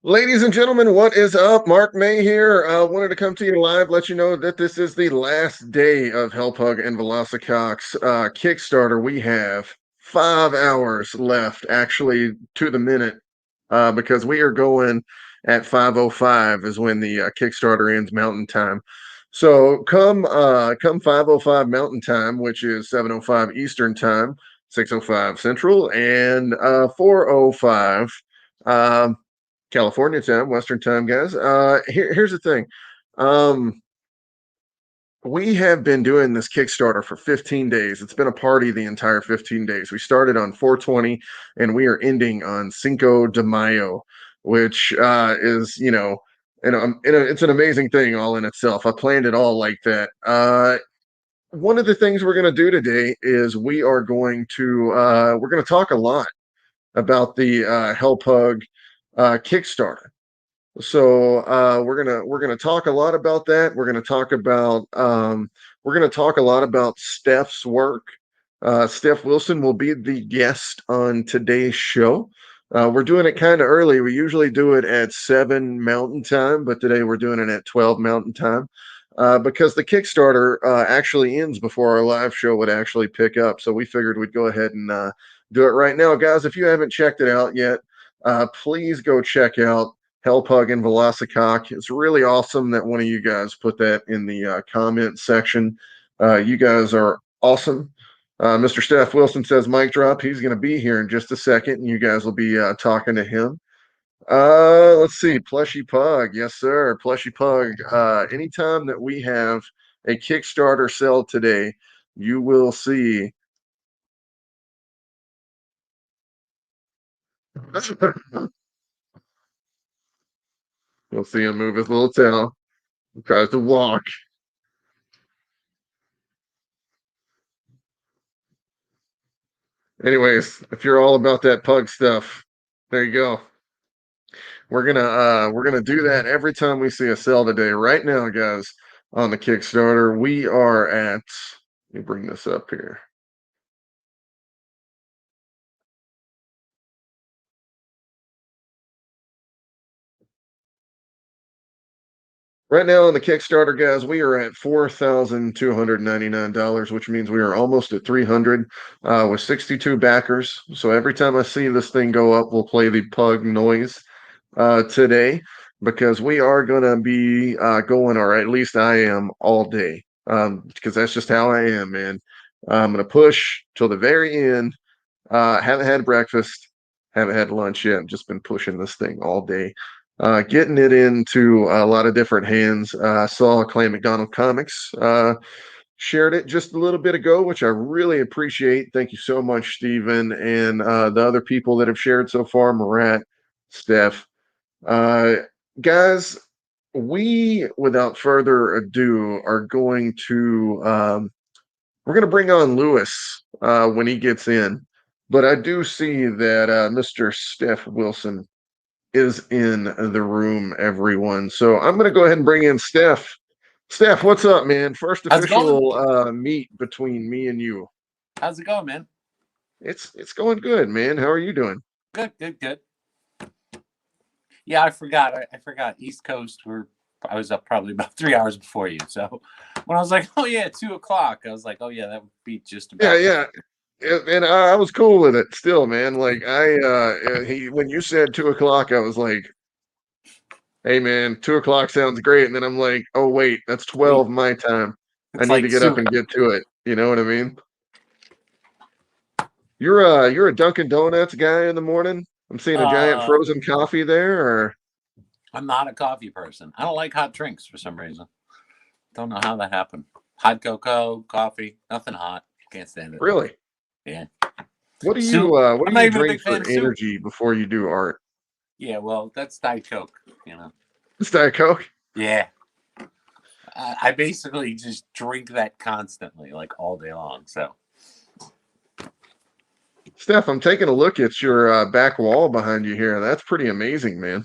Ladies and gentlemen, what is up? Mark May here. Wanted to come to you live, let you know that this is the last day of Hellpug and Velocicock's Kickstarter. We have 5 hours left, actually, to the minute, because we are going at 5:05 is when the Kickstarter ends Mountain Time. So come 5:05 Mountain Time, which is 7:05 Eastern Time, 6:05 Central, and 4:05. California time, Western time, guys. Here's the thing. Um, we have been doing this Kickstarter for 15 days. It's been a party the entire 15 days. We started on 420 and we are ending on Cinco de Mayo, which is, it's an amazing thing all in itself. I planned it all like that. One of the things we're going to do today is we're going to talk a lot about the Hellpug Kickstarter. So we're gonna talk a lot about that. We're gonna talk a lot about Stef's work. Stef Wilson will be the guest on today's show. We're doing it kind of early. We usually do it at 7 Mountain Time, but today we're doing it at 12 Mountain Time because the Kickstarter actually ends before our live show would actually pick up. So we figured we'd go ahead and do it right now, guys. If you haven't checked it out yet, please go check out Hellpug and Velocicock. It's really awesome that one of you guys put that in the comment section. You guys are awesome. Mr. Stef Wilson says mic drop. He's going to be here in just a second, and you guys will be talking to him. Let's see. Plushy Pug. Yes, sir. Plushy Pug. Anytime that we have a Kickstarter sale today, you will see. You'll see him move his little tail. He tries to walk. Anyways, if you're all about that pug stuff, there you go. We're gonna do that every time we see a sale today. Right now, guys, on the Kickstarter, we are at, let me bring this up here. Right now on the Kickstarter, guys, we are at $4,299, which means we are almost at 300 with 62 backers. So every time I see this thing go up, we'll play the pug noise today because we are going to be going, or at least I am, all day because that's just how I am, man. I'm going to push till the very end. Haven't had breakfast, haven't had lunch yet. I've just been pushing this thing all day. Getting it into a lot of different hands. I saw Clay McDonald Comics shared it just a little bit ago, which I really appreciate. Thank you so much, Stephen, and the other people that have shared so far, Marat, Steph. Guys, we, without further ado, are going to we're going to bring on Lewis when he gets in. But I do see that Mr. Stef Wilson is in the room, everyone. So I'm going to go ahead and bring in Stef. Stef, what's up, man? First How's it going? official meet between me and you. How's it going, man? It's going good, man. How are you doing? Good. Yeah, I forgot. I forgot. East Coast. I was up probably about 3 hours before you. So when I was like, oh yeah, 2:00, I was like, oh yeah, that would be just about. Yeah. And I was cool with it still, man. Like when you said 2:00, I was like, hey man, 2:00 sounds great. And then I'm like, oh wait, that's 12 my time. I It's need to like get up and get to it. You know what I mean? You're a Dunkin' Donuts guy in the morning. I'm seeing a giant frozen coffee there, or I'm not a coffee person. I don't like hot drinks for some reason. Don't know how that happened. Hot cocoa, coffee, nothing hot. Can't stand it. really? Yeah. What do Soup. you I'm not even a drink big fan for of soup. energy before you do art? Yeah, well, that's Diet Coke. You know. It's Diet Coke. Yeah. I basically just drink that constantly, like all day long. So. Steph, I'm taking a look at your back wall behind you here. That's pretty amazing, man.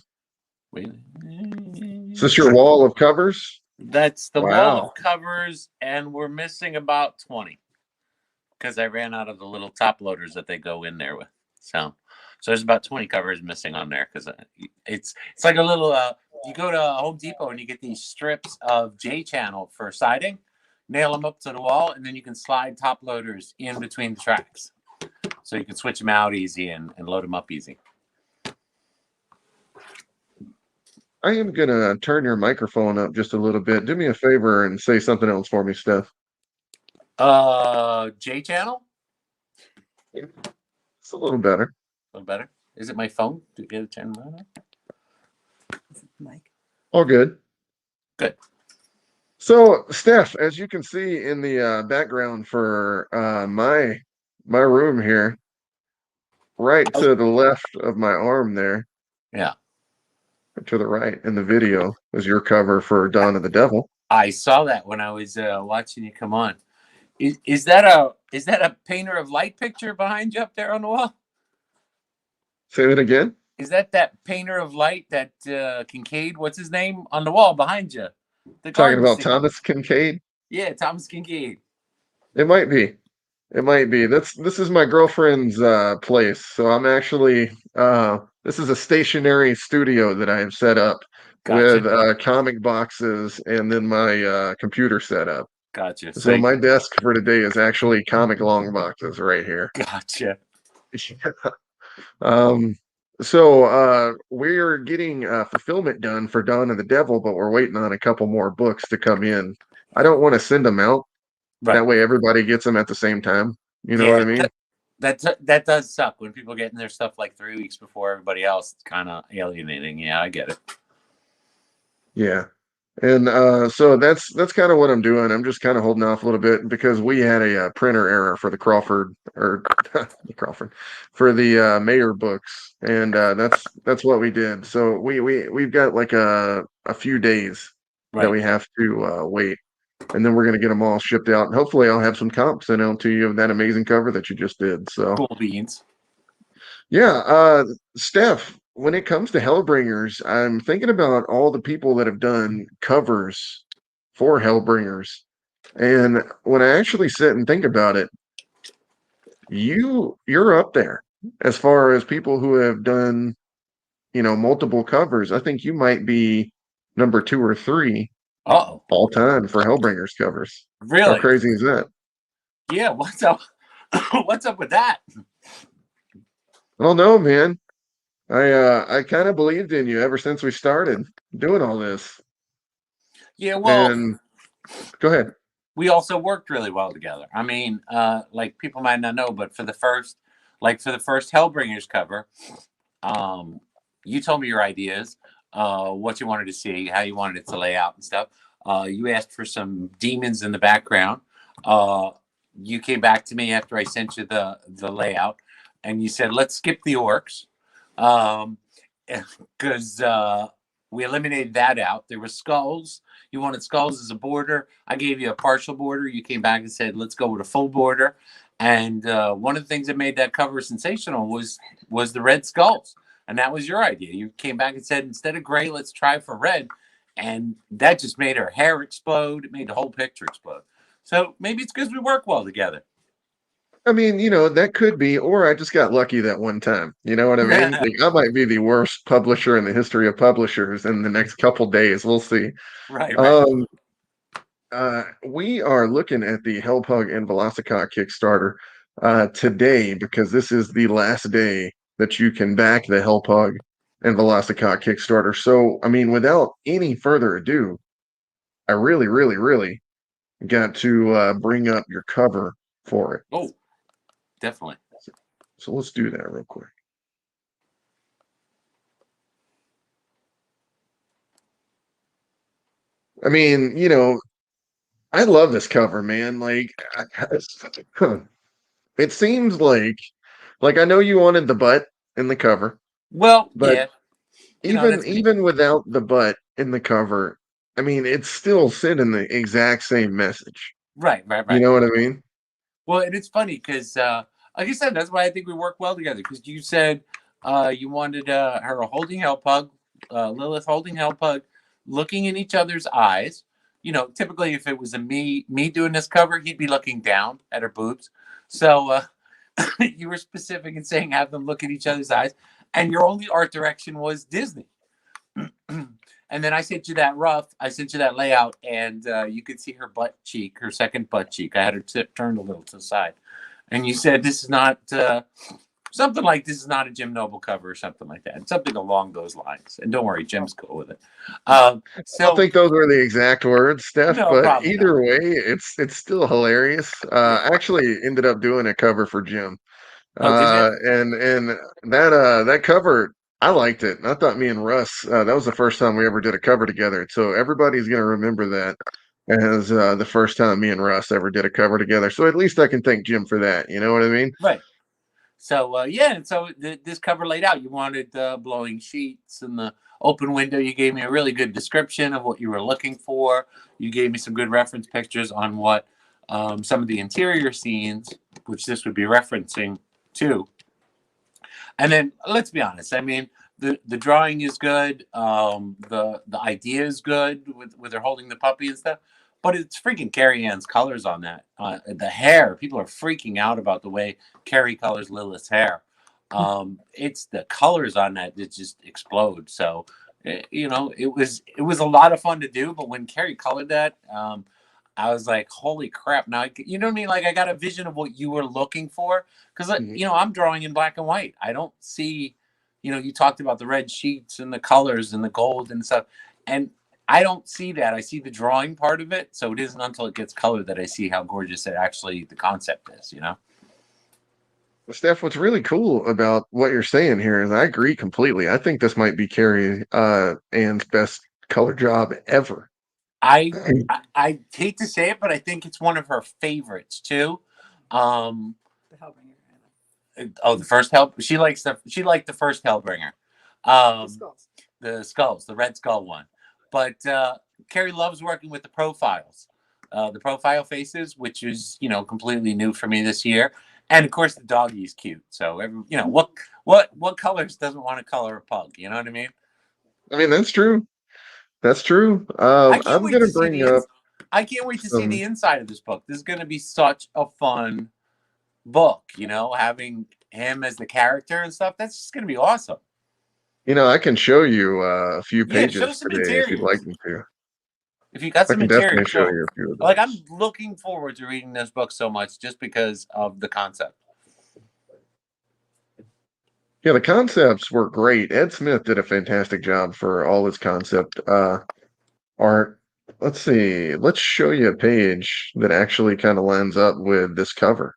Is this your wall of covers? That's the wall Wow. of covers, and we're missing about 20 because I ran out of the little top loaders that they go in there with. So So there's about 20 covers missing on there because it's like a little. You go to Home Depot and you get these strips of J channel for siding, nail them up to the wall, and then you can slide top loaders in between the tracks, so you can switch them out easy and load them up easy. I am gonna turn your microphone up just a little bit. Do me a favor and say something else for me, Steph. J channel. It's a little better. A little better. Is it my phone? Do you get a channel? Mike. All good. Good. So, Steph, as you can see in the background for my room here, right to the left of my arm there, Yeah. to the right in the video is your cover for Dawn of the Devil. I saw that when I was watching you come on. Is that a painter of light picture behind you up there on the wall? Say that again. Is that painter of light, that Kincaid? What's his name on the wall behind you? Talking about Thomas Kincaid? Yeah, Thomas Kincaid. It might be. It might be. This is my girlfriend's place. So I'm actually this is a stationary studio that I have set up with comic boxes and then my computer set up. Gotcha. So my desk for today is actually comic long boxes right here. Gotcha. So we're getting fulfillment done for Dawn of the Devil, but we're waiting on a couple more books to come in. I don't want to send them out. Right. That way everybody gets them at the same time. You know what I mean? That does suck when people get in their stuff like 3 weeks before everybody else. It's kind of alienating. Yeah, I get it. Yeah. And so that's kind of what I'm doing. I'm just kind of holding off a little bit because we had a printer error for the Crawford or for the Mayer books, and that's what we did. So we've got like a few days that we have to wait, and then we're gonna get them all shipped out, and hopefully I'll have some comps sent out to you of that amazing cover that you just did. So cool beans. Yeah, Steph, when it comes to Hellbringers, I'm thinking about all the people that have done covers for Hellbringers. And when I actually sit and think about it, you're up there as far as people who have done, multiple covers. I think you might be number 2 or 3 all time for Hellbringers covers. Really? How crazy is that? Yeah, what's up? What's up with that? I don't know, man. I kind of believed in you ever since we started doing all this. Yeah, well, and go ahead. We also worked really well together. I mean, like people might not know, but for the first Hellbringers cover, you told me your ideas, what you wanted to see, how you wanted it to lay out and stuff. You asked for some demons in the background. You came back to me after I sent you the layout, and you said, let's skip the orcs. Because we eliminated that out. There were skulls. You wanted skulls as a border. I gave you a partial border. You came back and said, let's go with a full border. And one of the things that made that cover sensational was the red skulls. And that was your idea. You came back and said, instead of gray, let's try for red. And that just made her hair explode. It made the whole picture explode. So maybe it's because we work well together. I mean, that could be, or I just got lucky that one time. You know what I mean? Like, I might be the worst publisher in the history of publishers in the next couple days. We'll see. Right. We are looking at the Hellpug and Velocicock Kickstarter today because this is the last day that you can back the Hellpug and Velocicock Kickstarter. So, I mean, without any further ado, I really, really, really got to bring up your cover for it. Oh. Definitely. So let's do that real quick. I mean, I love this cover, man. Like, it seems like I know you wanted the butt in the cover. Well, but yeah. Even without the butt in the cover, I mean, it's still sending the exact same message. Right. You know what I mean? Well, and it's funny because, like you said, that's why I think we work well together. Because you said you wanted her holding Hellpug, Lilith holding Hellpug, looking in each other's eyes. Typically if it was me doing this cover, he'd be looking down at her boobs. So You were specific in saying have them look at each other's eyes, and your only art direction was Disney. And then I sent you that I sent you that layout, and you could see her butt cheek, her second butt cheek. I had her turned a little to the side, and you said this is not something like this is not a Jim Noble cover or something like that. Something along those lines. And don't worry, Jim's cool with it. I don't think those were the exact words, Steph, no, but probably either not. way, it's still hilarious. Yeah. Actually ended up doing a cover for Jim. Oh, did you? And that cover, I liked it. I thought me and Russ, that was the first time we ever did a cover together. So everybody's gonna remember that as the first time me and Russ ever did a cover together. So at least I can thank Jim for that. You know what I mean? Right. So yeah, and so this cover laid out. You wanted blowing sheets and the open window. You gave me a really good description of what you were looking for. You gave me some good reference pictures on what some of the interior scenes, which this would be referencing to. And then let's be honest. I mean, the drawing is good. The idea is good with her holding the puppy and stuff. But it's freaking Carrie Ann's colors on that. The hair, people are freaking out about the way Carrie colors Lilith's hair. It's the colors on that just explode. So, you know, it was a lot of fun to do. But when Carrie colored that, I was like, holy crap. Now, you know what I mean? Like, I got a vision of what you were looking for. Because, you know, I'm drawing in black and white. I don't see, you know, you talked about the red sheets and the colors and the gold and stuff. And I don't see that. I see the drawing part of it. So it isn't until it gets colored that I see how gorgeous it actually, the concept is, you know? Well, Steph, what's really cool about what you're saying here is I agree completely. I think this might be Carrie Ann's best color job ever. I hate to say it, but I think it's one of her favorites too. The Hellbringer. Oh, the first Hell. She liked the first Hellbringer. The skulls, the red skull one. But Carrie loves working with the profiles, the profile faces, which is, you know, completely new for me this year. And of course, the doggy's cute. So you know, what colors doesn't want to color a pug? You know what I mean? I mean, that's true. That's true. I can't I'm wait gonna to see bring up I can't wait to see some. the inside of this book. This is going to be such a fun book. You know, having him as the character and stuff. That's just going to be awesome. You know, I can show you a few Yeah, show pages some today if you'd like interiors. me to. If you got I some can interiors, definitely show show 'em. you a few of Like, I'm those. looking forward to reading this book so much just because of the concept. Yeah, the concepts were great. Ed Smith did a fantastic job for all his concept art. Let's see. Let's show you a page that actually kind of lines up with this cover.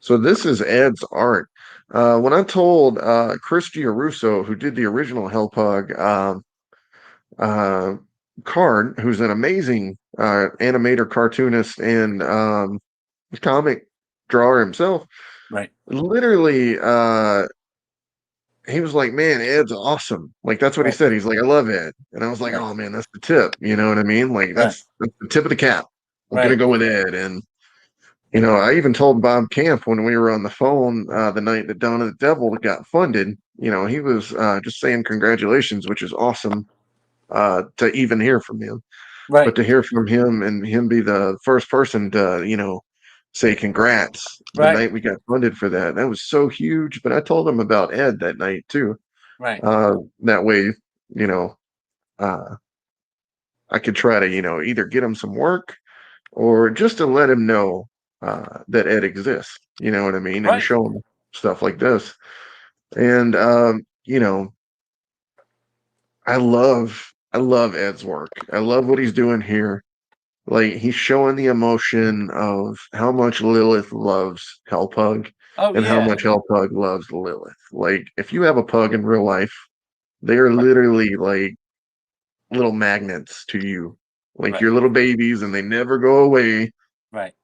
So this is Ed's art. When I told Chris Giarusso, who did the original Hellpug uh, card, who's an amazing animator, cartoonist, and comic drawer himself, Right. literally he was like, man, Ed's awesome. Like, that's what he Right. said. He's like, I love Ed. And I was like, Right. oh man, that's the tip. You know what I mean? Like, Right. that's the tip of the cap. I'm gonna Right. go with Ed. And you know, I even told Bob Camp when we were on the phone the night that Dawn of the Devil got funded, you know, he was just saying congratulations, which is awesome to even hear from him. But Right. to hear from him and him be the first person to, you know, say congrats the Right. night we got funded for that, that was so huge. But I told him about Ed that night too. Right. That way, you know, uh, I could try to, you know, either get him some work or just to let him know that Ed exists. You know what I mean? And Right. show him stuff like this. And you know, I love Ed's work. I love what he's doing here. Like he's showing the emotion of how much Lilith loves Hellpug Oh and how yeah. much Hellpug loves Lilith. Like if you have a pug in real life, they are Right. literally like little magnets to you. Like Right. your little babies and they never go away. Right.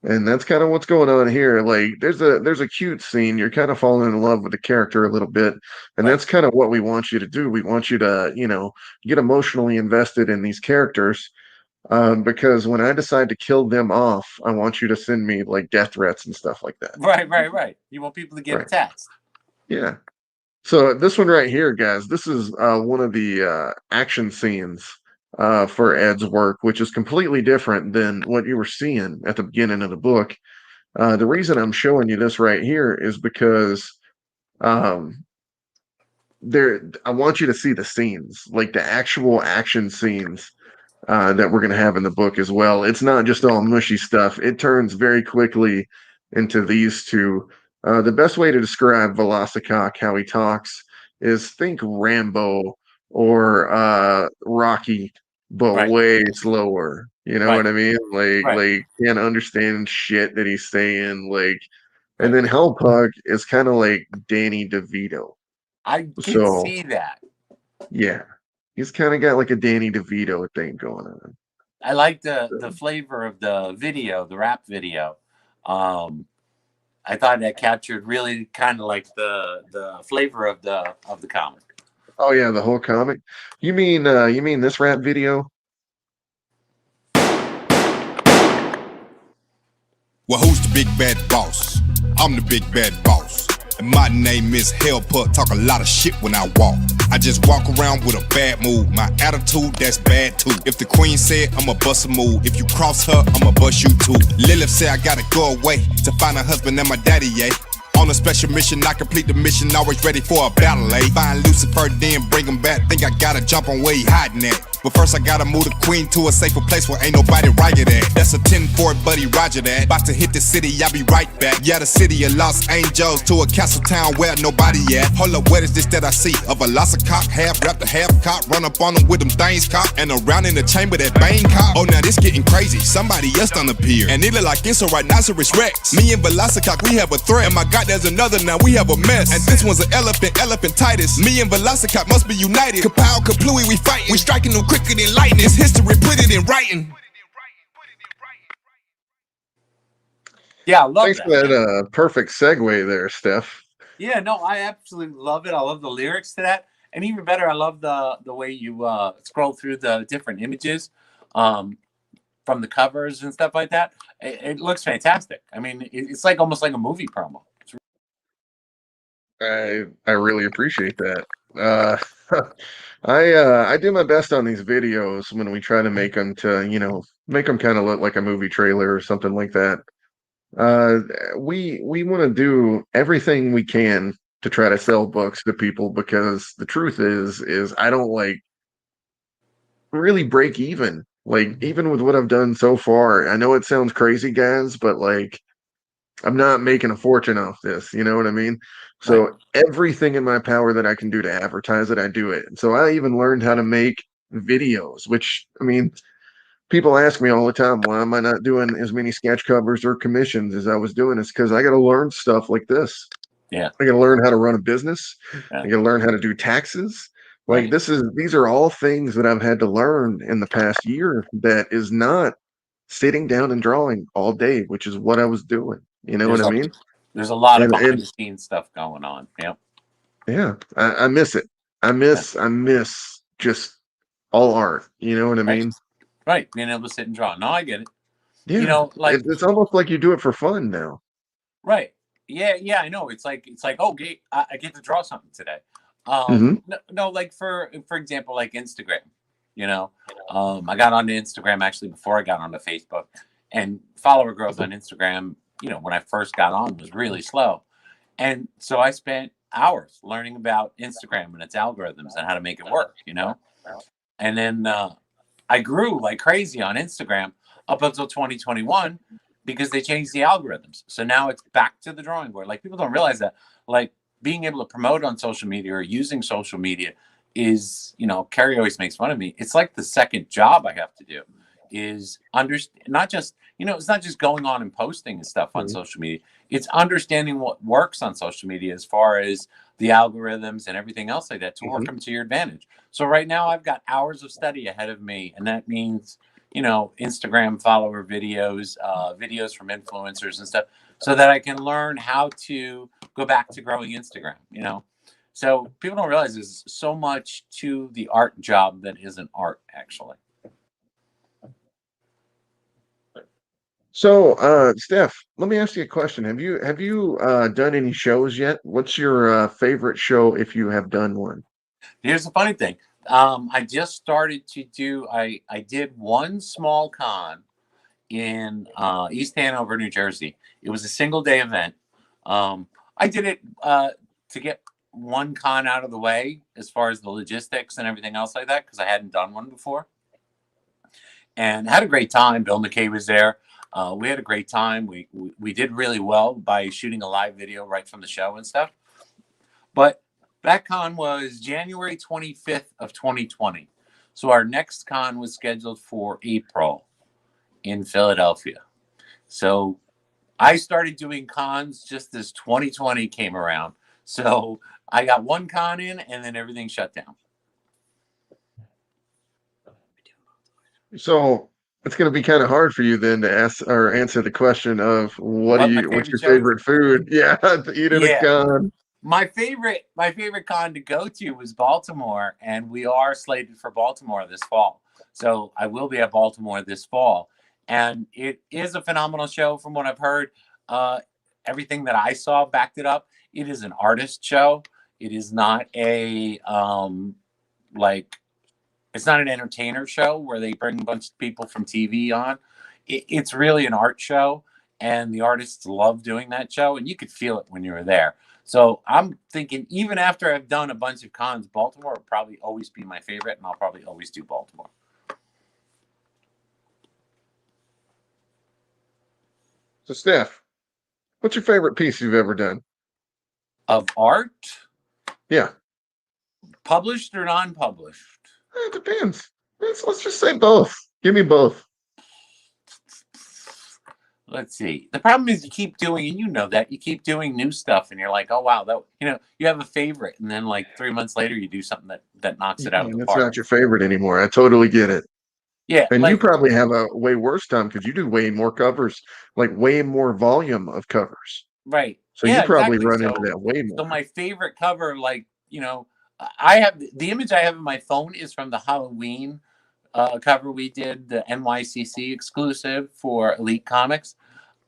And that's kind of what's going on here. Like there's a cute scene. You're kind of falling in love with the character a little bit. And Right. that's kind of what we want you to do. We want you to, you know, get emotionally invested in these characters. Because when I decide to kill them off, I want you to send me like death threats and stuff like that. Right. Right. Right. You want people to get Right. attached. Yeah. So this one right here, guys, this is one of the action scenes for Ed's work, which is completely different than what you were seeing at the beginning of the book. The reason I'm showing you this right here is because um, I want you to see the scenes, like the actual action scenes that we're going to have in the book as well. It's not just all mushy stuff. It turns very quickly into these two. The best way to describe Velocicock, how he talks, is think Rambo or Rocky, but Right. way slower. You know Right. what I mean? Right. Like can't understand shit that he's saying. Like, and Right. then Hellpug is kind of like Danny DeVito. I can So see that. yeah, he's kind of got like a Danny DeVito thing going on. I like the flavor of the video, the rap video. Um, I thought that captured really kind of like the flavor of the comic. Oh yeah, the whole comic. You mean this rap video? Well, who's the big bad boss? I'm the big bad boss. And my name is Hellpug, talk a lot of shit when I walk. I just walk around with a bad mood. My attitude, that's bad too. If the queen said, I'ma bust a move. If you cross her, I'ma bust you too. Lilith said I gotta go away to find a husband and my daddy, yeah. On a special mission, I complete the mission, always ready for a battle, eh? Find Lucifer, then bring him back. Think I gotta jump on where he hiding at. But first I gotta move the queen to a safer place where ain't nobody riot at. That's a 10-4, buddy, roger that. About to hit the city, I'll be right back. Yeah, the city of Los Angeles to a castle town where nobody at. Hold up, what is this that I see? A Velocicock, half raptor, half cop. Run up on them with them things cop. And around in the chamber that bang cop. Oh, now this getting crazy, somebody else done appeared. And it look like it's a rhinoceros rex. Me and Velocicock, we have a threat. And my God, there's another, now we have a mess. And this one's an elephantitis. Me and Velocicock must be united. Kapow, kaplooey, we fighting. We striking them quicker than lightning. It's history, put it in writing. Yeah, I love Thanks that. for that perfect segue there, Steph. Yeah, no, I absolutely love it. I love the lyrics to that, and even better, I love the way you scroll through the different images um, from the covers and stuff like that. It looks fantastic. I mean, it's like almost like a movie promo. I really appreciate that. I do my best on these videos when we try to make them to make them kind of look like a movie trailer or something like that. Uh, we want to do everything we can to try to sell books to people because the truth is I don't like really break even. Like even with what I've done so far, I know it sounds crazy, guys, but like I'm not making a fortune off this. You know what I mean? Right, So everything in my power that I can do to advertise it, I do it. And so I even learned how to make videos, which I mean, people ask me all the time, why am I not doing as many sketch covers or commissions as I was doing? It's because I got to learn stuff like this. yeah, I got to learn how to run a business. yeah, I got to learn how to do taxes. Like right. these are all things that I've had to learn in the past year that is not sitting down and drawing all day, which is what I was doing. You know what There's I a mean? there's a lot of behind And the scenes stuff going on. Yep. yeah, I miss it. Yeah. I miss just all art. You know what I Right, mean? right. Being able to sit and draw. No, I get it. You Yeah, know, like it's almost like you do it for fun now. right. Yeah, yeah, I know. It's like, okay, I get to draw something today. Hmm. No, no, like for example, like Instagram. You know, I got onto Instagram actually before I got onto Facebook, and follower growth on Instagram. You know, when I first got on was really slow, and so I spent hours learning about Instagram and its algorithms and how to make it work. You know, and then I grew like crazy on Instagram up until 2021 because they changed the algorithms. So now it's back to the drawing board. Like people don't realize that. Like being able to promote on social media or using social media is, you know, Carrie always makes fun of me. It's like the second job I have to do is understand, not just, you know, it's not just going on and posting and stuff on social media. It's understanding what works on social media as far as the algorithms and everything else like that to work Hmm. them to your advantage. So right now I've got hours of study ahead of me, and that means, you know, Instagram follower videos, videos from influencers and stuff, so that I can learn how to go back to growing Instagram. You know, so people don't realize there's so much to the art job that isn't art actually. So, Steph, let me ask you a question. Have you done any shows yet? What's your favorite show if you have done one? Here's the funny thing: I just started to do. I did one small con in East Hanover, New Jersey. It was a single day event. I did it to get one con out of the way as far as the logistics and everything else like that, because I hadn't done one before, and had a great time. Bill McKay was there. We had a great time. We did really well by shooting a live video right from the show and stuff. But that con was January 25th of 2020. So our next con was scheduled for April in Philadelphia. So I started doing cons just as 2020 came around. So I got one con in and then everything shut down. So it's going to be kind of hard for you then to ask or answer the question of what's your show is? favorite food? Yeah, to eat at a con. My favorite con to go to was Baltimore, and we are slated for Baltimore this fall. So I will be at Baltimore this fall, and it is a phenomenal show from what I've heard. Everything that I saw backed it up. It is an artist show. It is not a it's not an entertainer show where they bring a bunch of people from TV on. It's really an art show, and the artists love doing that show, and you could feel it when you were there. So I'm thinking, even after I've done a bunch of cons, Baltimore will probably always be my favorite, and I'll probably always do Baltimore. So, Steph, what's your favorite piece you've ever done? Of art? Yeah. Published or non-published? It depends. Let's just say both. Give me both. Let's see. The problem is you keep doing, and you know that, you keep doing new stuff, and you're like, oh, wow, that, you have a favorite, and then like 3 months later, you do something that knocks it out of the park. That's not your favorite anymore. I totally get it. Yeah. And you probably have a way worse time because you do way more covers, like way more volume of covers. Right. So you probably run into that way more. So my favorite cover, I have the image I have in my phone is from the Halloween cover we did, the NYCC exclusive for Elite Comics.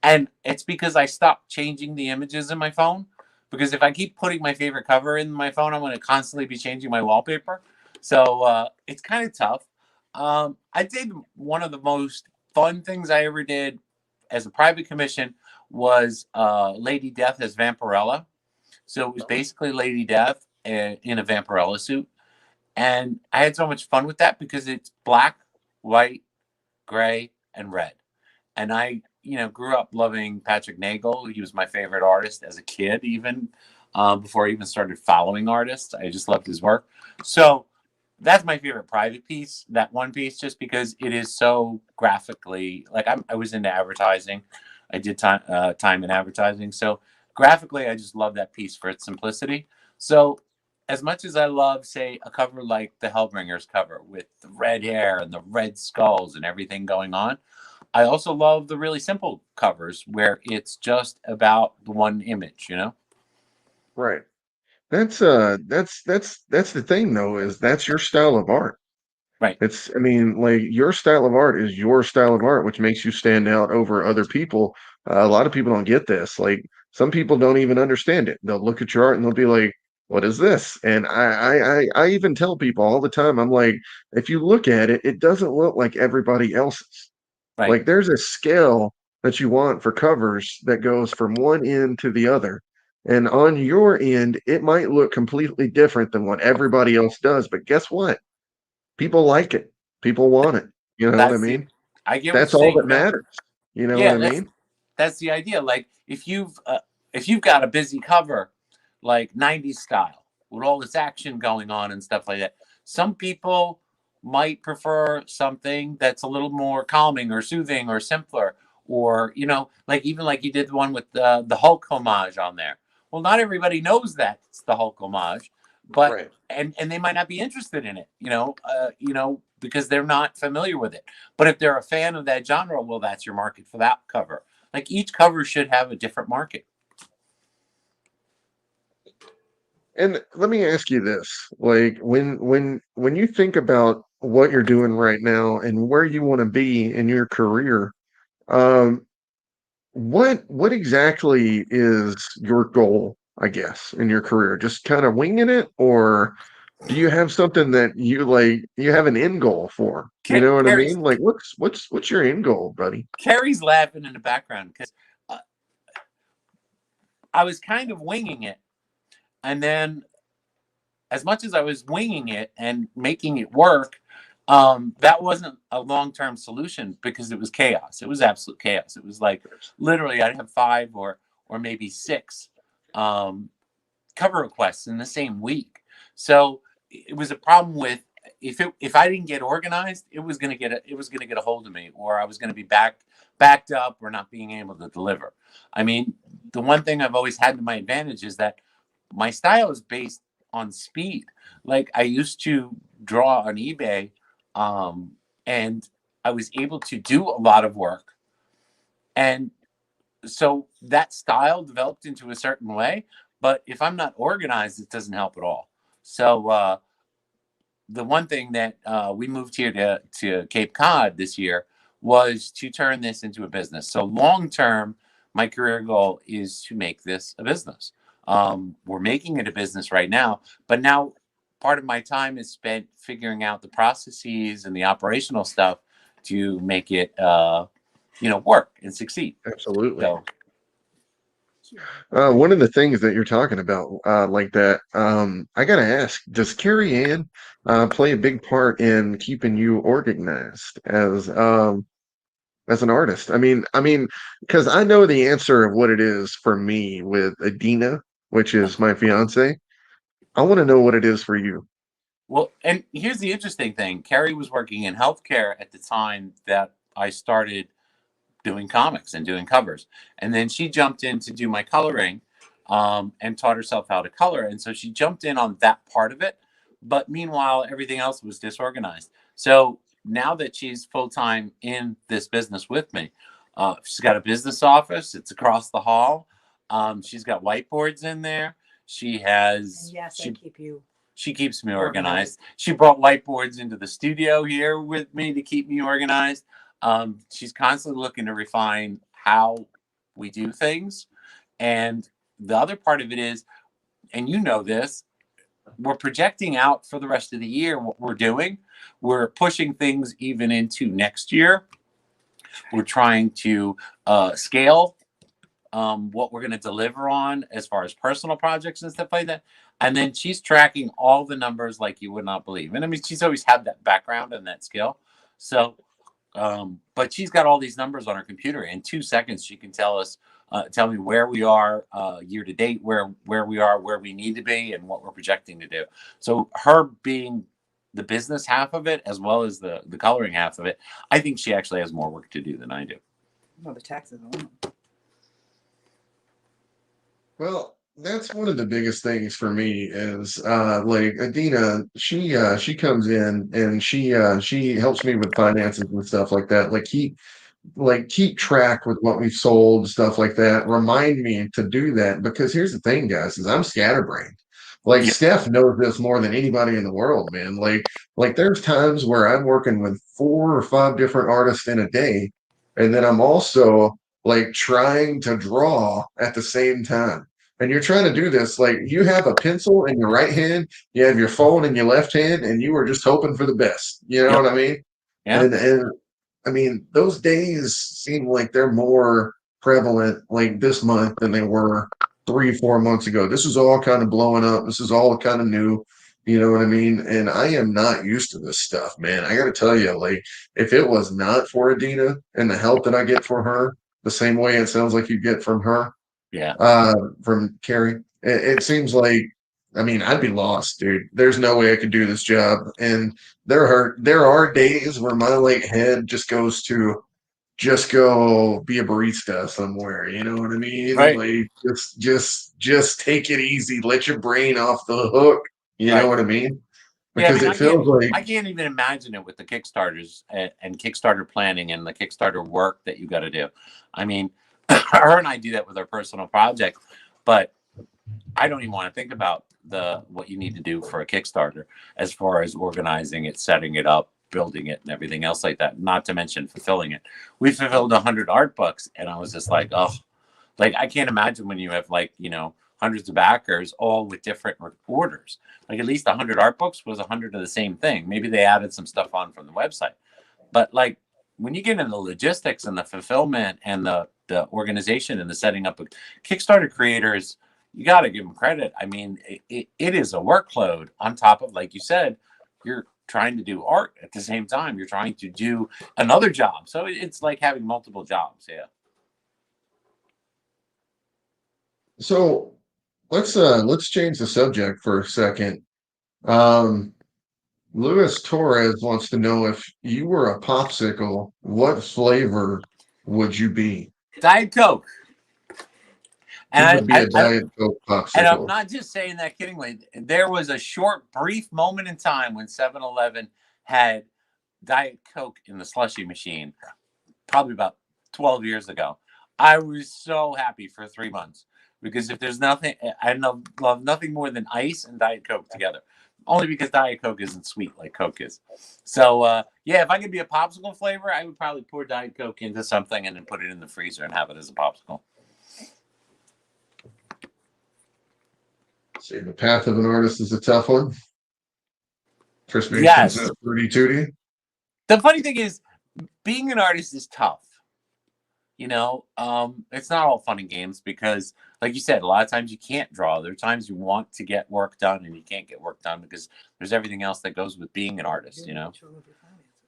And it's because I stopped changing the images in my phone. Because if I keep putting my favorite cover in my phone, I'm going to constantly be changing my wallpaper. So it's kind of tough. I'd say one of the most fun things I ever did as a private commission was Lady Death as Vampirella. So it was basically Lady Death in a Vampirella suit. And I had so much fun with that because it's black, white, gray, and red. And I, grew up loving Patrick Nagel. He was my favorite artist as a kid, even before I even started following artists. I just loved his work. So that's my favorite private piece, that one piece, just because it is so graphically, I was into advertising. I did time in advertising. So graphically, I just love that piece for its simplicity. So as much as I love, say, a cover like the Hellbringers cover with the red hair and the red skulls and everything going on, I also love the really simple covers where it's just about the one image, Right. That's the thing though, is that's your style of art. Right. Your style of art is your style of art, which makes you stand out over other people. A lot of people don't get this. Like, some people don't even understand it. They'll look at your art and they'll be like, what is this? And I even tell people all the time, I'm like, if you look at it, it doesn't look like everybody else's. Right. Like, there's a scale that you want for covers that goes from one end to the other. And on your end, it might look completely different than what everybody else does. But guess what? People like it. People want it. You know what I mean? I get that's all that matters. You know what I mean? That's the idea. Like, if you've got a busy cover, like 90s style, with all this action going on and stuff like that, some people might prefer something that's a little more calming or soothing or simpler, or like you did the one with the Hulk homage on there. Well, not everybody knows that it's the Hulk homage, but Right. and they might not be interested in it, because they're not familiar with it. But if they're a fan of that genre, well, that's your market for that cover. Like, each cover should have a different market. And let me ask you this: like, when you think about what you're doing right now and where you want to be in your career, what exactly is your goal, I guess, in your career? Just kind of winging it, or Do you have something that you like? You have an end goal for? You know what I Carrie's mean? Like, what's your end goal, buddy? Carrie's laughing in the background because I was kind of winging it, and then as much as I was winging it and making it work, that wasn't a long-term solution because it was chaos. It was absolute chaos. It was like literally I'd have 5 or maybe 6 cover requests in the same week. So it was a problem with if I didn't get organized, it was gonna get a hold of me, or I was gonna be backed up or not being able to deliver. I mean, the one thing I've always had to my advantage is that my style is based on speed. Like I used to draw on eBay, and I was able to do a lot of work, and so that style developed into a certain way. But if I'm not organized, it doesn't help at all. So the one thing that we moved here to Cape Cod this year was to turn this into a business. So long term, my career goal is to make this a business. We're making it a business right now, but now part of my time is spent figuring out the processes and the operational stuff to make it, work and succeed. Absolutely. So, One of the things that you're talking about, like that, I gotta ask, does Carrie Ann play a big part in keeping you organized as an artist? I mean, because I know the answer of what it is for me with Adina, which is my fiance. I want to know what it is for you. well, and here's the interesting thing. Carrie was working in healthcare at the time that I started doing comics and doing covers. And then she jumped in to do my coloring, and taught herself how to color. And so she jumped in on that part of it. But meanwhile, everything else was disorganized. So now that she's full time in this business with me, she's got a business office. It's across the hall. She's got whiteboards in there. She has. Yes, I keep you. She keeps me organized. She brought whiteboards into the studio here with me to keep me organized. She's constantly looking to refine how we do things. And the other part of it is, and you know this, we're projecting out for the rest of the year what we're doing. We're pushing things even into next year. We're trying to scale what we're going to deliver on as far as personal projects and stuff like that. And then she's tracking all the numbers like you would not believe. And I mean, she's always had that background and that skill. So, but she's got all these numbers on her computer. In 2 seconds, she can tell me where we are year to date, where we are, where we need to be, and what we're projecting to do. So her being the business half of it, as well as the coloring half of it, I think she actually has more work to do than I do. Well, the taxes alone. Well, that's one of the biggest things for me is like Adina, she comes in and she helps me with finances and stuff like that. Keep track with what we've sold, stuff like that. Remind me to do that because here's the thing, guys, is I'm scatterbrained. Like Yeah. Steph knows this more than anybody in the world, man. Like there's times where I'm working with 4 or 5 different artists in a day, and then I'm also like trying to draw at the same time. And you're trying to do this like you have a pencil in your right hand, you have your phone in your left hand, and you are just hoping for the best. You know Yep. what I mean? Yeah. And I mean, those days seem like they're more prevalent like this month than they were 3, 4 months ago. This is all kind of blowing up. This is all kind of new. You know what I mean? And I am not used to this stuff, man. I got to tell you, like, if it was not for Adina and the help that I get from her, the same way it sounds like you get from her, Yeah. from Carrie, it seems like, I mean, I'd be lost, dude. There's no way I could do this job. And there are days where my like head just goes to just go be a barista somewhere. You know what I mean? Right. Like just take it easy. Let your brain off the hook. You know Right. what I mean? Yeah, I Because mean, it feels like I can't even imagine it with the Kickstarters and Kickstarter planning and the Kickstarter work that you got to do. I mean, her and I do that with our personal project, but I don't even want to think about what you need to do for a Kickstarter as far as organizing it, setting it up, building it, and everything else like that. Not to mention fulfilling it. We fulfilled 100 art books, and I was just like, oh, like I can't imagine when you have like hundreds of backers, all with different orders. Like at least 100 art books was 100 of the same thing. Maybe they added some stuff on from the website. But like when you get into the logistics and the fulfillment and the organization and the setting up of Kickstarter creators, you got to give them credit. I mean, it is a workload on top of, like you said, you're trying to do art at the same time. You're trying to do another job. So it's like having multiple jobs. Yeah. So let's change the subject for a second. Luis Torres wants to know, if you were a popsicle, what flavor would you be? Diet Coke. You would be a Diet Coke popsicle. And I'm not just saying that kiddingly. There was a short, brief moment in time when 7-Eleven had Diet Coke in the slushie machine, probably about 12 years ago. I was so happy for 3 months because if there's nothing, I love nothing more than ice and Diet Coke together. Only because Diet Coke isn't sweet like Coke is. So, yeah, if I could be a popsicle flavor, I would probably pour Diet Coke into something and then put it in the freezer and have it as a popsicle. See, the path of an artist is a tough one. Crispy, yes. Fruity Tooty. The funny thing is, being an artist is tough. You know, it's not all fun and games because, like you said, a lot of times you can't draw. There are times you want to get work done and you can't get work done because there's everything else that goes with being an artist, you know.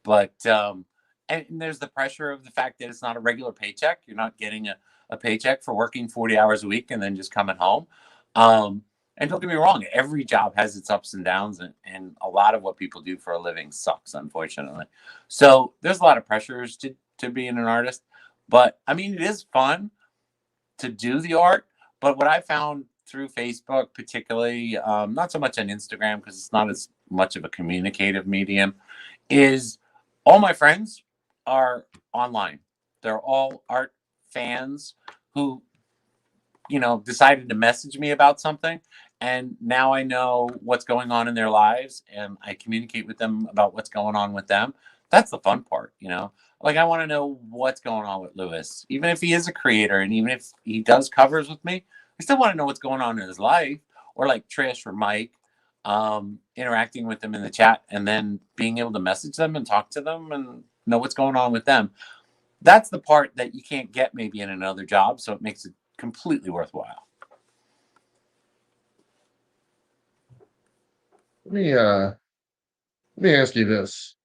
But and there's the pressure of the fact that it's not a regular paycheck. You're not getting a paycheck for working 40 hours a week and then just coming home. And don't get me wrong, every job has its ups and downs, and a lot of what people do for a living sucks, unfortunately. So there's a lot of pressures to being an artist. But, I mean, it is fun to do the art. But what I found through Facebook, particularly, not so much on Instagram because it's not as much of a communicative medium, is all my friends are online. They're all art fans who, you know, decided to message me about something. And now I know what's going on in their lives and I communicate with them about what's going on with them. That's the fun part, you know. Like, I want to know what's going on with Luis. Even if he is a creator and even if he does covers with me, I still want to know what's going on in his life. Or like Trish or Mike, interacting with them in the chat and then being able to message them and talk to them and know what's going on with them. That's the part that you can't get maybe in another job. So it makes it completely worthwhile. Let me ask you this.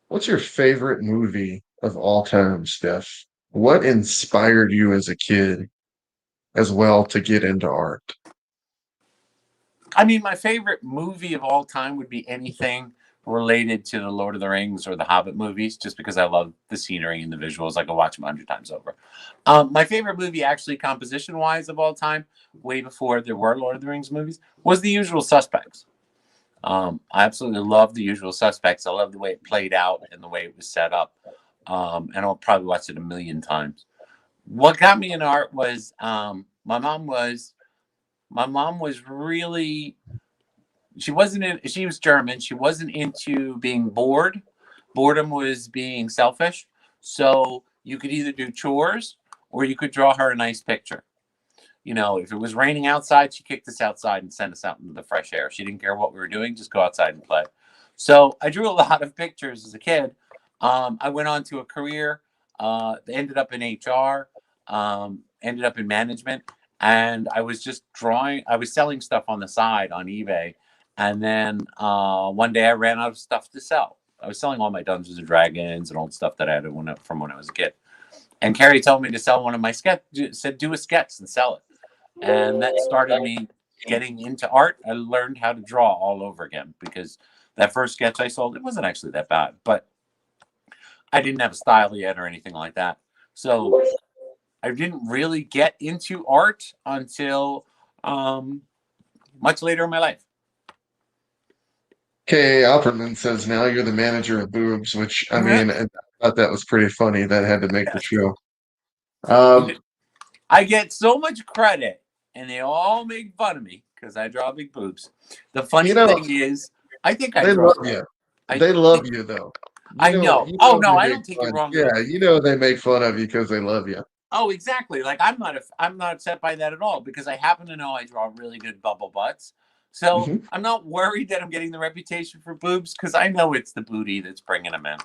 What's your favorite movie of all time, Steph? What inspired you as a kid as well to get into art? I mean, my favorite movie of all time would be anything related to the Lord of the Rings or the Hobbit movies, just because I love the scenery and the visuals. I could watch them 100 times over. My favorite movie, actually, composition-wise of all time, way before there were Lord of the Rings movies, was The Usual Suspects. I absolutely love The Usual Suspects. I love the way it played out and the way it was set up. And I'll probably watch it 1,000,000 times. What got me in art was my mom was really, she was German. She wasn't into being bored. Boredom was being selfish. So you could either do chores or you could draw her a nice picture. You know, if it was raining outside, she kicked us outside and sent us out into the fresh air. She didn't care what we were doing, just go outside and play. So I drew a lot of pictures as a kid. I went on to a career, ended up in HR, ended up in management, and I was just drawing. I was selling stuff on the side on eBay. And then one day I ran out of stuff to sell. I was selling all my Dungeons and Dragons and old stuff that I had from when I was a kid. And Carrie told me to sell one of my sketches, said do a sketch and sell it. And that started me getting into art. I learned how to draw all over again because that first sketch I sold, it wasn't actually that bad, but I didn't have a style yet or anything like that. So I didn't really get into art until much later in my life. Kay Alperman says now you're the manager of boobs, which I mean, I thought that was pretty funny. That had to make the show. I get so much credit, and they all make fun of me because I draw big boobs. The funny thing is, I think I draw. Love you. They love you, though. I know. Oh no, I don't take it wrong. Yeah, you know they make fun of you because they love you. Oh, exactly. Like I'm not upset by that at all because I happen to know I draw really good bubble butts. So Mhm. I'm not worried that I'm getting the reputation for boobs because I know it's the booty that's bringing them in.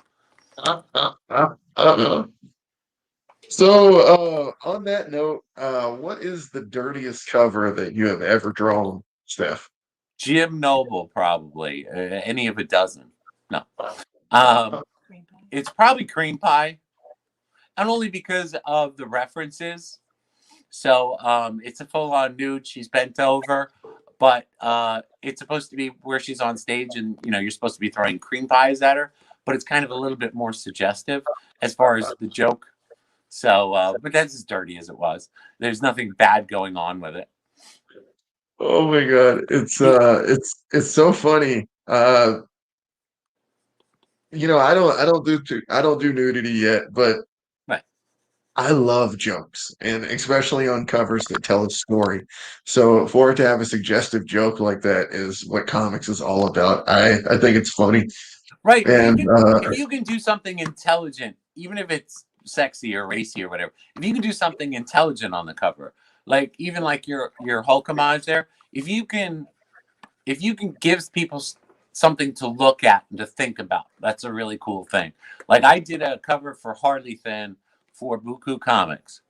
So, on that note, what is the dirtiest cover that you have ever drawn, Steph? Jim Noble, probably. Any of a dozen. No. Um, Green pie. it's probably cream pie, and only because of the references. So it's a full-on nude. She's bent over, but it's supposed to be where she's on stage, and you're supposed to be throwing cream pies at her. But it's kind of a little bit more suggestive as far as the joke. So, but that's as dirty as it was. There's nothing bad going on with it. Oh my God, it's so funny. I don't do nudity yet, but Right. I love jokes, and especially on covers that tell a story. So for it to have a suggestive joke like that is what comics is all about. I think it's funny, Right. and If you can do something intelligent, even if it's sexy or racy or whatever, if you can do something intelligent on the cover, like even like your Hulk homage there, if you can give people something to look at and to think about, that's a really cool thing. Like I did a cover for Harley Finn for Buku Comics,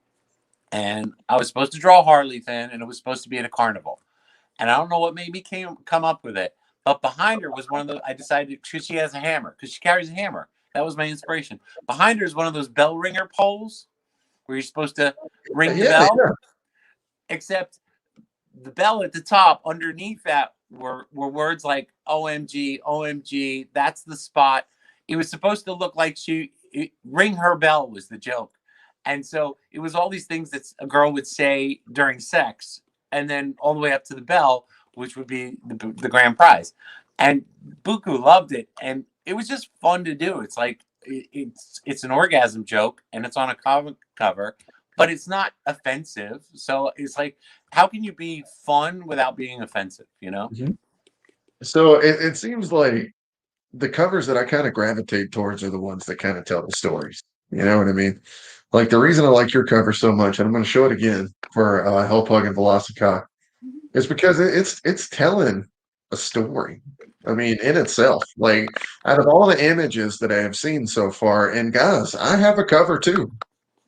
and I was supposed to draw Harley Finn, and it was supposed to be at a carnival. And I don't know what made me come up with it, but behind her was one of those. I decided because she has a hammer, because she carries a hammer. That was my inspiration. Behind her is one of those bell ringer poles where you're supposed to ring the yeah, bell, except the bell at the top underneath that were words like OMG, OMG, that's the spot. It was supposed to look like ring her bell was the joke. And so it was all these things that a girl would say during sex, and then all the way up to the bell, which would be the grand prize. And Buku loved it, and it was just fun to do. It's like it's an orgasm joke, and it's on a comic cover, but it's not offensive. So it's like, how can you be fun without being offensive? Mhm. So it seems like the covers that I kind of gravitate towards are the ones that kind of tell the stories. You know what I mean? Like the reason I like your cover so much, and I'm going to show it again for Hellpug and Velocicock, is because it's telling a story. I mean, in itself, like out of all the images that I have seen so far, and guys, I have a cover too.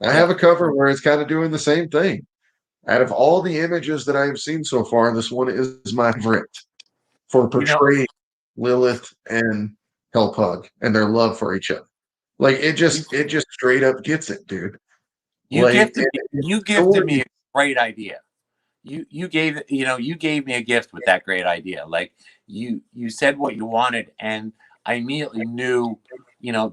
I Yeah. have a cover where it's kind of doing the same thing. Out of all the images that I have seen so far, this one is my favorite for You know, portraying Lilith and Hellpug and their love for each other. Like you, it just straight up gets it, dude. you Like gifted me, it's you gifted me story. a great idea. You gave me a gift with that great idea. Like you said what you wanted, and I immediately knew,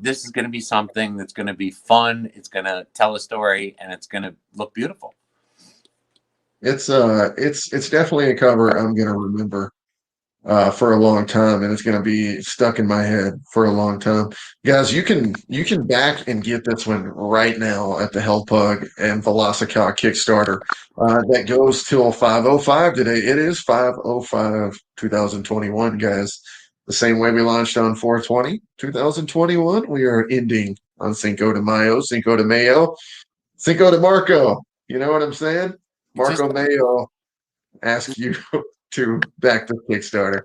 this is going to be something that's going to be fun. It's going to tell a story, and it's going to look beautiful. It's definitely a cover I'm gonna remember for a long time, and it's going to be stuck in my head for a long time. Guys, you can back and get this one right now at the Hellpug and Velocicock Kickstarter. That goes till 5:05 today. It is 5:05 2021, guys. The same way we launched on 4/20 2021, we are ending on Cinco de Mayo, Cinco de Mayo, Cinco de Marco. You know what I'm saying? It's just Marco Mayo ask you to back the Kickstarter.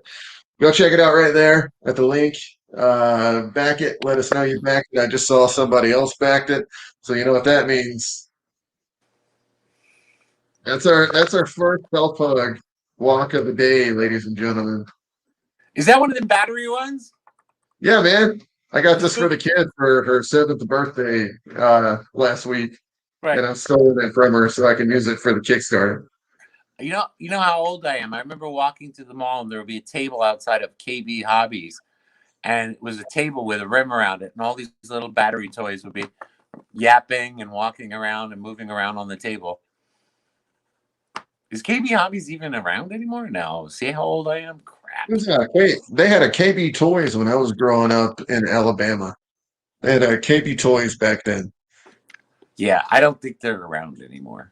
Go check it out right there at the link. Back it. Let us know you backed it. I just saw somebody else backed it, so you know what that means. That's our first self hug walk of the day, ladies and gentlemen. Is that one of them battery ones? Yeah, man. I got The this for spook- the kid for her 7th birthday last week, Right. and I'm stolen it from her so I can use it for the Kickstarter. You know how old I am. I remember walking to the mall, and there would be a table outside of KB Hobbies, and it was a table with a rim around it, and all these little battery toys would be yapping and walking around and moving around on the table. Is KB Hobbies even around anymore? No. See how old I am? Crap. They had a KB Toys when I was growing up in Alabama. They had a KB Toys back then. Yeah, I don't think they're around anymore.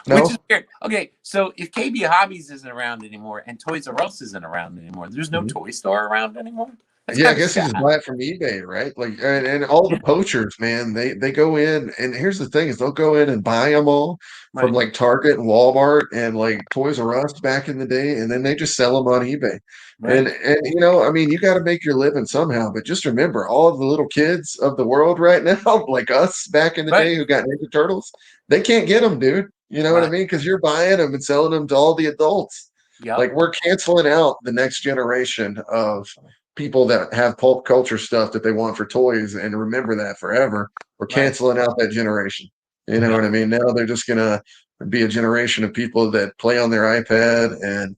No? Which is weird. Okay, so if KB Hobbies isn't around anymore and Toys R Us isn't around anymore, there's no Mhm. toy store around anymore? Yeah, I guess you just buy it from eBay, right? Like, and all the poachers, man, they go in, and here's the thing: is they'll go in and buy them all from Right, like Target and Walmart and like Toys R Us back in the day, and then they just sell them on eBay. right, And I mean, you got to make your living somehow. But just remember, all of the little kids of the world right now, like us back in the right, day, who got Ninja Turtles, they can't get them, dude. You know what I right. mean? Because you're buying them and selling them to all the adults. Yep. Like we're canceling out the next generation of people that have pulp culture stuff that they want for toys and remember that forever. We're Right. canceling out that generation. You know Yep. what I mean? Now they're just gonna be a generation of people that play on their iPad and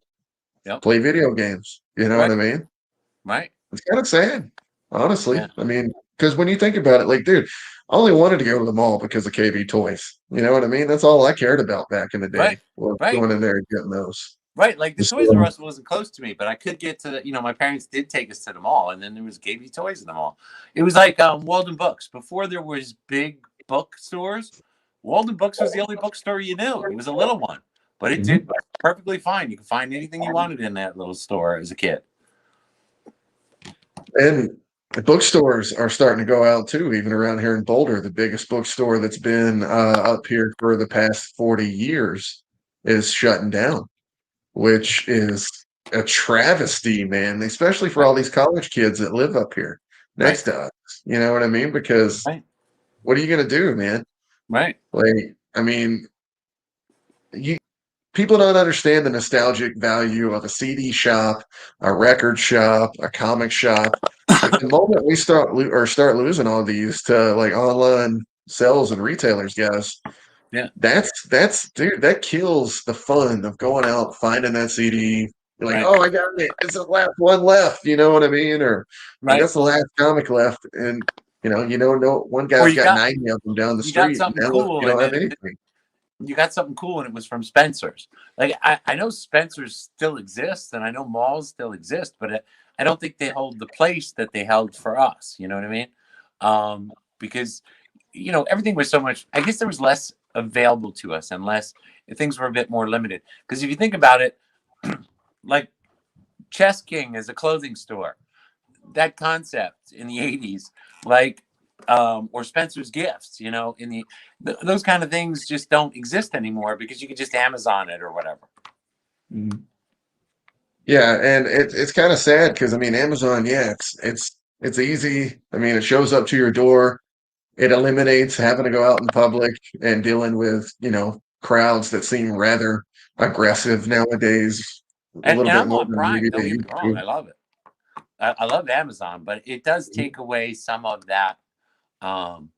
Yep. play video games. You know what Right. I mean? Right. It's kind of sad, honestly. Yeah. I mean, because when you think about it, like, dude, I only wanted to go to the mall because of KB toys. You know what I mean? That's all I cared about back in the day, Right. was Right. going in there and getting those. Right. Like the Just, Toys R Us wasn't close to me, but I could get to the, my parents did take us to the mall, and then there was KB Toys in the mall. It was like Walden Books. Before there was big bookstores, Walden Books was the only bookstore you knew. It was a little one, but it did perfectly fine. You could find anything you wanted in that little store as a kid. And the bookstores are starting to go out too, even around here in Boulder. The biggest bookstore that's been up here for the past 40 years is shutting down, which is a travesty, man, especially for all these college kids that live up here next Right. to us. You know what I mean? Because Right. what are you going to do, man? Right. Like, I mean, you people don't understand the nostalgic value of a CD shop, a record shop, a comic shop. But the moment we start losing all these to like online sales and retailers, guys, Yeah. that's dude, that kills the fun of going out finding that CD. You're like, Right. oh, I got it. It's the last one left. You know what I mean? Or like, Right. that's the last comic left, and no one Or guy's got 90 of them down the you got street. something Now cool, you and don't have then anything. you got something cool, and it was from Spencer's. Like I know Spencer's still exists, and I know malls still exist, but I don't think they hold the place that they held for us. You know what I mean? Because everything was so much. I guess there was less available to us, and less things were a bit more limited. Because if you think about it, like Chess King is a clothing store. That concept in the 80s, like or Spencer's Gifts, in those kind of things just don't exist anymore because you can just Amazon it or whatever. Mhm. Yeah, and it's kind of sad because I mean Amazon, yeah, it's easy. I mean, it shows up to your door. It eliminates having to go out in public and dealing with, crowds that seem rather aggressive nowadays, a And, little and bit I'm more on than Prime. maybe Don't they get me used wrong, I to. love it. I love Amazon, but it does take away some of that. Well,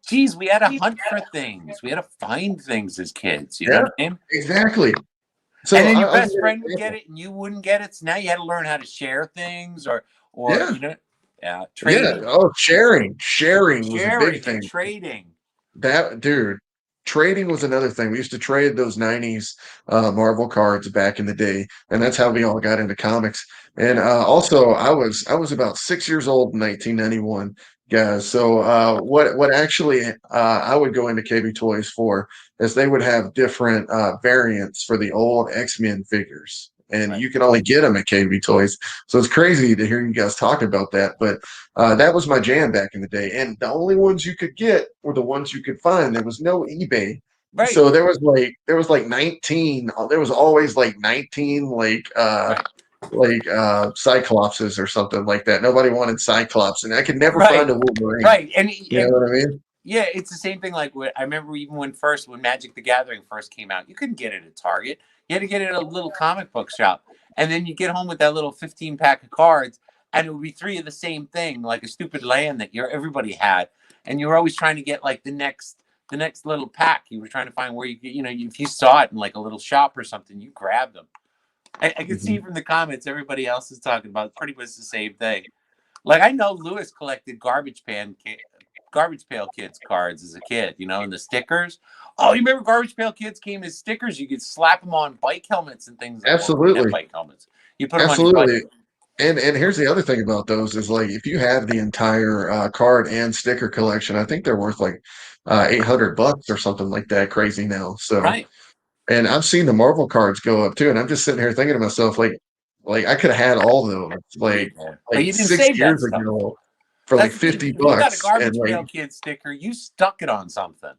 geez, we had to hunt for things. We had to find things as kids. You know Yeah, what I mean? exactly. And So then your I'll give best you an friend would get example. it, and you wouldn't get it. So now you had to learn how to share things, or Yeah, yeah. trading, Oh, sharing was a big sharing, and thing. trading. That dude, trading was another thing. We used to trade those 90s Marvel cards back in the day, and that's how we all got into comics. And Yeah. also, I was about 6 years old in 1991, guys. So what actually I would go into KB Toys for is they would have different variants for the old X-Men figures. And Right. you can only get them at KB Toys. So it's crazy to hear you guys talk about that. But that was my jam back in the day, and the only ones you could get were the ones you could find. There was no eBay, Right. so there was like 19. There was always like 19 Right. Cyclopses or something like that. Nobody wanted Cyclops, and I could never find Right. a Wolverine. Right. And, You know what I mean? yeah, it's the same thing. Like I remember even when Magic the Gathering first came out, you couldn't get it at Target. You had to get it at a little comic book shop. And then you get home with that little 15 pack of cards, and it would be three of the same thing, like a stupid land that everybody had. And you were always trying to get like the next little pack. You were trying to find where if you saw it in like a little shop or something, you grabbed them. I can see Mhm. from the comments everybody else is talking about pretty much the same thing. Like I know Lewis collected Garbage Pail Kids cards as a kid, and the stickers. Oh, you remember Garbage Pail Kids came as stickers? You could slap them on bike helmets and things. Well, we didn't have Absolutely, bike helmets. You put them on your bike. absolutely. And here's the other thing about those is like if you have the entire card and sticker collection, I think they're worth like $800 or something like that. Crazy now. So. Right. And I've seen the Marvel cards go up too, and I'm just sitting here thinking to myself, like, Like I could have had all those But like you didn't 6 save that years stuff. ago for like That's the thing. 50 If you got a bucks, and Garbage like Pail Kid sticker, you stuck it on something.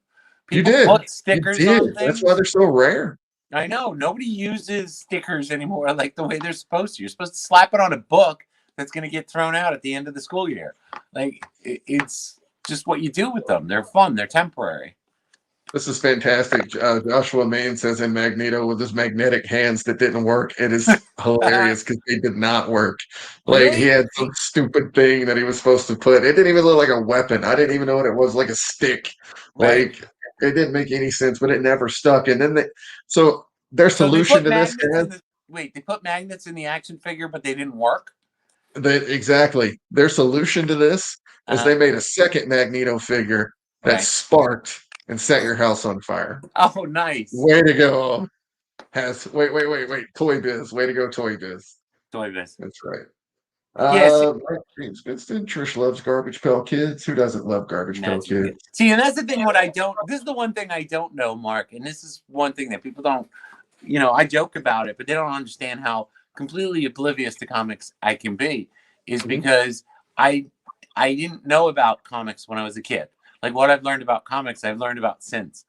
you People did, put stickers did. on That's why things. they're so rare. I know nobody uses stickers anymore like the way they're supposed to. You're supposed to slap it on a book that's going to get thrown out at the end of the school year. Like it's just what you do with them. They're fun. They're temporary. This is fantastic. Joshua Main says in Magneto with his magnetic hands that didn't work. It is hilarious because they did not work. Like he Really? had some stupid thing that he was supposed to put. It didn't even look like a weapon. I didn't even know what it was, like a stick. Right. Like it didn't make any sense, but it never stuck. And then so their So they solution put to this, magnets guys, in the wait. They put magnets in the action figure, but they didn't work. exactly their solution to this is Uh, they made a second Magneto figure that right. sparked and set your house on fire. Oh, nice. Way to go. Wait. Toy Biz. Way to go, Toy Biz. Toy Biz. That's right. Yes. Mike James Winston. Trish loves Garbage Pail Kids. Who doesn't love Garbage Pail Kids? See, and that's the thing. What I don't. This is the one thing I don't know, Mark. And this is one thing that people don't. I joke about it, but they don't understand how completely oblivious to comics I can be. Is because I didn't know about comics when I was a kid. Like what I've learned about comics, I've learned about since.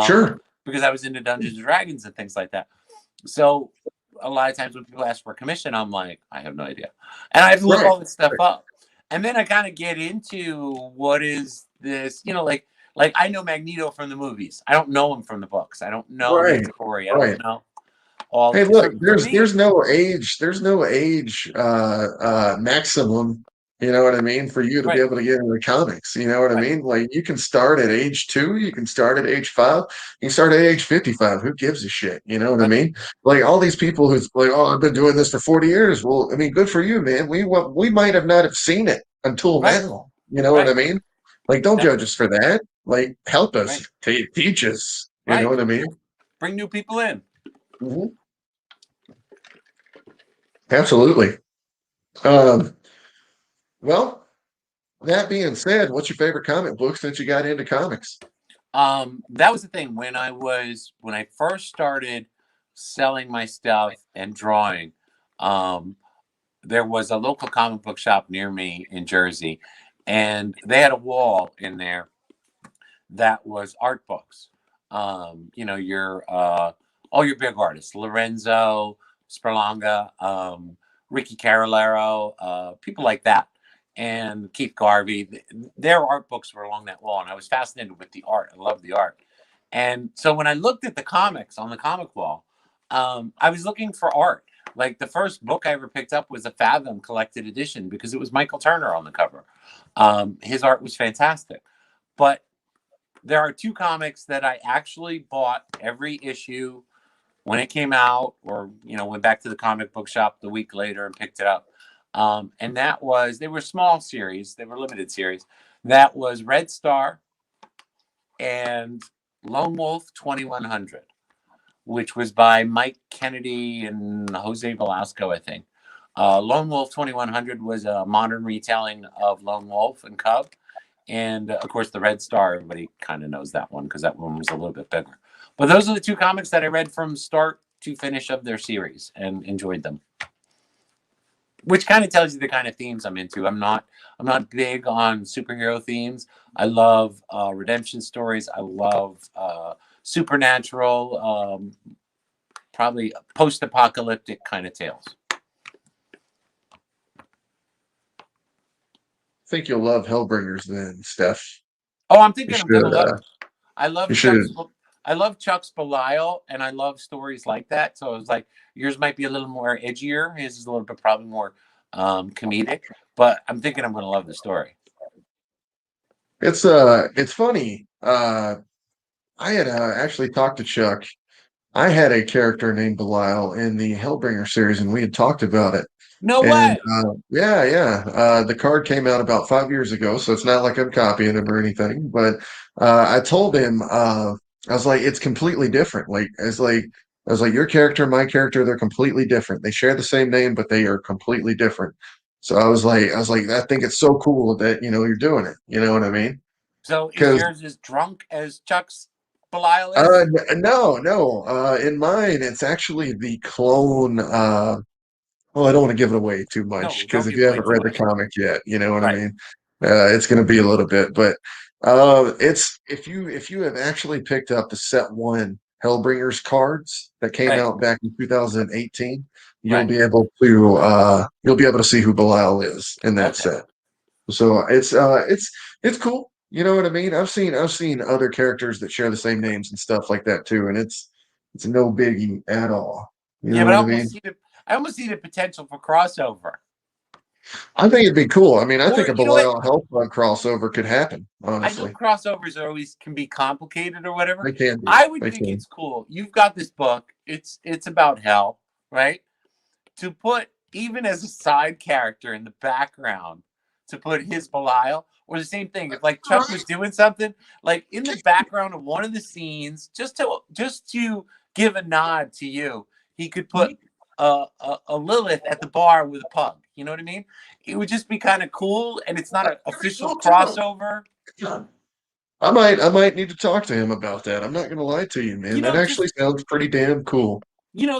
Sure. Because I was into Dungeons and Dragons and things like that. So a lot of times when people ask for a commission, I'm like, I have no idea. And I have to look all this stuff up. And then I kind of get into what is this, like I know Magneto from the movies. I don't know him from the books. I don't know his story. I don't know all. Hey, look, there's no age maximum, you know what I mean, for you to be able to get into comics. You know what I mean? Like you can start at age 2, you can start at age 5, you can start at age 55. Who gives a shit? You know what I mean? Like all these people who's like, oh, I've been doing this for 40 years. Well, I mean, good for you, man. We might have not have seen it until now. You know what I mean? Like, don't judge us for that. Like, help us, teach us. You know what I mean? Bring new people in. Mm-hmm. Absolutely. Well, that being said, what's your favorite comic book since you got into comics? That was the thing when I first started selling my stuff and drawing. There was a local comic book shop near me in Jersey, and they had a wall in there that was art books. All your big artists, Lorenzo, Sperlonga, Ricky Carolero, people like that, and Keith Garvey. Their art books were along that wall, and I was fascinated with the art. I love the art. And so when I looked at the comics on the comic wall, I was looking for art. Like the first book I ever picked up was a Fathom collected edition because it was Michael Turner on the cover. His art was fantastic. But there are 2 comics that I actually bought every issue when it came out, or went back to the comic book shop the week later and picked it up. And that was, they were small series, they were limited series. That was Red Star and Lone Wolf 2100, which was by Mike Kennedy and Jose Velasco, I think. Lone Wolf 2100 was a modern retelling of Lone Wolf and Cub. And of course, the Red Star, everybody kind of knows that one because that one was a little bit bigger. But those are the 2 comics that I read from start to finish of their series and enjoyed them. Which kind of tells you the kind of themes I'm into. I'm not big on superhero themes. I love redemption stories. I love supernatural, probably post-apocalyptic kind of tales. I think you'll love Hellbringers then, Steph. Oh, I'm thinking I'm gonna love it. I love Chuck's Belial, and I love stories like that. So I was like, yours might be a little more edgier. His is a little bit probably more comedic, but I'm thinking I'm going to love the story. It's funny. I had actually talked to Chuck. I had a character named Belial in the Hellbringer series, and we had talked about it. No way. Yeah. The card came out about 5 years ago, so it's not like I'm copying him or anything. But I told him, I was like, it's completely different. I was like, your character and my character, they're completely different. They share the same name, but they are completely different. So I was like, I think it's so cool that you're doing it. You know what I mean? So is yours as drunk as Chuck's Belial is? No. In mine, it's actually the clone. well, I don't want to give it away too No, much don't because if give you away haven't too read the much. comic yet, you know what I Right. mean. It's going to be a little bit, but it's if you have actually picked up the set one Hellbringers cards that came Right. out back in 2018, Right. you'll be able to see who Belial is in that Okay. set. So it's cool. You know what I mean? I've seen other characters that share the same names and stuff like that too, and it's no biggie at all. You Yeah, know but what I mean? I almost see the potential for crossover. I think it'd be cool. I mean, I think Or a you know what? Belial Hellpug crossover could happen, I know honestly. crossovers are always can be complicated or whatever. They can be. I would They think can. it's cool. You've got this book. It's about hell, right? To put even as a side character in the background, to put his Belial, or the same thing. If like Chuck was doing something, like in the background of one of the scenes, just to give a nod to you, he could put a Lilith at the bar with a pug. You know what I mean? It would just be kind of cool, and it's not an official crossover. I might need to talk to him about that. I'm not gonna lie to you, man. You That know, actually sounds pretty damn cool.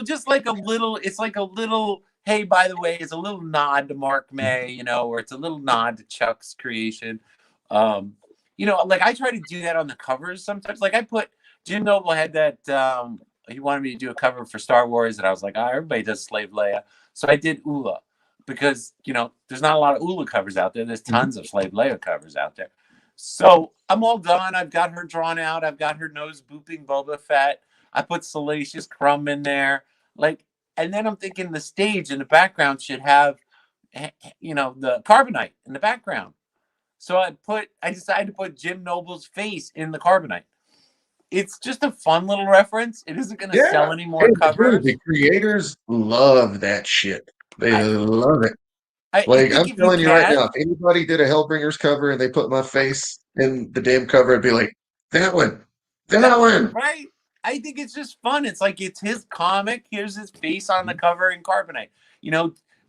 just like a little, it's like a little, hey, by the way, it's a little nod to Mark May, or it's a little nod to Chuck's creation. Um, like I try to do that on the covers sometimes. Like I put Jim Noble had that he wanted me to do a cover for Star Wars, and I was like, everybody does Slave Leia. So I did Ula because there's not a lot of Ula covers out there. There's tons of Slave Leia covers out there. So I'm all done. I've got her drawn out. I've got her nose booping Boba Fett. I put Salacious Crumb in there. Like, and then I'm thinking the stage in the background should have, the carbonite in the background. So I decided to put Jim Noble's face in the carbonite. It's just a fun little reference. It isn't going to sell Yeah. any Hey, more dude, covers. the creators love that shit. They I, love it. I Like think I'm if you telling you right now, can, if anybody did a Hellbringers cover and they put my face in the damn cover, it'd be like, that one, that that one, one. right? I think it's just fun. It's like it's his comic. Here's his face on the cover in carbonite.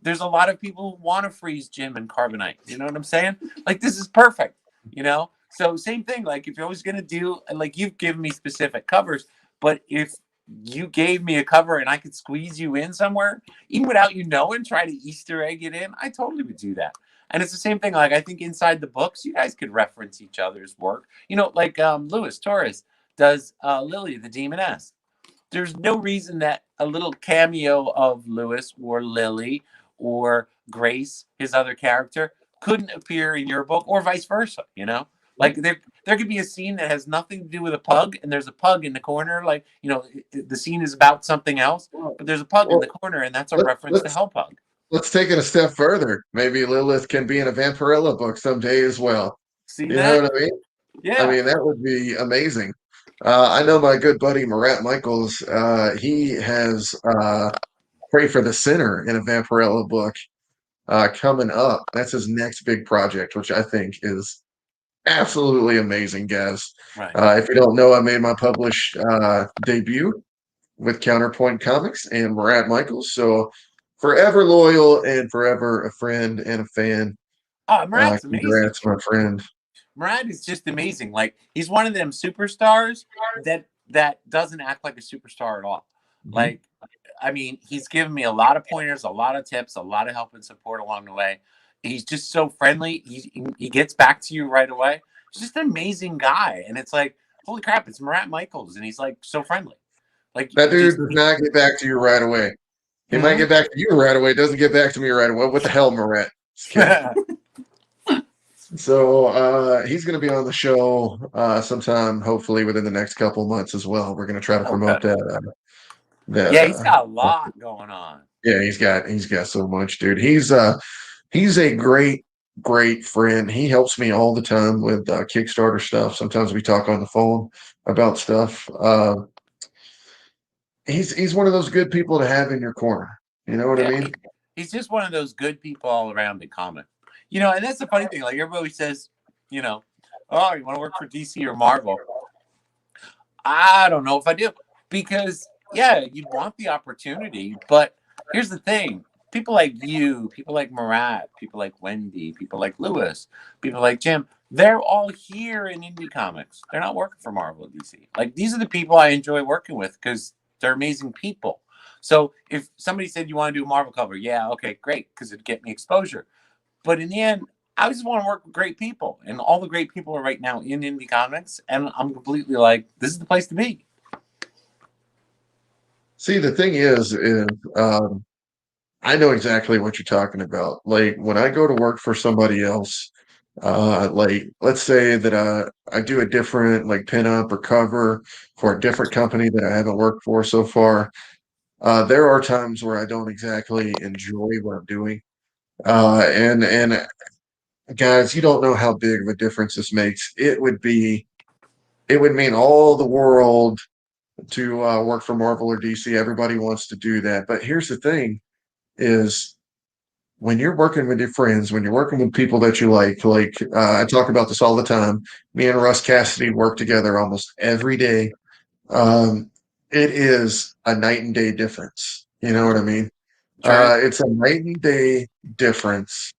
There's a lot of people who want to freeze Jim in carbonite. You know what I'm saying? Like this is perfect. So same thing. Like if you're always gonna do, like you've given me specific covers, but if you gave me a cover and I could squeeze you in somewhere, even without you knowing, try to Easter egg it in, I totally would do that. And it's the same thing. Like I think inside the books, you guys could reference each other's work. Like Luis Torres does Lily the Demoness. There's no reason that a little cameo of Lewis or Lily or Grace, his other character, couldn't appear in your book or vice versa. Like there could be a scene that has nothing to do with a pug, and there's a pug in the corner. Like the scene is about something else, but there's a pug in Well, the corner, and that's a let, reference to let's Hellpug. let's take it a step further. Maybe Lilith can be in a Vampirella book someday as well. See You know that? what I mean? I Yeah. mean, that would be amazing. I know my good buddy Marat Michaels. He has Pray for the Sinner in a Vampirella book coming up. That's his next big project, which I think is absolutely amazing, guys. Right. If you don't know, I made my published debut with Counterpoint Comics and Marat Michaels. So forever loyal and forever a friend and a fan. Oh, Murat's amazing. Congrats, my friend. Murat is just amazing. Like he's one of them superstars that doesn't act like a superstar at all. Like, I mean, he's given me a lot of pointers, a lot of tips, a lot of help and support along the way. He's just so friendly. He gets back to you right away. He's just an amazing guy, and it's like, holy crap, it's Murat Michaels, and he's like so friendly. Like That you dude just does not get back to you right away. He might Mhm. get back to you right away. Doesn't get back to me right away. What the hell, Marat? Just kidding. So he's going to be on the show sometime, hopefully within the next couple of months as well. We're going to try to promote Okay. that. That Yeah, he's got a lot going on. yeah, he's got so much, dude. He's a great friend. He helps me all the time with Kickstarter stuff. Sometimes we talk on the phone about stuff. He's one of those good people to have in your corner. You know what I Yeah, mean? he's just one of those good people all around in comic. And that's the funny thing. Like everybody says, oh, you want to work for DC or Marvel? I don't know if I do, because yeah, you'd want the opportunity, but here's the thing: people like you, people like Marat, people like Wendy, people like Lewis, people like Jim, they're all here in indie comics. They're not working for Marvel or DC. Like these are the people I enjoy working with because they're amazing people. So if somebody said you want to do a Marvel cover, yeah, okay, great, because it'd get me exposure. But in the end, I just want to work with great people, and all the great people are right now in indie comics, and I'm completely like, this is the place to be. See, the thing is I know exactly what you're talking about. Like when I go to work for somebody else, like let's say that I do a different like pinup or cover for a different company that I haven't worked for so far. There are times where I don't exactly enjoy what I'm doing. And guys, you don't know how big of a difference this makes. It would mean all the world to work for Marvel or DC. Everybody wants to do that. But here's the thing is when you're working with your friends, when you're working with people that you like, I talk about this all the time. Me and Russ Cassidy work together almost every day. Um, it is a night and day difference. You know what I mean? Sure. It's a night and day difference.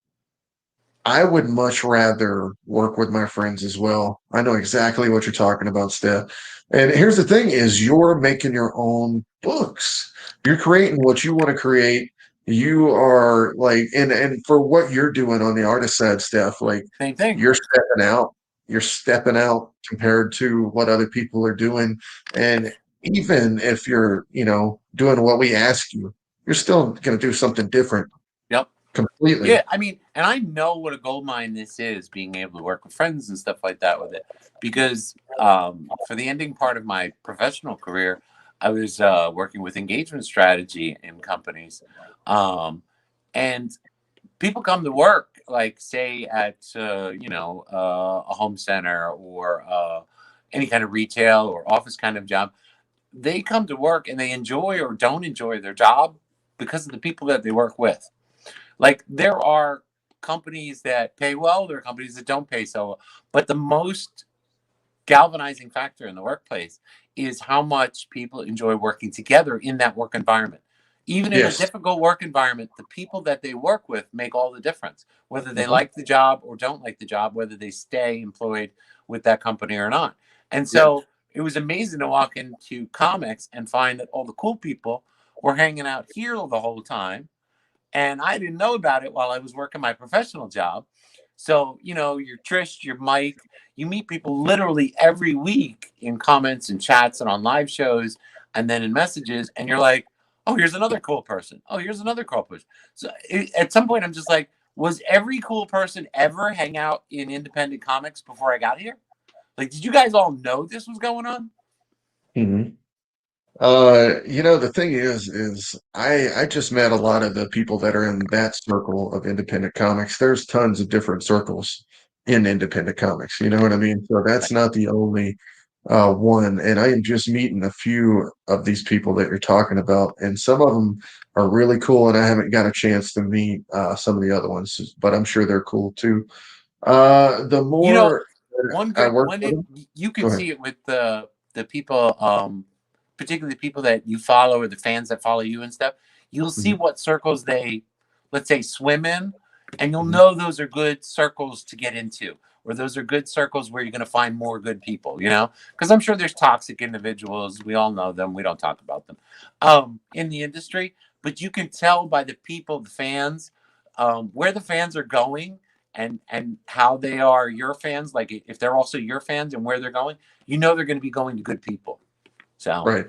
I would much rather work with my friends as well. I know exactly what you're talking about, Steph. And here's the thing is you're making your own books. You're creating what you want to create. You are like and for what you're doing on the artist side, Steph, like Same thing. you're stepping out. You're stepping out compared to what other people are doing. And even if you're, doing what we ask you, you're still gonna do something different Yep. completely. Yeah, I mean, and I know what a gold mine this is, being able to work with friends and stuff like that with it. Because for the ending part of my professional career, I was working with engagement strategy in companies. And people come to work, like say at, a home center or any kind of retail or office kind of job. They come to work and they enjoy or don't enjoy their job because of the people that they work with. Like there are companies that pay well, there are companies that don't pay so well. But the most galvanizing factor in the workplace is how much people enjoy working together in that work environment. Even in a Yes. difficult work environment, the people that they work with make all the difference, whether they Mhm. like the job or don't like the job, whether they stay employed with that company or not. And Yeah. so it was amazing to walk into comics and find that all the cool people were hanging out here the whole time, and I didn't know about it while I was working my professional job. So, your Trish, your Mike, you meet people literally every week in comments and chats and on live shows and then in messages, and you're like, oh, here's another cool person. Oh, here's another cool person. So at some point, I'm just like, was every cool person ever hang out in independent comics before I got here? Like, did you guys all know this was going on? Mhm. The thing is I just met a lot of the people that are in that circle of independent comics. There's tons of different circles in independent comics. You know what I mean? So that's not the only one. And I am just meeting a few of these people that you're talking about, and some of them are really cool. And I haven't got a chance to meet some of the other ones, but I'm sure they're cool too. The You know, more one I great work one with day them, you go can ahead. see it with the people, particularly the people that you follow or the fans that follow you and stuff. You'll see Mhm, what circles they, let's say, swim in, and you'll mhm. know those are good circles to get into, or those are good circles where you're going to find more good people. Because I'm sure there's toxic individuals. We all know them. We don't talk about them in the industry, but you can tell by the people, the fans, where the fans are going and how they are your fans, like if they're also your fans and where they're going, they're going to be going to good people. So, Right.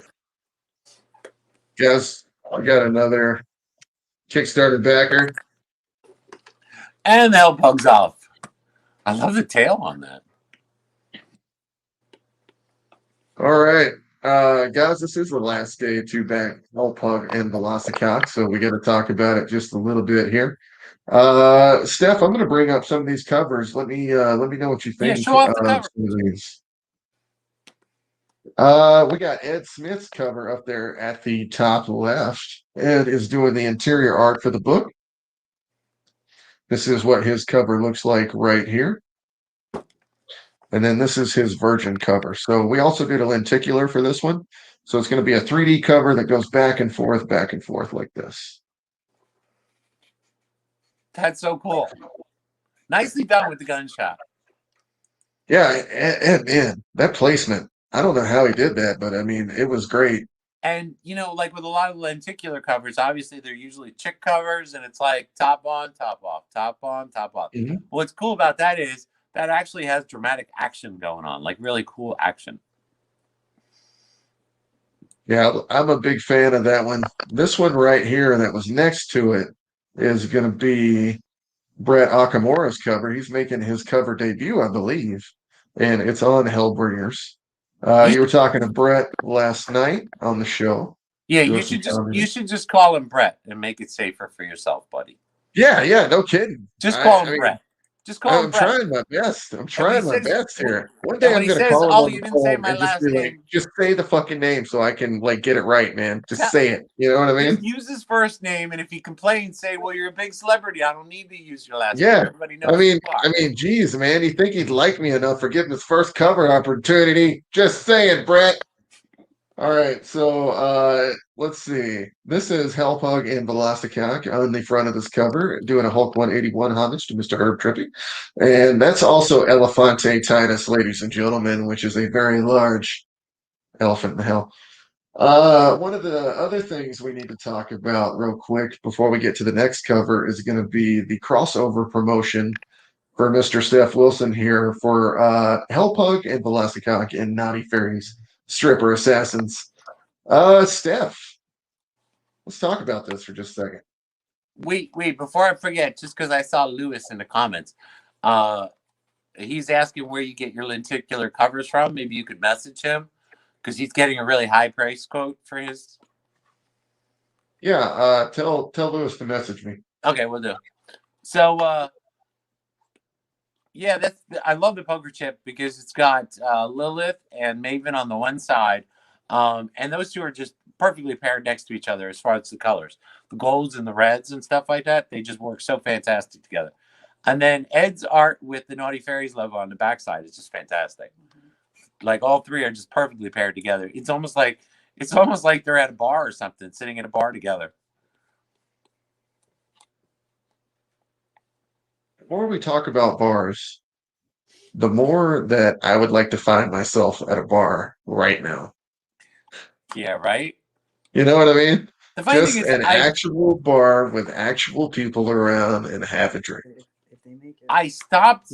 Guess I got another Kickstarter backer. and the Hellpug's off. I love the tail on that. All right. Guys, this is the last day to back Hellpug and Velocicock, so we got to talk about it just a little bit here. Steph, I'm going to bring up some of these covers. Let me know what you Yeah, think show off the of cover. some of these. We got Ed Smith's cover up there at the top left. Ed is doing the interior art for the book. This is what his cover looks like right here. And then this is his virgin cover. So we also did a lenticular for this one. So it's going to be a 3D cover that goes back and forth like this. That's so cool. Nicely done with the gunshot. Yeah, and man, that placement. I don't know how he did that, but I mean, it was great. And like with a lot of lenticular covers, obviously they're usually chick covers, and it's like top on, top off, top on, top off. Mhm. What's cool about that is that actually has dramatic action going on, like really cool action. Yeah, I'm a big fan of that one. This one right here that was next to it is going to be Brett Akamura's cover. He's making his cover debut, I believe, and it's on Hellbringers. You were talking to Brett last night on the show. Yeah, doing you some should just comedy. call him Brett and make it safer for yourself, buddy. Yeah, no kidding. Just call I him mean, Brett. Just call him I'm Brett. trying my best. I'm trying my best here. One And day when I'm he gonna says, call him "Oh, on you the didn't say phone my and just last be like, name," just say the fucking name so I can like get it right, man. Just Tell- say it. You know what I mean? just use his first name, and if he complains, say, "Well, you're a big celebrity. I don't need to use your last name. Yeah. Everybody knows." I mean, geez, man, you think he'd like me enough for getting his first cover opportunity? Just saying, Brett. All right, so let's see. This is Hellpug and Velocicock on the front of this cover, doing a Hulk 181 homage to Mr. Herb Trippy. And that's also Elefante Titus, ladies and gentlemen, which is a very large elephant in the hell. One of the other things we need to talk about real quick before we get to the next cover is going to be the crossover promotion for Mr. Stef Wilson here for Hellpug and Velocicock and Naughty Fairies Stripper Assassins. Steph, let's talk about this for just a second. Wait, before I forget, just because I saw Lewis in the comments, he's asking where you get your lenticular covers from. Maybe you could message him because he's getting a really high price quote for his. Yeah, tell Lewis to message me. Okay, we'll do. So, yeah, I love the poker chip because it's got Lilith and Maven on the one side, and those two are just perfectly paired next to each other as far as the colors, the golds and the reds and stuff like that. They just work so fantastic together. And then Ed's art with the Naughty Fairies logo on the backside is just fantastic. Like all three are just perfectly paired together. It's almost like they're at a bar or something, sitting at a bar together. The more we talk about bars, the more that I would like to find myself at a bar right now. Yeah, right? You know what I mean? The funny Just thing is, an actual bar with actual people around and have a drink. If they make it. I stopped,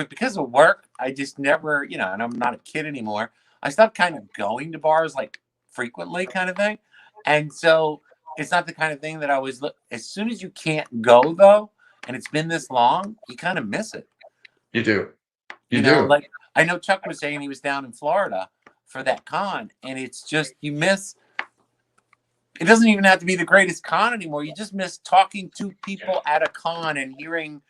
because of work, I just never, and I'm not a kid anymore. I stopped kind of going to bars like frequently kind of thing. And so it's not the kind of thing that I always look. As soon as you can't go, though, and it's been this long, you kind of miss it. You do. You know, like I know Chuck was saying he was down in Florida for that con, and it's just you miss. It doesn't even have to be the greatest con anymore. You just miss talking to people at a con and hearing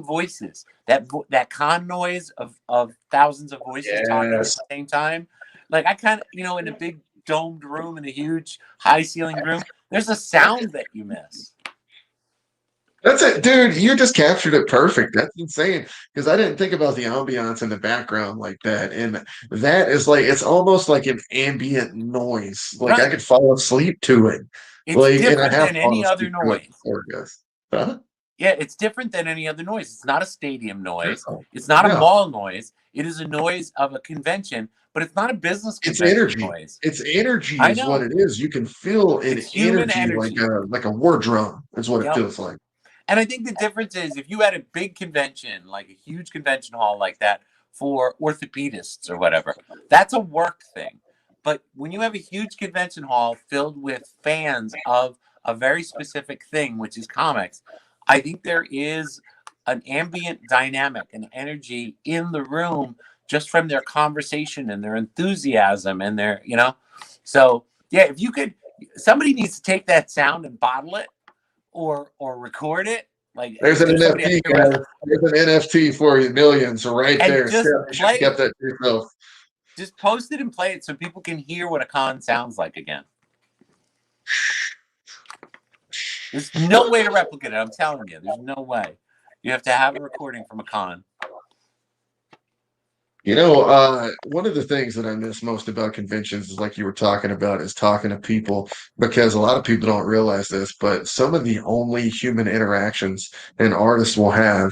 voices. That con noise of thousands of voices talking at the same time. Like I kind of, in a big domed room in a huge high ceilinged room, there's a sound that you miss. That's it, dude. You just captured it perfect. That's insane. Because I didn't think about the ambiance in the background like that. And that is like, it's almost like an ambient noise. Like I could fall asleep to it. It's like, different than any other noise. Huh? Yeah, it's different than any other noise. It's not a stadium noise. It's not a mall noise. It is a noise of a convention, but it's not a business convention noise. It's energy is what it is. You can feel an energy. Like a war drum is what it feels like. And I think the difference is if you had a big convention, like a huge convention hall like that for orthopedists or whatever, that's a work thing. But when you have a huge convention hall filled with fans of a very specific thing, which is comics, I think there is an ambient dynamic and energy in the room just from their conversation and their enthusiasm and their, So, yeah, if you could, somebody needs to take that sound and bottle it. Or record it. Like there's an NFT, guys. There's an NFT for you, millions right there. Just get that to yourself. Just post it and play it so people can hear what a con sounds like again. There's no way to replicate it. I'm telling you, there's no way. You have to have a recording from a con. One of the things that I miss most about conventions is like you were talking about is talking to people because a lot of people don't realize this, but some of the only human interactions an artist will have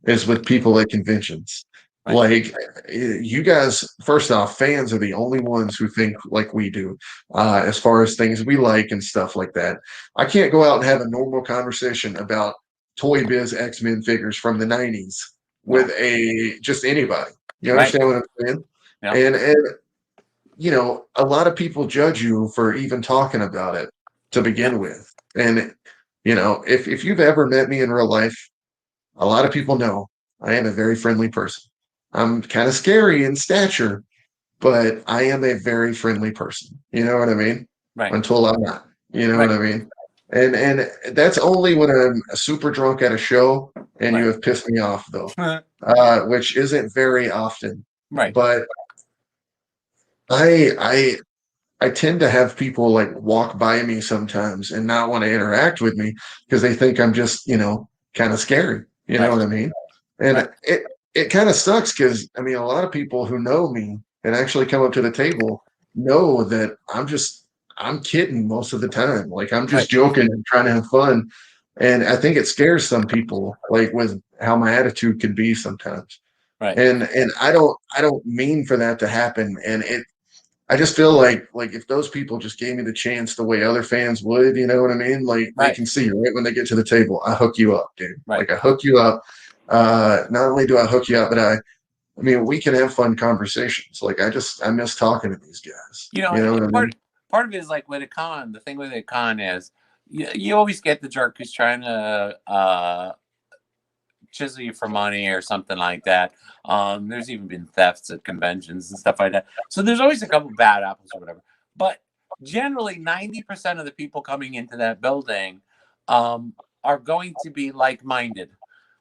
is with people at conventions. Right. Like, you guys, first off, fans are the only ones who think like we do, as far as things we like and stuff like that. I can't go out and have a normal conversation about Toy Biz X-Men figures from the 90s with just anybody. You Right. understand what I'm saying? Yeah. And you know, a lot of people judge you for even talking about it to begin with. And you know, if you've ever met me in real life, a lot of people know I am a very friendly person. I'm kind of scary in stature, but I am a very friendly person. You know what I mean? Right. Until I'm not. You know Right. what I mean? And that's only when I'm super drunk at a show and you Right. have pissed me off, though, which isn't very often. Right. But I tend to have people like walk by me sometimes and not want to interact with me because they think I'm just, you know, kind of scary. You know Right. what I mean? And Right. it kind of sucks because I mean a lot of people who know me and actually come up to the table know that I'm kidding most of the time. Like I'm just Right. joking and trying to have fun. And I think it scares some people, like with how my attitude can be sometimes. Right. And I don't mean for that to happen. And I just feel like if those people just gave me the chance the way other fans would, you know what I mean? Like they Right. can see right when they get to the table, I hook you up, dude. Right. Like I hook you up. Not only do I hook you up, but I mean we can have fun conversations. Like I miss talking to these guys. You know, You know what I part mean? part of it is like with a con. The thing with a con is you always get the jerk who's trying to chisel you for money or something like that. There's even been thefts at conventions and stuff like that. So there's always a couple bad apples or whatever. But generally, 90% of the people coming into that building are going to be like-minded.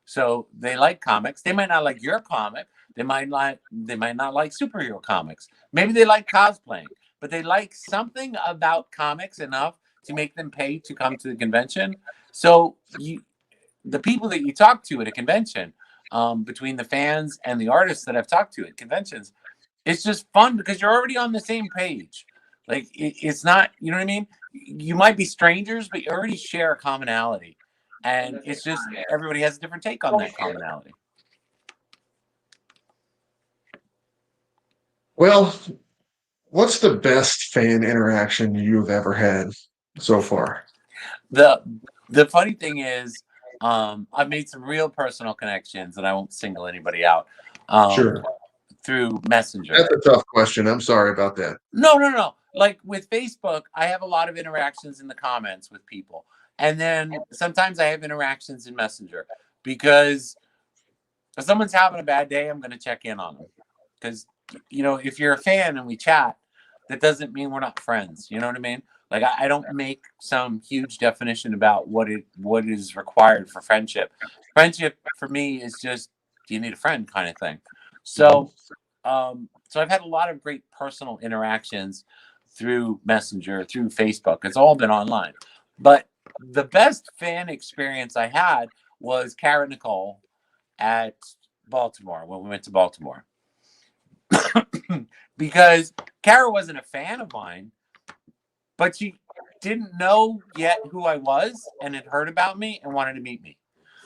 So they like comics. They might not like your comic. They might not like superhero comics. Maybe they like cosplaying, but they like something about comics enough to make them pay to come to the convention. So the people that you talk to at a convention, between the fans and the artists that I've talked to at conventions, it's just fun because you're already on the same page. Like it's not, you know what I mean? You might be strangers, but you already share a commonality. And it's just everybody has a different take on that commonality. Well, what's the best fan interaction you've ever had so far? The funny thing is, I've made some real personal connections, and I won't single anybody out. Sure. Through Messenger. That's a tough question. I'm sorry about that. No. Like with Facebook, I have a lot of interactions in the comments with people. And then sometimes I have interactions in Messenger because if someone's having a bad day, I'm going to check in on them. Because, you know, if you're a fan and we chat, that doesn't mean we're not friends. You know what I mean? Like I don't make some huge definition about what is required for friendship. Friendship for me is just, do you need a friend kind of thing. So, so I've had a lot of great personal interactions through Messenger, through Facebook. It's all been online. But the best fan experience I had was Kara Nicole at Baltimore when we went to Baltimore. Because Kara wasn't a fan of mine, but she didn't know yet who I was and had heard about me and wanted to meet me.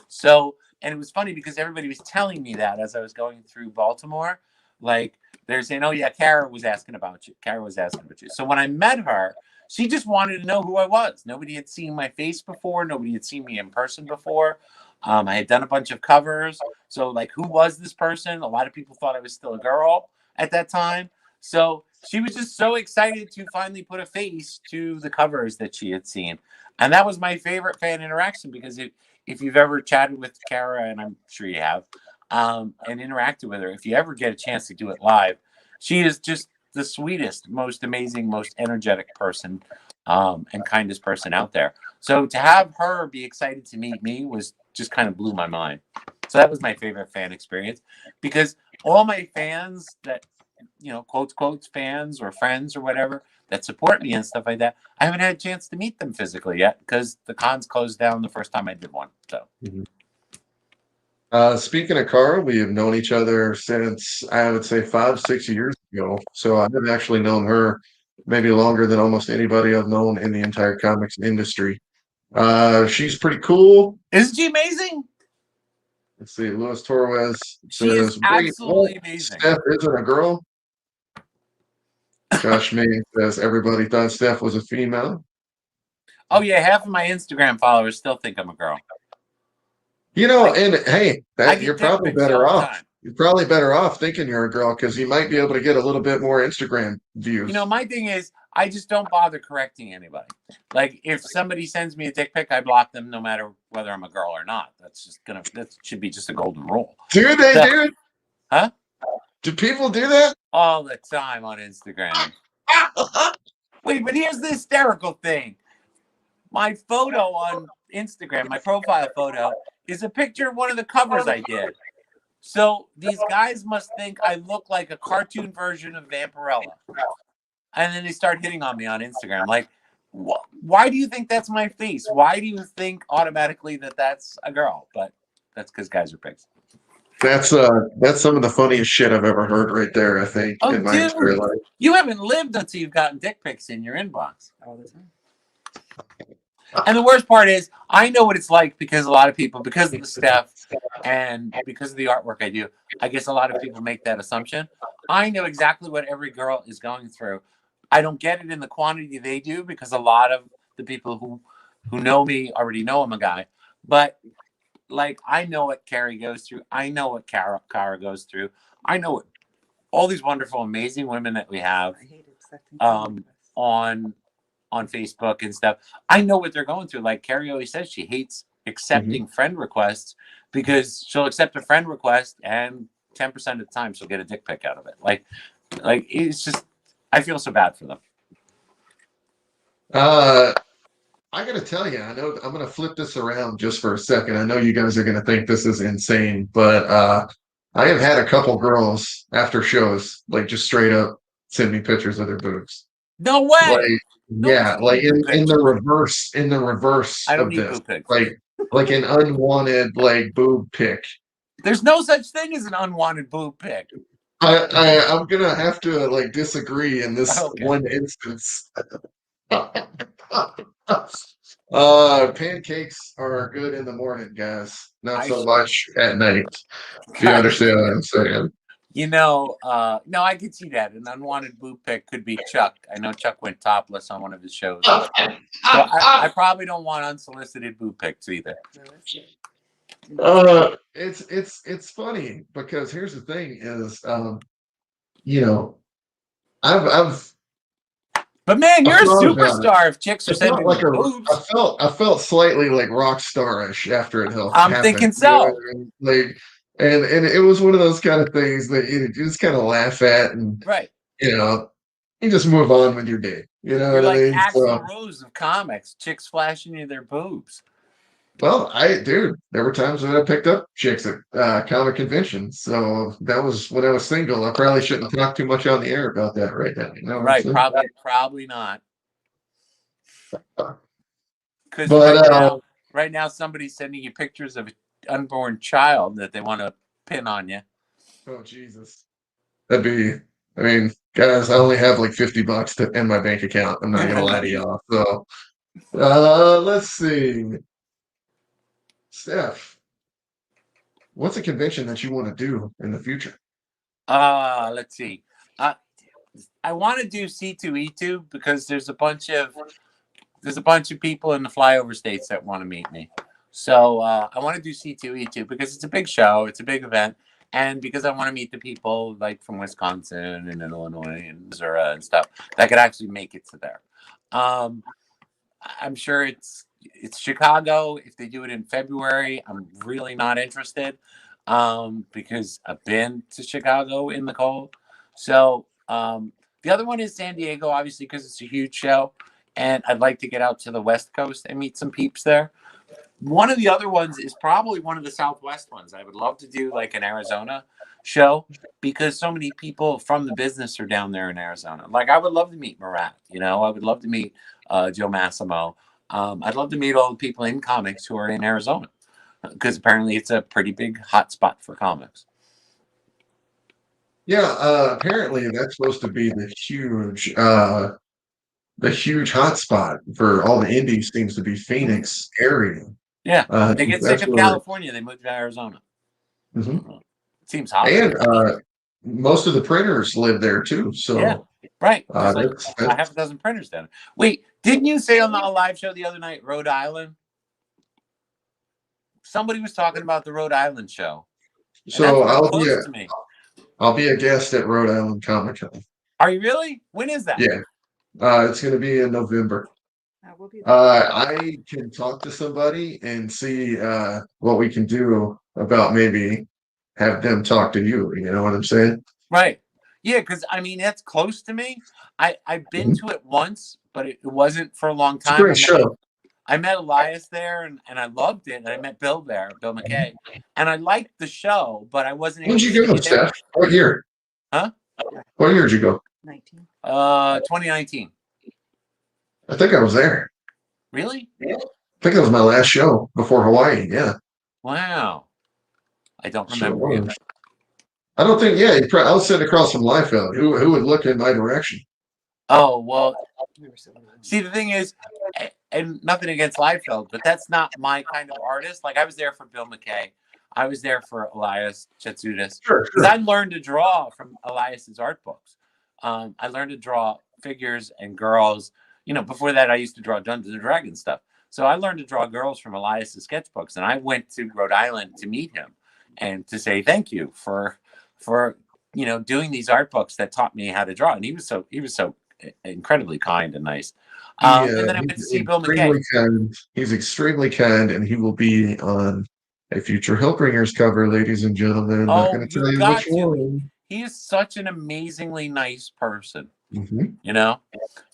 So, and it was funny because everybody was telling me that as I was going through Baltimore. Like, they're saying, oh, yeah, Kara was asking about you. Kara was asking about you. So when I met her, she just wanted to know who I was. Nobody had seen my face before. Nobody had seen me in person before. I had done a bunch of covers. So, like, who was this person? A lot of people thought I was still a girl at that time. So she was just so excited to finally put a face to the covers that she had seen. And that was my favorite fan interaction because if you've ever chatted with Kara, and I'm sure you have, and interacted with her, if you ever get a chance to do it live, she is just the sweetest, most amazing, most energetic person and kindest person out there. So to have her be excited to meet me was just kind of blew my mind. So that was my favorite fan experience because all my fans that, you know, quotes fans or friends or whatever that support me and stuff like that, I haven't had a chance to meet them physically yet because the cons closed down the first time I did one. So speaking of Carl, we have known each other since I would say 5-6 years ago. So I've actually known her maybe longer than almost anybody I've known in the entire comics industry. She's pretty cool. isn't she amazing? Let's see. Luis Torres She is says, "Wait, absolutely what? amazing. Steph isn't a girl." Josh May says, "Everybody thought Steph was a female." Oh yeah, half of my Instagram followers still think I'm a girl. You know, and hey, I that get you're dick probably pics better all the off. time. You're probably better off thinking you're a girl because you might be able to get a little bit more Instagram views. You know, my thing is, I just don't bother correcting anybody. Like, if somebody sends me a dick pic, I block them no matter whether I'm a girl or not. That should be just a golden rule. Do they So- do it? Huh? Do people do that? All the time on Instagram. Wait, but here's the hysterical thing. My photo on Instagram, my profile photo, is a picture of one of the covers I did. So these guys must think I look like a cartoon version of Vampirella. And then they start hitting on me on Instagram. Like, why do you think that's my face? Why do you think automatically that that's a girl? But that's because guys are pigs. That's some of the funniest shit I've ever heard right there, I think, Oh, in my entire dude, life. you haven't lived until you've gotten dick pics in your inbox. All the time. And the worst part is, I know what it's like because a lot of people, because of the stuff and because of the artwork I do, I guess a lot of people make that assumption. I know exactly what every girl is going through. I don't get it in the quantity they do because a lot of the people who know me already know I'm a guy. But like, I know what Carrie goes through. I know what Cara goes through. I know what all these wonderful, amazing women that we have I hate accepting on Facebook and stuff. I know what they're going through. Like Carrie always says, she hates accepting friend requests because she'll accept a friend request and 10% of the time she'll get a dick pic out of it. Like it's just, I feel so bad for them. I gotta tell you, I know I'm gonna flip this around just for a second. I know you guys are gonna think this is insane, but I have had a couple girls after shows like just straight up send me pictures of their boobs. No way. Like, yeah, like in the reverse I don't of need this, boob pics. like an unwanted like boob pic. There's no such thing as an unwanted boob pic. I'm gonna have to like disagree in this Okay. one instance. Pancakes are good in the morning, guys. Not so much at night. Do you understand what I'm saying? You know, no, I can see that. An unwanted boob pic could be Chuck. I know Chuck went topless on one of his shows. So I probably don't want unsolicited boob pics either. It's funny because here's the thing is, you know, I've But man, you're a thought about superstar if chicks are I felt sending like you boobs. I felt slightly like rock starish after it I'm happened. thinking so. You know what I mean? Like, and it was one of those kind of things that you just kind of laugh at, and Right. you know, you just move on with your day. You know You're what I like mean? Axl Rose of comics, chicks flashing you their boobs. Well, there were times when I picked up chicks at comic conventions. So that was when I was single. I probably shouldn't talk too much on the air about that right now. You know what I'm Right, saying? probably not. Because But right now somebody's sending you pictures of an unborn child that they want to pin on you. oh Jesus, that'd be. I mean, guys, I only have like $50 in my bank account. I'm not gonna lie to y'all. So let's see, Steph, what's a convention that you want to do in the future? Let's see. I want to do C2E2 because there's a bunch of people in the flyover states that want to meet me. So I want to do C2E2 because it's a big show, it's a big event, and because I want to meet the people like from Wisconsin and Illinois and Missouri and stuff that could actually make it to there. I'm sure it's Chicago. If they do it in February, I'm really not interested because I've been to Chicago in the cold. So the other one is San Diego, obviously, because it's a huge show. And I'd like to get out to the West Coast and meet some peeps there. One of the other ones is probably one of the Southwest ones. I would love to do like an Arizona show because so many people from the business are down there in Arizona. Like I would love to meet Murat, you know, I would love to meet Joe Massimo. I'd love to meet all the people in comics who are in Arizona because apparently it's a pretty big hot spot for comics. Yeah, apparently that's supposed to be the huge hotspot for all the indies seems to be Phoenix area. Yeah, they get sick of where- California, they move to Arizona. Mhm. Seems hot. And most of the printers live there too. So Yeah, right. There's like that's, a half a dozen printers down there. Wait, didn't you say on the live show the other night, Rhode Island? Somebody was talking about the Rhode Island show, and that's so real close to me. I'll be a guest at Rhode Island Comic Con. Are you really? When is that? Yeah, it's going to be in November. We'll be there. I can talk to somebody and see what we can do about maybe have them talk to you. You know what I'm saying? Right. Yeah, because I mean that's close to me. I've been to it once, but it wasn't for a long It's a time. great show. I met Elias there, and I loved it. And I met Bill there, Bill McKay, and I liked the show, but I wasn't able When to did you go, see it there. Steph? What year? Huh? What year did you go? 19. 2019. I think I was there. Really? I think that was my last show before Hawaii. Yeah. Wow. I don't Sure remember. was. Either. I don't think. Yeah, I was sitting across from Liefeld. Who would look in my direction? Oh well. We were so young. See, the thing is, and nothing against Liefeld, but that's not my kind of artist. Like I was there for Bill McKay. I was there for Elias Chetsoudis. Sure. Because I learned to draw from Elias's art books. I learned to draw figures and girls. You know, before that, I used to draw Dungeons and Dragons stuff. So I learned to draw girls from Elias's sketchbooks, and I went to Rhode Island to meet him and to say thank you for doing these art books that taught me how to draw. And he was so incredibly kind and nice. And then I went to see Bill McKay. He's extremely kind, and he will be on a future Hellbringers cover, ladies and gentlemen. I'm not going to tell you which one. He is such an amazingly nice person, Mhm. you know.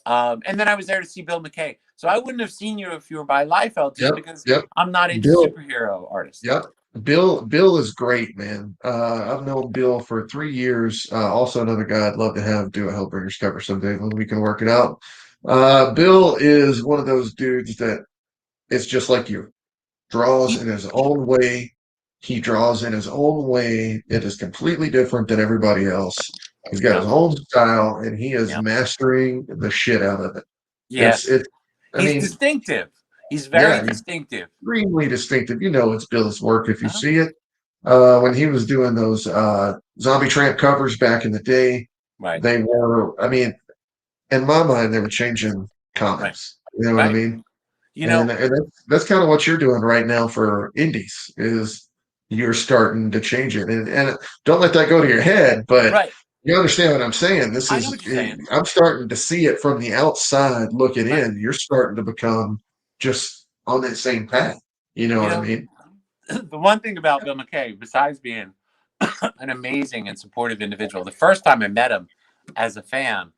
And then I was there to see Bill McKay. So I wouldn't have seen you if you were by Liefeld, just because I'm not into superhero artists. Yep. Bill is great, man. I've known Bill for 3 years. Also another guy I'd love to have do a Hellbringers cover someday when we can work it out. Bill is one of those dudes that is just like you. Draws in his own way. He draws in his own way. It is completely different than everybody else. He's got his own style, and he is mastering the shit out of it. Yes. I mean, distinctive. He's very distinctive. Extremely distinctive. You know it's Bill's work if you see it. When he was doing those Zombie Tramp covers back in the day, right? They were, I mean, in my mind, they were changing comics. Right. You know what I mean? And that's kind of what you're doing right now for indies is you're starting to change it. And don't let that go to your head, but you understand what I'm saying. This is I'm starting to see it from the outside looking in. You're starting to become just on that same path. You know what I mean? The one thing about Bill McKay, besides being an amazing and supportive individual, the first time I met him as a fan,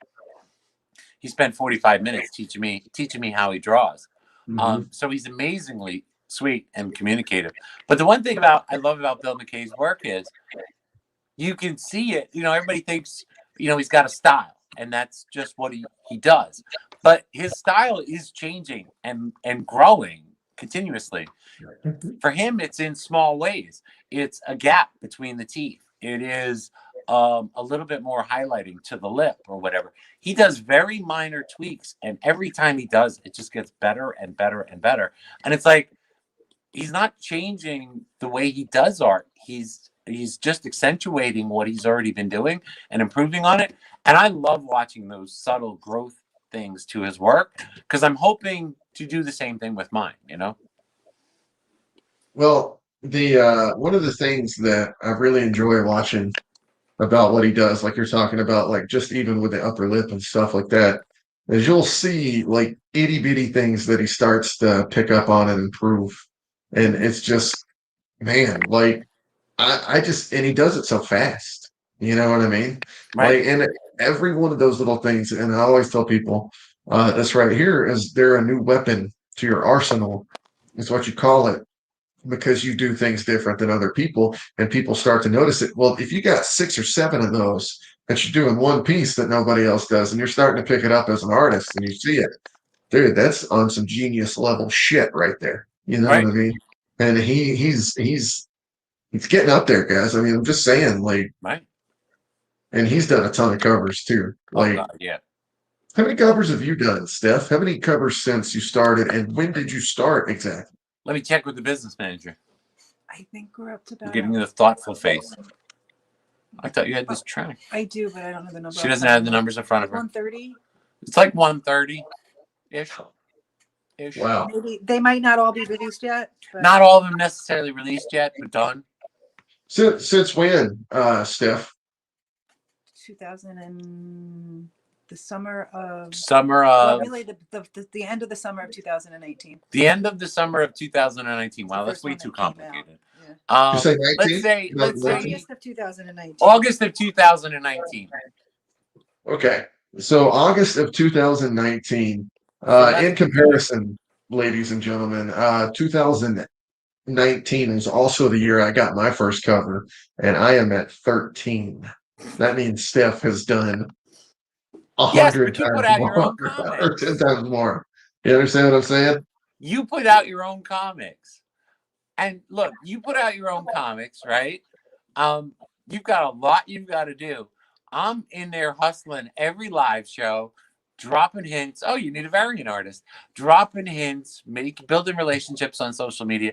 he spent 45 minutes teaching me how he draws. Mm-hmm. So he's amazingly sweet and communicative. But the one thing I love about Bill McKay's work is you can see it. You know, everybody thinks, he's got a style, and that's just what he does. But his style is changing and growing continuously. For him, it's in small ways. It's a gap between the teeth. It is a little bit more highlighting to the lip or whatever. He does very minor tweaks, and every time he does, it just gets better and better and better. And it's like he's not changing the way he does art. He's just accentuating what he's already been doing and improving on it. And I love watching those subtle growth things to his work because I'm hoping to do the same thing with mine, Well, the one of the things that I really enjoy watching about what he does, like you're talking about, like just even with the upper lip and stuff like that, is you'll see like itty bitty things that he starts to pick up on and improve. And it's just, man, like I just, and he does it so fast. You know what I mean? Right. Like, and every one of those little things, and I always tell people, this right here is they're a new weapon to your arsenal, is what you call it. Because you do things different than other people and people start to notice it. Well, if you got 6 or 7 of those that you do in one piece that nobody else does, and you're starting to pick it up as an artist and you see it, dude, that's on some genius level shit right there. You know what I mean? And he's getting up there, guys. I mean, I'm just saying, like, and he's done a ton of covers too. Like, how many covers have you done, Steph? How many covers since you started, and when did you start exactly? Let me check with the business manager. I think we're up to I'm about. giving you the thoughtful face. I thought you had this track. I do, but I don't know the number. She doesn't have the numbers in front of her. 130. It's like 130 ish. Wow. Maybe they might not all be released yet. But Not all of them necessarily released yet, but done. Since when, Steph? 2000 and the summer of. Summer really, the end of the summer of 2018. the end of the summer of 2019. Wow, The that's first way one too that came out. complicated. Yeah. You say 19? Let's say August of 2019. August of 2019. Okay. So August of 2019. So In comparison, ladies and gentlemen, 2019 is also the year I got my first cover, and I am at 13. That means Steph has done 100 but you times put out more, your own or comics. 10 times more. You understand what I'm saying? You put out your own comics. And look, you put out your own comics, right? You've got a lot you've got to do. I'm in there hustling every live show, dropping hints. Oh, you need a variant artist. Dropping hints, building relationships on social media.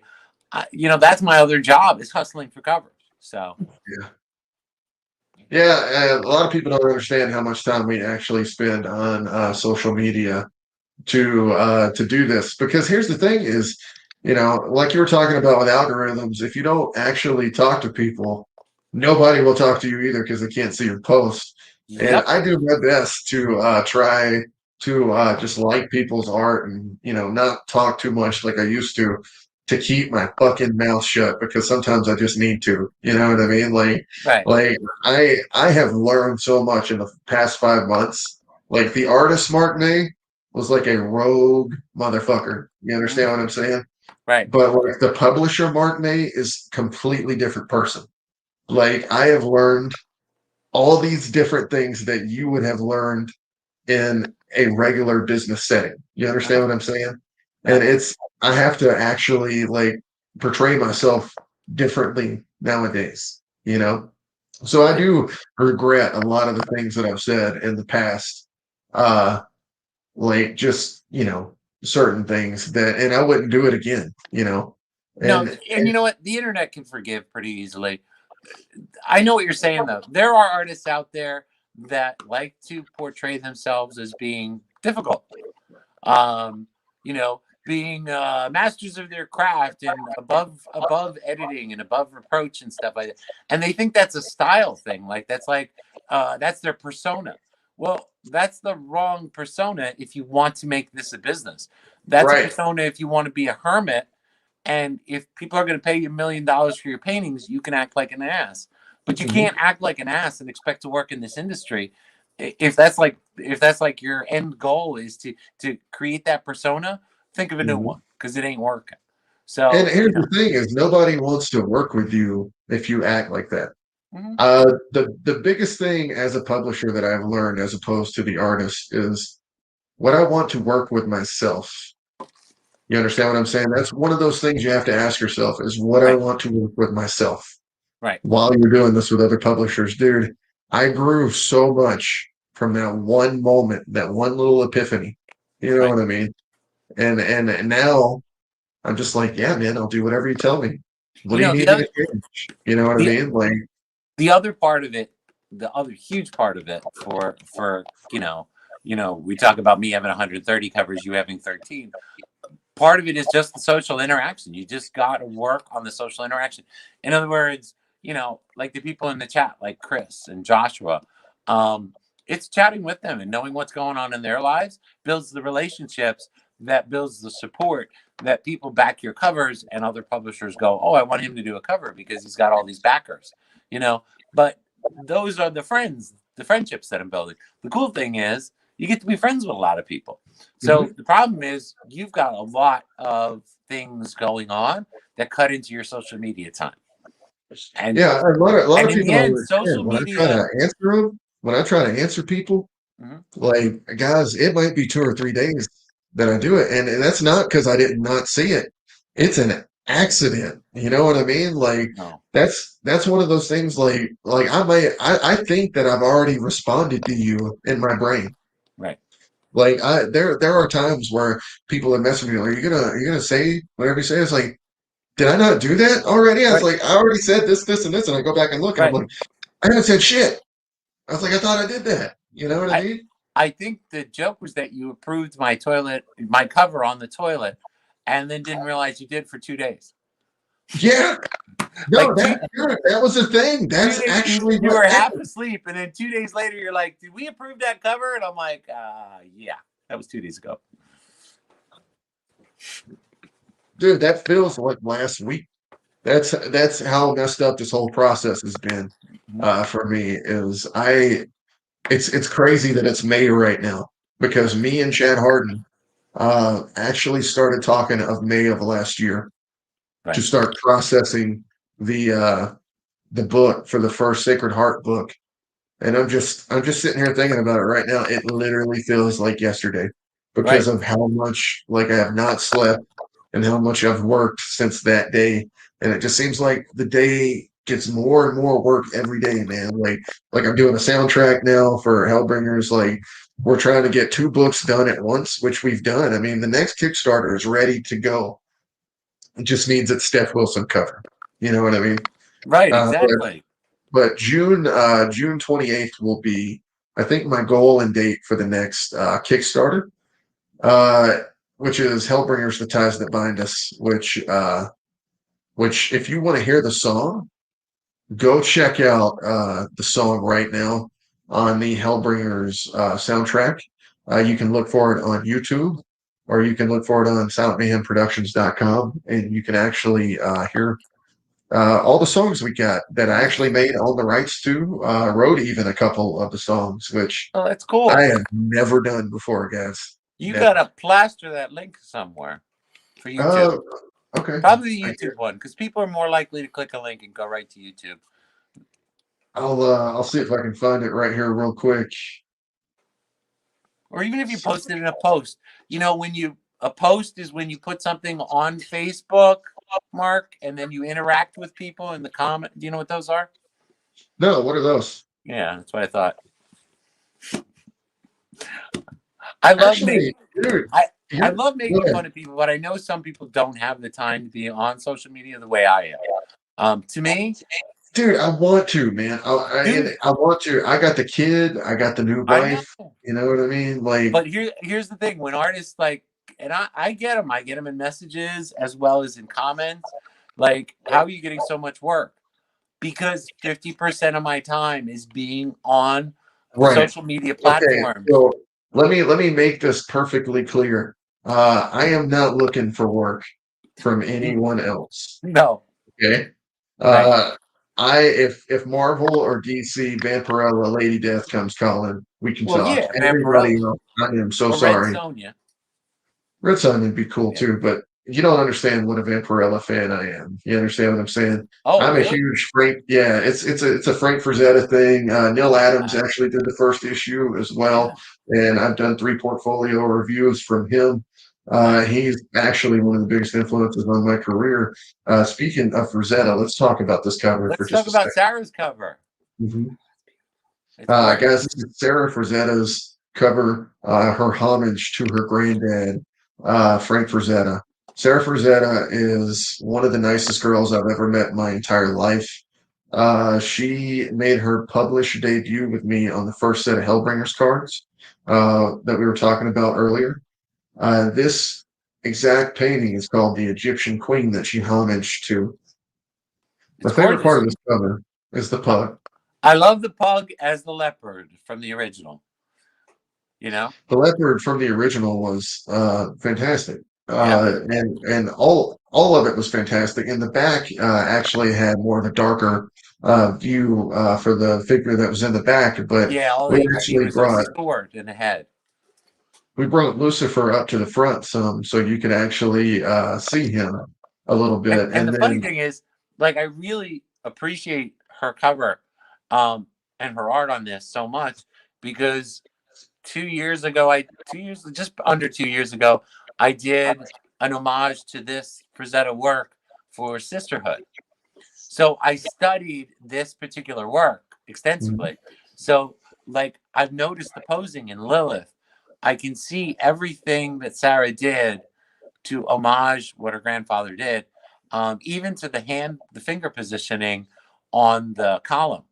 That's my other job, is hustling for covers. So Yeah, and a lot of people don't understand how much time we actually spend on social media to do this. Because here's the thing is, like you were talking about with algorithms, if you don't actually talk to people, nobody will talk to you either because they can't see your post. And yep. I do my best to try to just like people's art and not talk too much like I used to keep my fucking mouth shut, because sometimes I just need to. You know what I mean? Right. Like I have learned so much in the past 5 months. Like the artist Martinet was like a rogue motherfucker. You understand what I'm saying? Right. But like the publisher Martinet is completely different person. Like I have learned all these different things that you would have learned in a regular business setting. You understand what I'm saying? And I have to actually like portray myself differently nowadays, So I do regret a lot of the things that I've said in the past. Like just, certain things and I wouldn't do it again, No, and you know what? The internet can forgive pretty easily. I know what you're saying, though. There are artists out there that like to portray themselves as being difficult, being masters of their craft and above editing and above reproach and stuff like that. And they think that's a style thing. Like that's their persona. Well, that's the wrong persona if you want to make this a business. That's a persona if you want to be a hermit. And if people are going to pay you $1 million for your paintings, you can act like an ass. But you can't act like an ass and expect to work in this industry. If that's like your end goal is to create that persona, think of a new one, because it ain't working. So, and here's the thing is, nobody wants to work with you if you act like that. The biggest thing as a publisher that I've learned, as opposed to the artist, is what I want to work with myself. You understand what I'm saying? That's one of those things you have to ask yourself, is what I want to work with myself. Right. While you're doing this with other publishers, dude, I grew so much from that one moment, that one little epiphany. You know what I mean? And now I'm just like, yeah, man, I'll do whatever you tell me. What do you need me to change? You know what I mean? Like the other part of it, the other huge part of it for we talk about me having 130 covers, you having 13. Part of it is just the social interaction. You just got to work on the social interaction. In other words, like the people in the chat, like Chris and Joshua, it's chatting with them and knowing what's going on in their lives builds the relationships, that builds the support, that people back your covers and other publishers go, oh, I want him to do a cover because he's got all these backers, but those are the friendships that I'm building. The cool thing is you get to be friends with a lot of people. So the problem is you've got a lot of things going on that cut into your social media time. And yeah, a lot of people don't understand. social media. When I try to answer people, like, guys, it might be 2 or 3 days that I do it, and that's not because I did not see it. It's an accident. You know what I mean? Like that's one of those things. Like I think that I've already responded to you in my brain. Right. Like there are times where people have messaged me, like, are you gonna say whatever you say? It's like, did I not do that already? I was Right. like, I already said this, this, and this, and I go back and look, and I'm Right. like, I haven't said shit. I was like, I thought I did that. You know what I mean? I think the joke was that you approved my cover on the toilet, and then didn't realize you did for 2 days. Yeah. No, Like that was the thing. That's 2 days, actually you what were half happened. asleep, and then 2 days later, you're like, "Did we approve that cover?" And I'm like, "Yeah, that was 2 days ago." Dude, that feels like last week. That's how messed up this whole process has been for me. It's crazy that it's May right now because me and Chad Harden actually started talking of May of last year to Right. start processing the book for the first Sacred Heart book. And I'm just sitting here thinking about it right now. It literally feels like yesterday because Right. of how much like I have not slept and how much I've worked since that day. And it just seems like the day gets more and more work every day, man. Like I'm doing a soundtrack now for Hellbringers. Like we're trying to get 2 books done at once, which we've done. I mean, the next Kickstarter is ready to go. It just needs its Stef Wilson cover. You know what I mean? Right. But Exactly. June 28th will be, I think, my goal and date for the next Kickstarter, uh, which is Hellbringers: The Ties That Bind Us. Which if you want to hear the song, go check out the song right now on the Hellbringers soundtrack. You can look for it on YouTube, or you can look for it on SilentMayhemProductions.com, and you can actually hear all the songs we got that I actually made all the rights to. Wrote even a couple of the songs, which Oh, that's I cool. have never done before, guys. You Never. gotta plaster that link somewhere for YouTube. Uh, okay. Probably the YouTube one, because people are more likely to click a link and go right to YouTube. I'll see if I can find it right here real quick. Or even if you post it in a post. A post is when you put something on Facebook, Mark, and then you interact with people in the comment. Do you know what those are? No, what are those? Yeah, that's what I thought. I love Actually, dude, I love go making ahead. fun of people, but I know some people don't have the time to be on social media the way I am. To me, Dude, I want to, man. dude, I want to. I got the kid. I got the new I know. wife. You know what I mean? Like, But here's the thing: when artists and I get them, I get them in messages as well as in comments. Like, how are you getting so much work? Because 50% of my time is being on the right. social media Okay. platforms. So let me make this perfectly clear. I am not looking for work from anyone else. No, Okay. right? Uh, if Marvel or DC, Vampirella, Lady Death comes calling, we can Well, talk. yeah, Everybody Vampirella else, I am so or Red sorry. Sonja. Red Sun would be cool Yeah. too, but you don't understand what a Vampirella fan I am. You understand what I'm saying? Oh, I'm a really? huge Frank. Yeah, it's a Frank Frazetta thing. Neil Adams actually did the first issue as well, Yeah. and I've done 3 portfolio reviews from him. Nice. He's actually one of the biggest influences on my career. Speaking of Frazetta, let's talk about this cover for Let's just talk a about second. Sarah's cover. Mhm. It's gorgeous. Guys, this is Sarah Frazetta's cover, her homage to her granddad, Frank Frazetta. Sarah Frazetta is one of the nicest girls I've ever met in my entire life. She made her published debut with me on the first set of Hellbringers cards that we were talking about earlier. This exact painting is called the Egyptian Queen that she homaged to. My It's favorite part gorgeous. of this cover is the pug. I love the pug as the leopard from the original. You know? The leopard from the original was fantastic, Yeah. and all of it was fantastic. And the back actually had more of a darker view for the figure that was in the back, but Yeah, we he actually was a sword in the head. we brought Lucifer up to the front some, so you could actually see him a little bit, And and the funny then thing is, I really appreciate her cover and her art on this so much because 2 years ago, just under 2 years ago, I did an homage to this Frazetta work for Sisterhood. So I studied this particular work Mhm. extensively. So, I've noticed the posing in Lilith. I can see everything that Sarah did to homage what her grandfather did. even to the finger positioning on the column,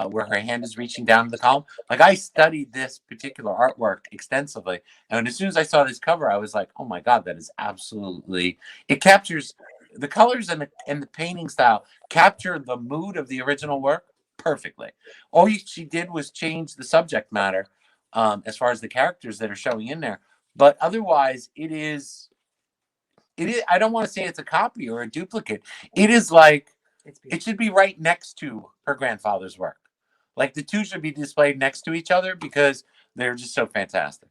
where her hand is reaching down to the column. Like, I studied this particular artwork extensively, and as soon as I saw this cover, I was like, "Oh my god, that is absolutely!" It captures the colors and the painting style capture the mood of the original work perfectly. All she did was change the subject matter, as far as the characters that are showing in there, but otherwise, it is. I don't want to say it's a copy or a duplicate. It is like it should be right next to her grandfather's work. Like, the two should be displayed next to each other because they're just so fantastic.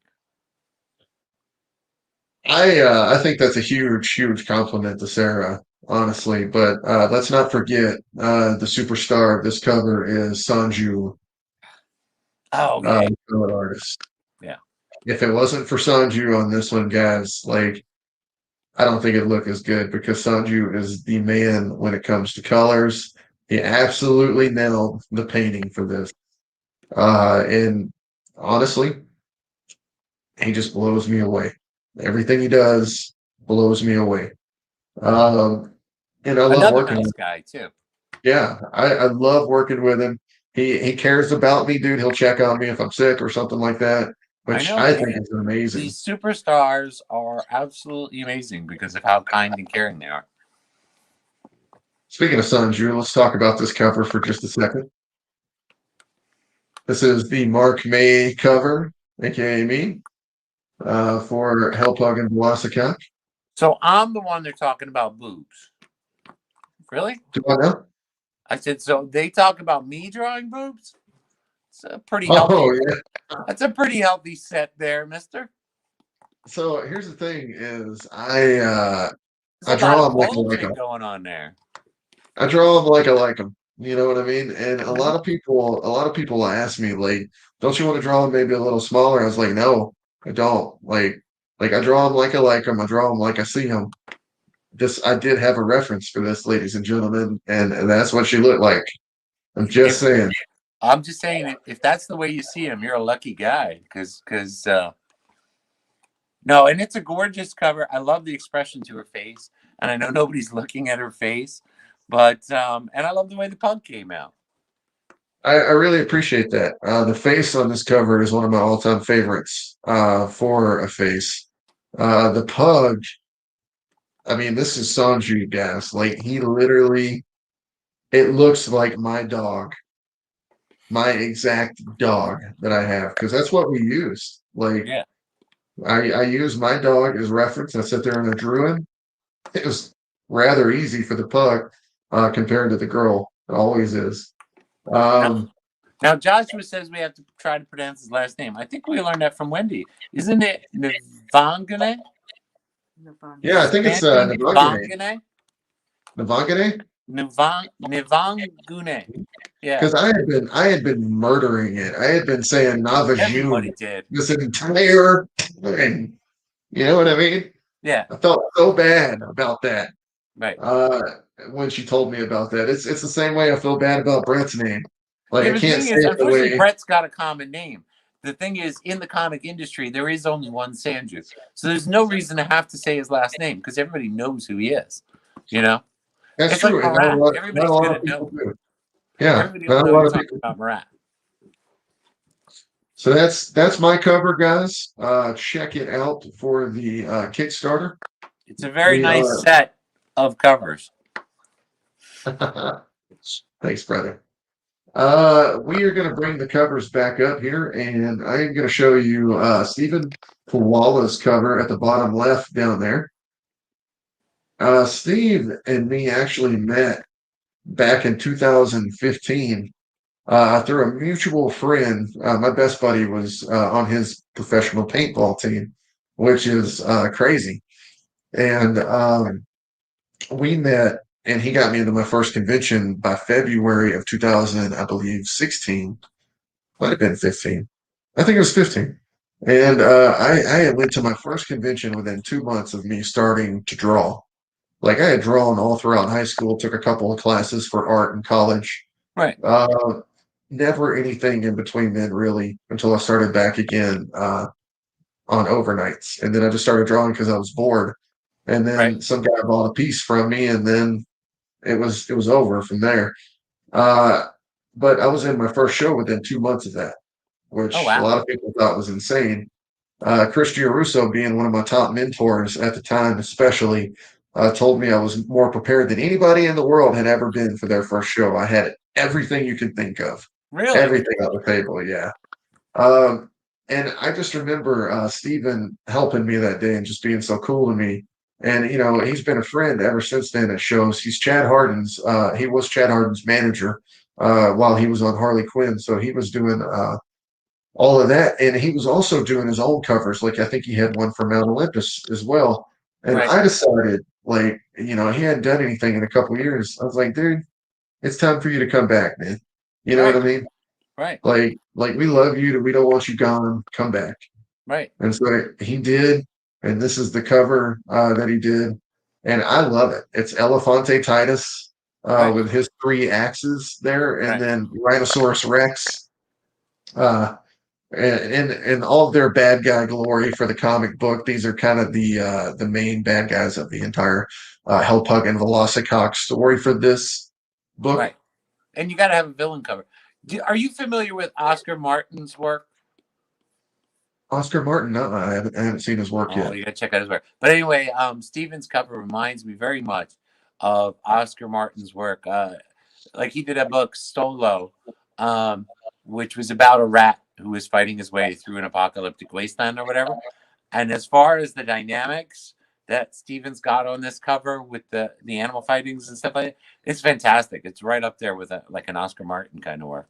I think that's a huge compliment to Sarah, honestly. But let's not forget the superstar of this cover is Sanju, Oh yeah, color artist. yeah. If it wasn't for Sanju on this one, guys, like I don't think it'd look as good because Sanju is the man when it comes to colors. He absolutely nailed the painting for this. And honestly, he just blows me away. Everything he does blows me away. And I love Another working nice with him. guy too. Yeah, I love working with him. He cares about me, dude. He'll check on me if I'm sick or something like that, I which know I think is amazing. these superstars are absolutely amazing because of how kind and caring they are. Speaking of Sanju, let's talk about this cover for just a second. This is the Mark May cover, aka me, for Hellpug and Velocicock. So I'm the one they're talking about boobs. Really? Do I know? I said, so they talk about me drawing boobs? It's a pretty healthy. Oh yeah. That's a pretty healthy set there, mister. So here's the thing: is I There's a draw lot them of like I like bulging them. going on there. I draw them like I like them. You know what I mean? And a lot of people ask me like, "Don't you want to draw them maybe a little smaller?" I was like, "No, I don't." Like I draw them like I like them. I draw them like I see them. I did have a reference for this, ladies and gentlemen, and that's what she looked like. I'm just saying. I'm just saying, if that's the way you see him, you're a lucky guy. Because no, and it's a gorgeous cover. I love the expression to her face, and I know nobody's looking at her face, but and I love the way the pug came out. I really appreciate that. The face on this cover is one of my all-time favorites for a face. The pug, I mean, this is Sanju, guys. Like, he literally, it looks like my dog, my exact dog that I have, because that's what we used. Like, Yeah. I use my dog as reference. I sit there and I drew him. It was rather easy for the pug compared to the girl. It always is. Now Joshua says we have to try to pronounce his last name. I think we learned that from Wendy. Isn't it Navangane? Yeah, I think it's Navangane. Navangane? Navangane? Navangune. Yeah. Because I had been murdering it. I had been saying Everybody Navajune did. this entire time. You know what I mean? Yeah. I felt so bad about that. Right. When she told me about that. It's the same way I feel bad about Brett's name. Like, Yeah, I but the can't thing say is, it the unfortunately, way. Brett's got a common name. The thing is, in the comic industry, there is only one Sanju. So there's no reason to have to say his last name because everybody knows who he is. You know? That's It's true. like And not a Marat. lot, Everybody's not a lot going of to people know. do. Yeah, Everybody not will a know lot you're of talking people. about Marat. So that's my cover, guys. Check it out for the Kickstarter. It's a very We nice are. set of covers. Thanks, brother. We are going to bring the covers back up here, and I am going to show you Stephen Koala's cover at the bottom left down there. Steve and me actually met back in 2015 through a mutual friend. My best buddy was on his professional paintball team, which is crazy. And we met, and he got me into my first convention by February of 2000, I believe, 16. Might have been 15. I think it was 15. And I went to my first convention within 2 months of me starting to draw. Like, I had drawn all throughout high school, took a couple of classes for art in college. Right. Never anything in between then, really, until I started back again on overnights. And then I just started drawing because I was bored. and then Right. some guy bought a piece from me, and then it was over from there. But I was in my first show within 2 months of that, Oh which a wow. lot of people thought was insane. Chris Giarusso, being one of my top mentors at the time, especially, told me I was more prepared than anybody in the world had ever been for their first show. I had everything you could think of, Really? everything on the table. Yeah. Um, and I just remember Steven helping me that day and just being so cool to me. And he's been a friend ever since then at shows. He was Chad Harden's manager while he was on Harley Quinn. So he was doing all of that. And he was also doing his own covers. Like I think he had one for Mount Olympus as well. And Right. I decided, like, he hadn't done anything in a couple of years. I was like, dude, it's time for you to come back, man. You know what I mean? Right. Like we love you, we don't want you gone. Come back. Right. And so he did, and this is the cover that he did, and I love it. It's Elefante Titus Right. with his 3 axes there, and Right. then Rhinoceros Rex, and all of their bad guy glory for the comic book. These are kind of the main bad guys of the entire Hellpug and Velocicock story for this book. Right. And you got to have a villain cover. Are you familiar with Oscar Martin's work? Oscar Martin, no, I haven't seen his work yet. You got to check out his work. But anyway, Steven's cover reminds me very much of Oscar Martin's work. Like he did a book, Stolo, which was about a rat who was fighting his way through an apocalyptic wasteland or whatever. And as far as the dynamics that Steven's got on this cover with the animal fightings and stuff like that, it's fantastic. It's right up there with like an Oscar Martin kind of work.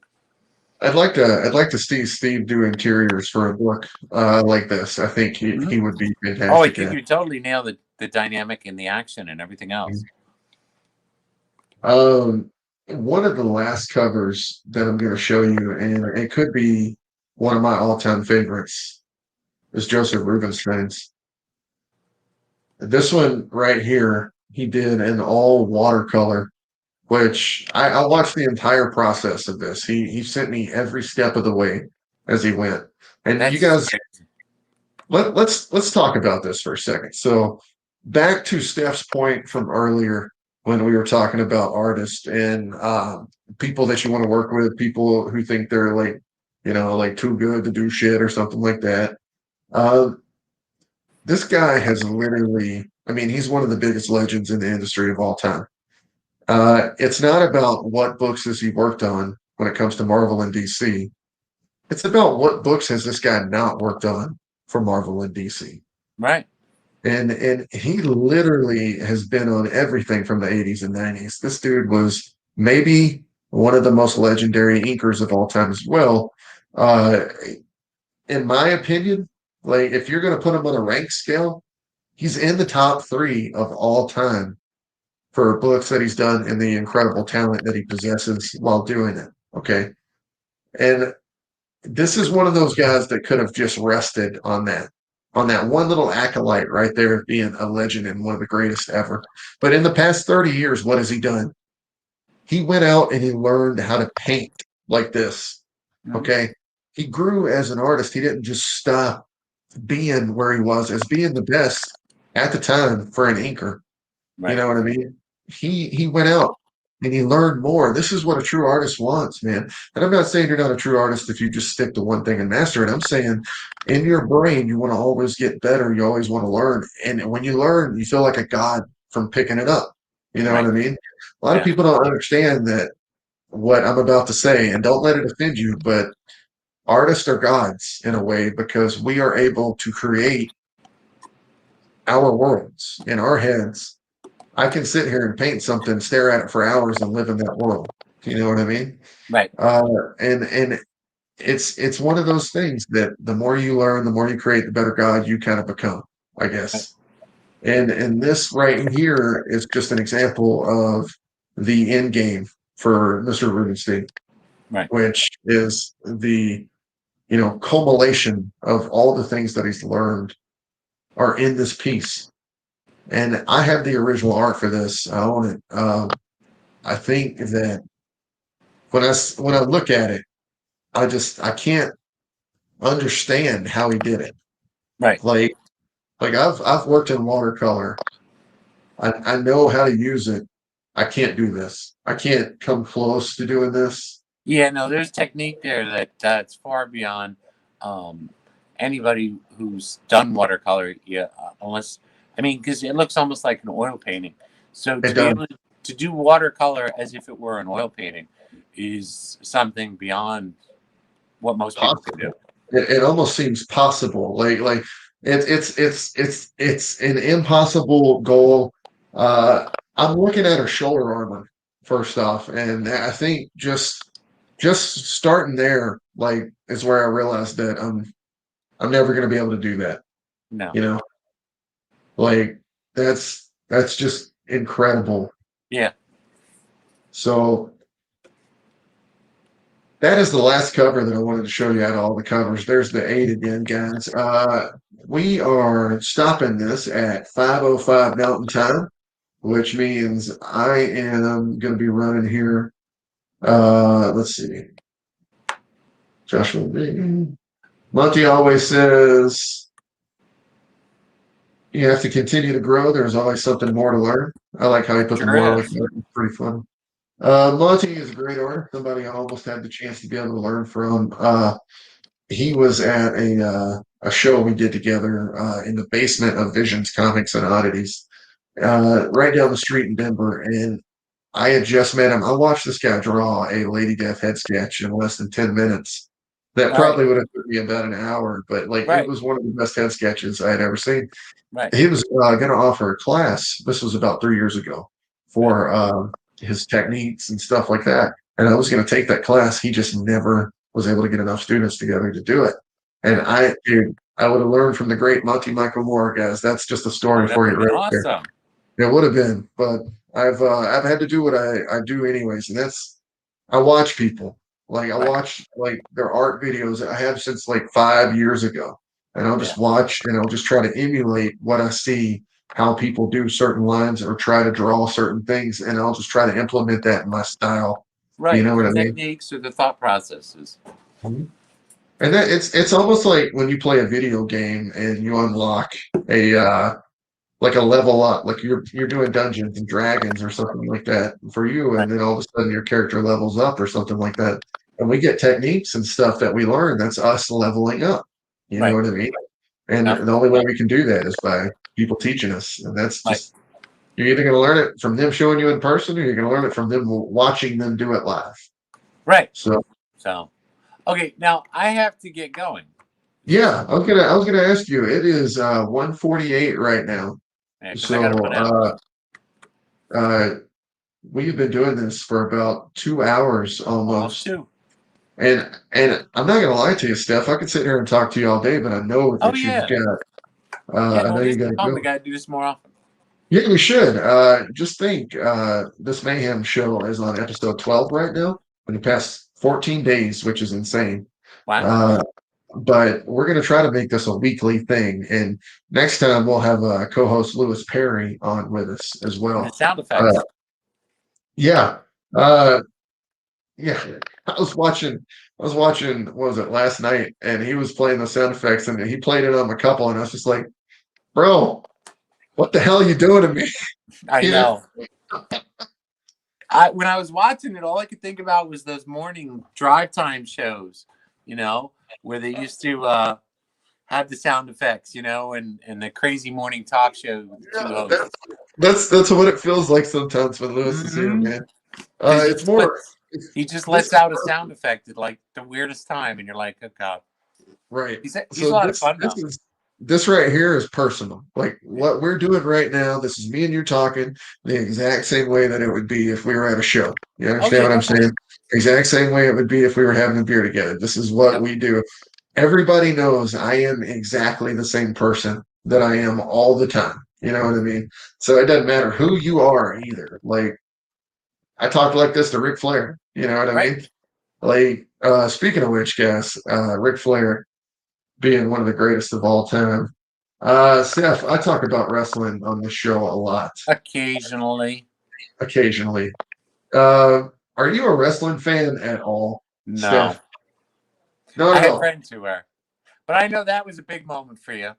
I'd like to see Steve do interiors for a book like this. I think he would be fantastic. Oh, I think you totally nail the dynamic and the action and everything else. One of the last covers that I'm going to show you, and it could be one of my all-time favorites, is Joseph Rubinstein's. This one right here, he did in all watercolor, which I watched the entire process of this. He sent me every step of the way as he went. And That's you guys, crazy. let's talk about this for a second. So back to Stef's point from earlier when we were talking about artists and people that you want to work with, people who think they're like too good to do shit or something like that. This guy has literally, he's one of the biggest legends in the industry of all time. It's not about what books has he worked on when it comes to Marvel and DC. It's about what books has this guy not worked on for Marvel and DC. Right. And he literally has been on everything from the 80s and 90s. This dude was maybe one of the most legendary inkers of all time as well. In my opinion, like if you're going to put him on a rank scale, he's in the top 3 of all time for books that he's done and the incredible talent that he possesses while doing it. Okay. And this is one of those guys that could have just rested on that one little acolyte right there of being a legend and one of the greatest ever. But in the past 30 years, what has he done? He went out and he learned how to paint like this. Okay. He grew as an artist. He didn't just stop being where he was as being the best at the time for an inker. Right. You know what I mean? He went out and he learned more. This is what a true artist wants, man. And I'm not saying you're not a true artist if you just stick to one thing and master it. I'm saying in your brain, you want to always get better. You always want to learn. And when you learn, you feel like a god from picking it up. You know what I mean? A lot of people don't understand that what I'm about to say, and don't let it offend you, but artists are gods in a way because we are able to create our worlds in our heads. I can sit here and paint something, stare at it for hours, and live in that world. You know what I mean? Right. And it's one of those things that the more you learn, the more you create, the better God you kind of become, I guess. And this right here is just an example of the end game for Mr. Rubenstein, right? Which is the culmination of all the things that he's learned are in this piece. And I have the original art for this. I own it. I think that when I look at it, I can't understand how he did it. Right. Like I've worked in watercolor I know how to use it. I can't do this. I can't come close to doing this. Yeah, no, there's technique there that's far beyond anybody who's done watercolor. Yeah, unless because it looks almost like an oil painting. So It to be does. able to do watercolor as if it were an oil painting is something beyond what most people can do. It almost seems possible. Like it's an impossible goal. I'm looking at her shoulder armor first off, and I think just starting there, like, is where I realized that I'm never going to be able to do that. No. You know, like that's just incredible. Yeah. So that is the last cover that I wanted to show you out of all the covers. There's the 8 again, guys. We are stopping this at 5:05 Mountain Time, which means I am going to be running here. Let's see. Joshua B. Monty always says you have to continue to grow. There's always something more to learn. I like how he put the moral like that. It's pretty funny. Monty is a great artist. Somebody I almost had the chance to be able to learn from. He was at a show we did together in the basement of Visions Comics and Oddities, right down the street in Denver. And I had just met him. I watched this guy draw a Lady Death head sketch in less than 10 minutes. That probably would have took me about an hour, but it was one of the best head sketches I had ever seen. Right. He was going to offer a class. This was about 3 years ago for his techniques and stuff like that. And I was going to take that class. He just never was able to get enough students together to do it. And I would have learned from the great Monty Michael Moore, guys. That's just a story for you right there. It would have been, but I've had to do what I do anyways, and that's I watch people. Like I watch like their art videos I have since like 5 years ago. And I'll just watch and I'll just try to emulate what I see, how people do certain lines or try to draw certain things, and I'll just try to implement that in my style. Right. You know what I mean? Techniques or the thought processes. Mm-hmm. And that it's almost like when you play a video game and you unlock a like a level up, like you're doing Dungeons and Dragons or something like that for you, and then all of a sudden your character levels up or something like that. And we get techniques and stuff that we learn. That's us leveling up. You know what I mean? And the only way we can do that is by people teaching us. And that's just you're either going to learn it from them showing you in person, or you're going to learn it from them watching them do it live. Right. So okay, now I have to get going. Yeah, I was gonna ask you. It is 1:48 right now. Yeah, so we've been doing this for about 2 hours almost. And I'm not gonna lie to you, Steph. I could sit here and talk to you all day, but I know that you've got. I know you got to go. We got to do this more often. Yeah, we should. Just think, this Mayhem show is on episode 12 right now, in the past 14 days, which is insane. Wow. But we're going to try to make this a weekly thing. And next time we'll have co-host Lewis Perry on with us as well. And the sound effects. Yeah. Yeah. I was watching, what was it, last night, and he was playing the sound effects, and he played it on a couple, and I was just like, bro, what the hell are you doing to me? I know. When I was watching it, all I could think about was those morning drive time shows, where they used to have the sound effects, and the crazy morning talk show with the two hosts. That's what it feels like sometimes when Lewis is here, man. It's more. He just lets out a sound effect at like the weirdest time, and you're like, oh god. Right. He's a lot of fun now. This right here is personal. Like what we're doing right now, this is me and you talking the exact same way that it would be if we were at a show. You understand what I'm saying? Exact same way it would be if we were having a beer together. This is what we do. Everybody knows I am exactly the same person that I am all the time. You know what I mean? So it doesn't matter who you are either. Like I talked like this to Ric Flair. You know what I mean? Like speaking of which, guys, Ric Flair being one of the greatest of all time. Steph, I talk about wrestling on this show a lot. Occasionally. Are you a wrestling fan at all? No. Steph? No. I have friends who are. But I know that was a big moment for you.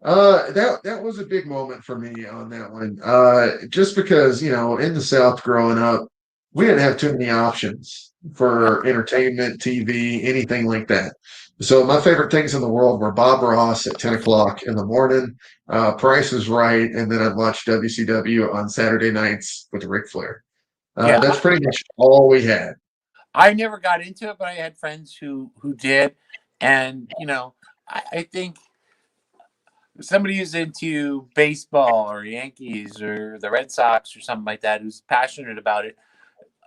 That was a big moment for me on that one. Just because, in the South growing up, we didn't have too many options for entertainment, TV, anything like that. So my favorite things in the world were Bob Ross at 10 o'clock in the morning, Price is Right, and then I'd watch WCW on Saturday nights with Ric Flair. Yeah, That's pretty much all we had. I never got into it, but I had friends who did, and I think somebody who's into baseball or Yankees or the Red Sox or something like that, who's passionate about it,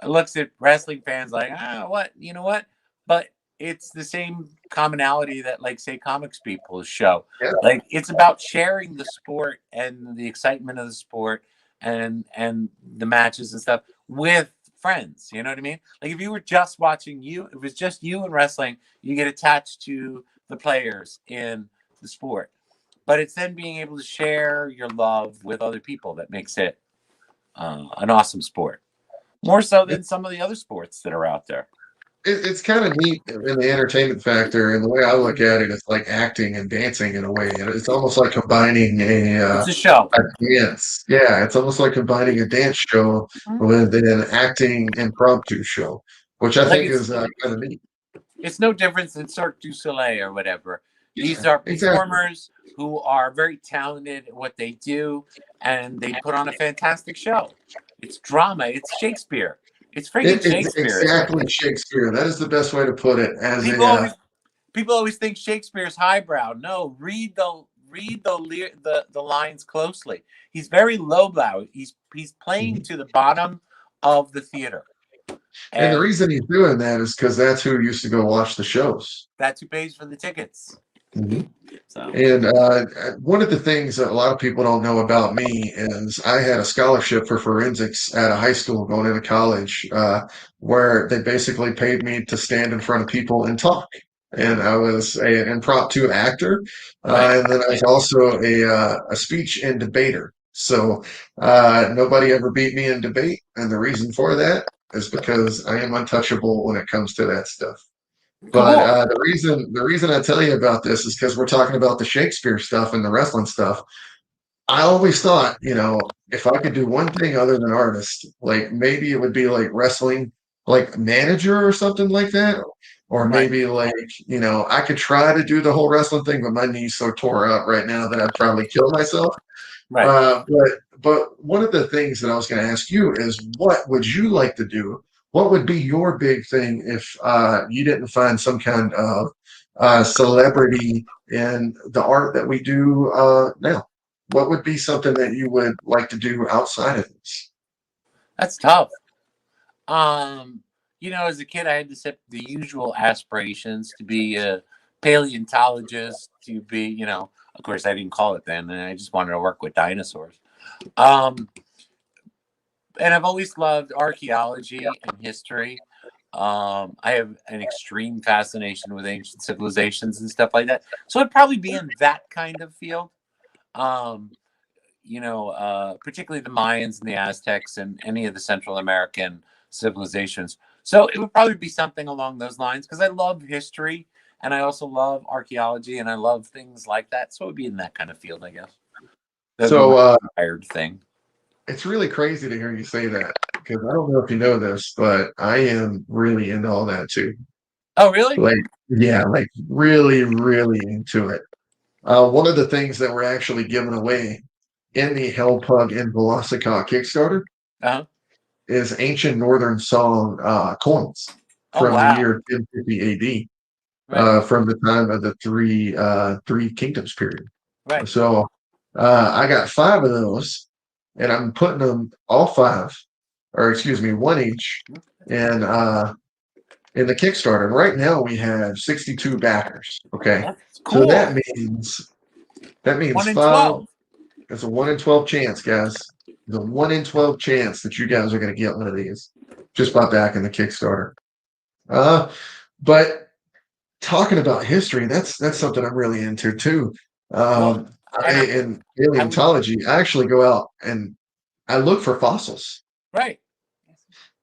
looks at wrestling fans like, what, what? But it's the same commonality that, like, say, comics people show. Yeah. Like, it's about sharing the sport and the excitement of the sport and the matches and stuff with friends. You know what I mean? Like, if you were just watching if it was just you and wrestling, you get attached to the players in the sport. But it's then being able to share your love with other people that makes it an awesome sport. More so than some of the other sports that are out there. It's kind of neat in the entertainment factor, and the way I look at it, it's like acting and dancing in a way. It's almost like combining It's a show. a dance. Yeah, it's almost like combining a dance show with an acting impromptu show, which I Like think is kind of neat. It's no different than Cirque du Soleil or whatever. These Yeah, are exactly. performers who are very talented at what they do, and they put on a fantastic show. It's drama. It's Shakespeare. It's freaking It's Shakespeare. exactly Shakespeare. That is the best way to put it. As People always think Shakespeare's highbrow. No, read the lines closely. He's very lowbrow. He's playing to the bottom of the theater. And the reason he's doing that is because that's who used to go watch the shows. That's who pays for the tickets. Mm-hmm. So. And one of the things that a lot of people don't know about me is I had a scholarship for forensics at a high school going into college, where they basically paid me to stand in front of people and talk. And I was an impromptu actor, and then I was also a speech and debater. So nobody ever beat me in debate, and the reason for that is because I am untouchable when it comes to that stuff. But the reason I tell you about this is because we're talking about the Shakespeare stuff and the wrestling stuff. I always thought, if I could do one thing other than artist, like maybe it would be like wrestling, like manager or something like that. Or maybe like, I could try to do the whole wrestling thing, but my knee's so tore up right now that I'd probably kill myself. Right. But one of the things that I was going to ask you is, what would you like to do? What would be your big thing if you didn't find some kind of celebrity in the art that we do now? What would be something that you would like to do outside of this? That's tough. As a kid, I had to set the usual aspirations to be a paleontologist, to be, of course, I didn't call it then, and I just wanted to work with dinosaurs. And I've always loved archaeology and history. I have an extreme fascination with ancient civilizations and stuff like that. So it'd probably be in that kind of field. Particularly the Mayans and the Aztecs and any of the Central American civilizations. So it would probably be something along those lines, because I love history and I also love archaeology and I love things like that. So it would be in that kind of field, I guess. That'd So weird thing. It's really crazy to hear you say that, because I don't know if you know this, but I am really into all that too. Oh, really? Like really, really into it. One of the things that we're actually giving away in the Hellpug and Velocicock Kickstarter is ancient Northern song coins from the year 1050 AD, from the time of the three kingdoms period. Right. So I got 5 of those, and I'm putting them all 5, or excuse me, 1 each, in the Kickstarter. And right now we have 62 backers. Okay, cool. So that means 1 in 5. 12. It's a 1 in 12 chance, guys. There's a 1 in 12 chance that you guys are going to get one of these just by backing the Kickstarter. But talking about history, that's something I'm really into too. In paleontology, I actually go out and I look for fossils. Right.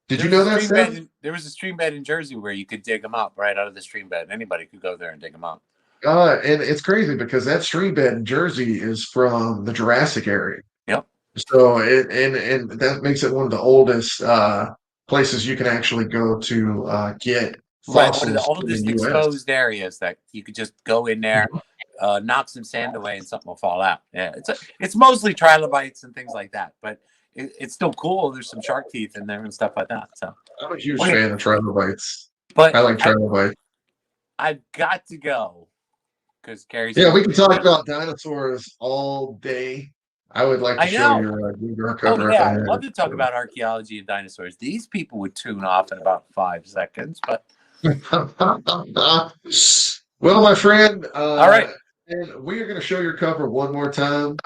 Did you know that? There was a stream bed in Jersey where you could dig them up right out of the stream bed. Anybody could go there and dig them up. And it's crazy because that stream bed in Jersey is from the Jurassic area. Yep. So and that makes it one of the oldest places you can actually go to get Right, one of the fossils in oldest the US. exposed areas that you could just go in there, knock some sand away, and something will fall out. Yeah, it's mostly trilobites and things like that, but it's still cool. There's some shark teeth in there and stuff like that. So, I'm a huge okay, fan of trilobites. but I like trilobites. I've got to go because Carrie's Yeah, we yelling can at talk me. about dinosaurs all day. I would like to I show know. your Google Oh cover if yeah, I I'd had love it. to talk So. about archaeology and dinosaurs. These people would tune off in about 5 seconds, but Well, my friend, all right, and we are going to show your cover one more time.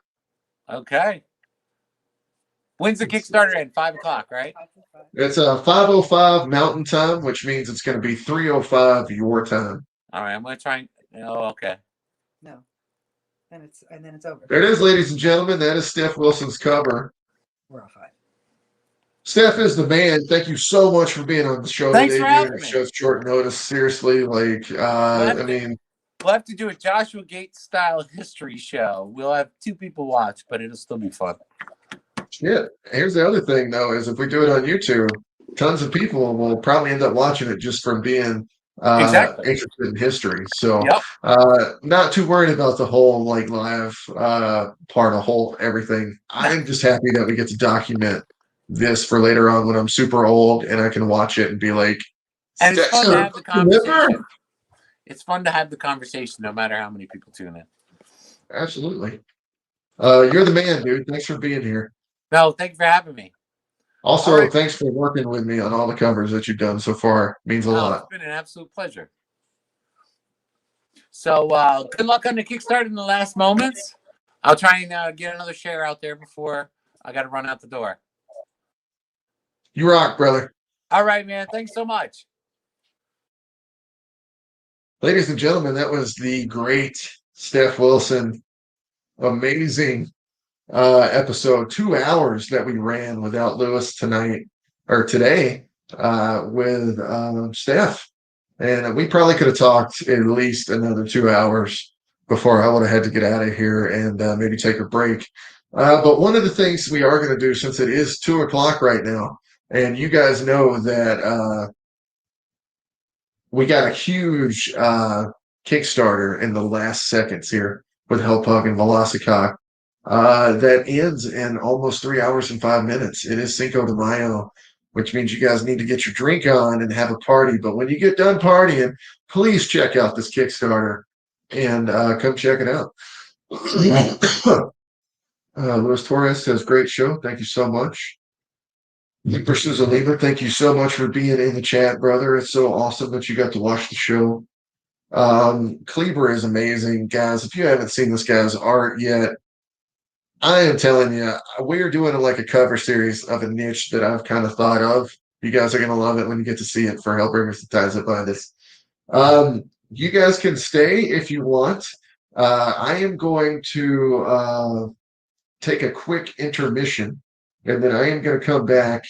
okay. When's the Kickstarter end? 5 o'clock, right? It's 5:05 Mountain Time, which means it's going to be 3:05 your time. All right, I'm gonna try. Oh, okay. No. And then it's over. There it is, ladies and gentlemen. That is Stef Wilson's cover. We're off 5. Steph is the man. Thank you so much for being on the show Thanks today, for dude. having It's me. just short notice. Seriously, like, I mean, We'll have to do a Joshua Gates style history show. We'll have 2 people watch, but it'll still be fun. shit. Here's the other thing, though, is if we do it on YouTube, tons of people will probably end up watching it just from being Exactly. interested in history. So, Yep. not too worried about the whole like live part of whole everything. I'm just happy that we get to document this for later on when I'm super old and I can watch it and be like, And it's fun to have the conversation. Liver? It's fun to have the conversation no matter how many people tune in. Absolutely. You're the man, dude. Thanks for being here. No, thank you for having me. Also, All right. thanks for working with me on all the covers that you've done so far. Means a lot. It's been an absolute pleasure. So good luck on the Kickstarter in the last moments. I'll try and get another share out there before I got to run out the door. You rock, brother. All right, man. Thanks so much. Ladies and gentlemen, that was the great Stef Wilson. Amazing episode. 2 hours that we ran without Lewis tonight or today with Stef. And we probably could have talked at least another 2 hours before I would have had to get out of here and maybe take a break. But one of the things we are going to do, since it is 2 o'clock right now, and you guys know that we got a huge Kickstarter in the last seconds here with Hellpug and Velocicock that ends in almost 3 hours and 5 minutes. It is Cinco de Mayo, which means you guys need to get your drink on and have a party. But when you get done partying, please check out this Kickstarter and come check it out. Luis Torres says, great show. Thank you so much. Versus Oliva, thank you so much for being in the chat, brother. It's so awesome that you got to watch the show. Kleber is amazing, guys. If you haven't seen this guy's art yet, I am telling you, we're doing like a cover series of a niche that I've kind of thought of. You guys are gonna love it when you get to see it for Hellbringers and Ties That Bind Us. You guys can stay if you want. I am going to take a quick intermission, and then I am going to come back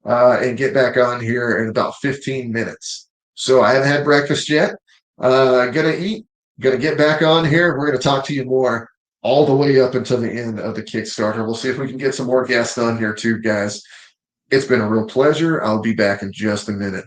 and get back on here in about 15 minutes. So I haven't had breakfast yet. Gonna eat, gonna get back on here. We're gonna talk to you more all the way up until the end of the Kickstarter. We'll see if we can get some more guests on here too, guys. It's been a real pleasure. I'll be back in just a minute.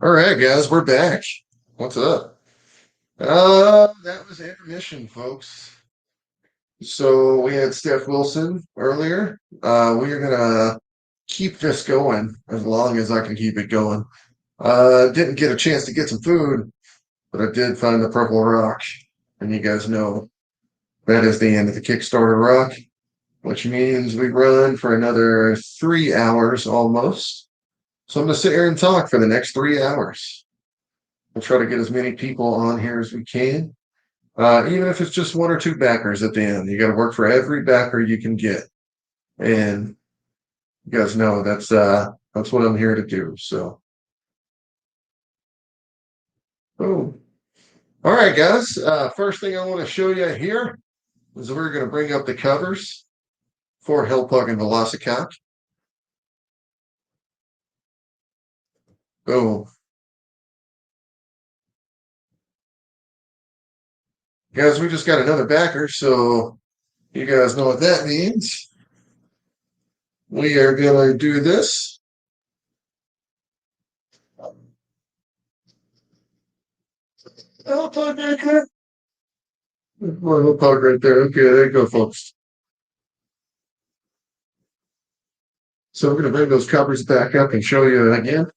All right, guys, we're back. What's up? That was intermission, folks. So we had Stef Wilson earlier. We are gonna keep this going as long as I can keep it going. Didn't get a chance to get some food, but I did find the purple rock, and you guys know that is the end of the Kickstarter rock, which means we run for another 3 hours almost. So I'm gonna sit here and talk for the next 3 hours. We'll try to get as many people on here as we can. Even if it's just one or two backers at the end, you got to work for every backer you can get, and you guys know that's what I'm here to do. So, oh, all right, guys. First thing I want to show you here is we're going to bring up the covers for Hellpug and Velocicock. Oh, guys, we just got another backer, so you guys know what that means. We are going to do this. Hellpug right there. Hellpug right there. Okay, there you go, folks. So we're going to bring those covers back up and show you again.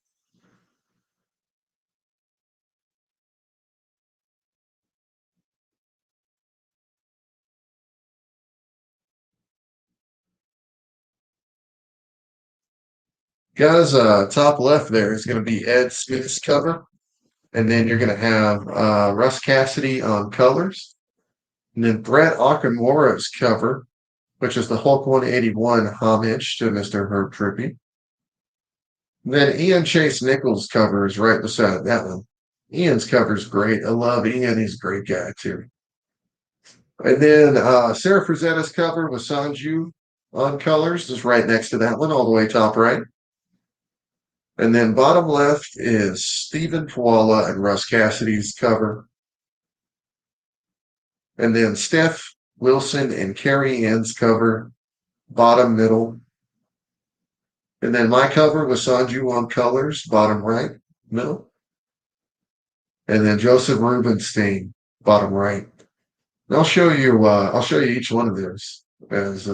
Guys, top left there is going to be Ed Smith's cover. And then you're going to have Russ Cassidy on colors. And then Brett Okamura's cover, which is the Hulk 181 homage to Mr. Herb Trippy. And then Ian Chase Nichols' cover is right beside that one. Ian's cover is great. I love Ian. He's a great guy, too. And then Sarah Frazetta's cover with Sanju on colors is right next to that one, all the way top right. And then bottom left is Stephen Pawala and Russ Cassidy's cover. And then Stef Wilson and Carrie Ann's cover, bottom middle. And then my cover with Sanju on colors, bottom right, middle. And then Joseph Rubenstein, bottom right. And I'll show you each one of those as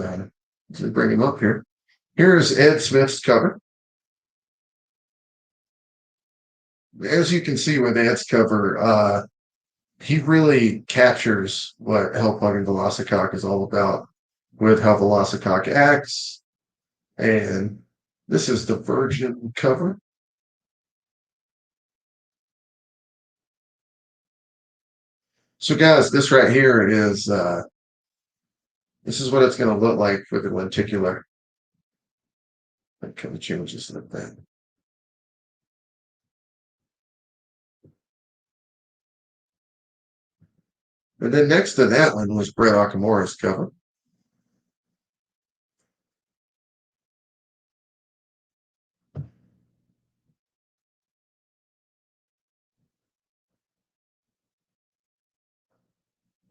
we bring them up here. Here's Ed Smith's cover. As you can see with Ed's cover, he really captures what Hellpug and Velocicock is all about with how Velocicock acts. And this is the Virgin cover. So guys, this right here is this is what it's going to look like for the lenticular. That kind of changes like that. And then next to that one was Brett Okamura's cover.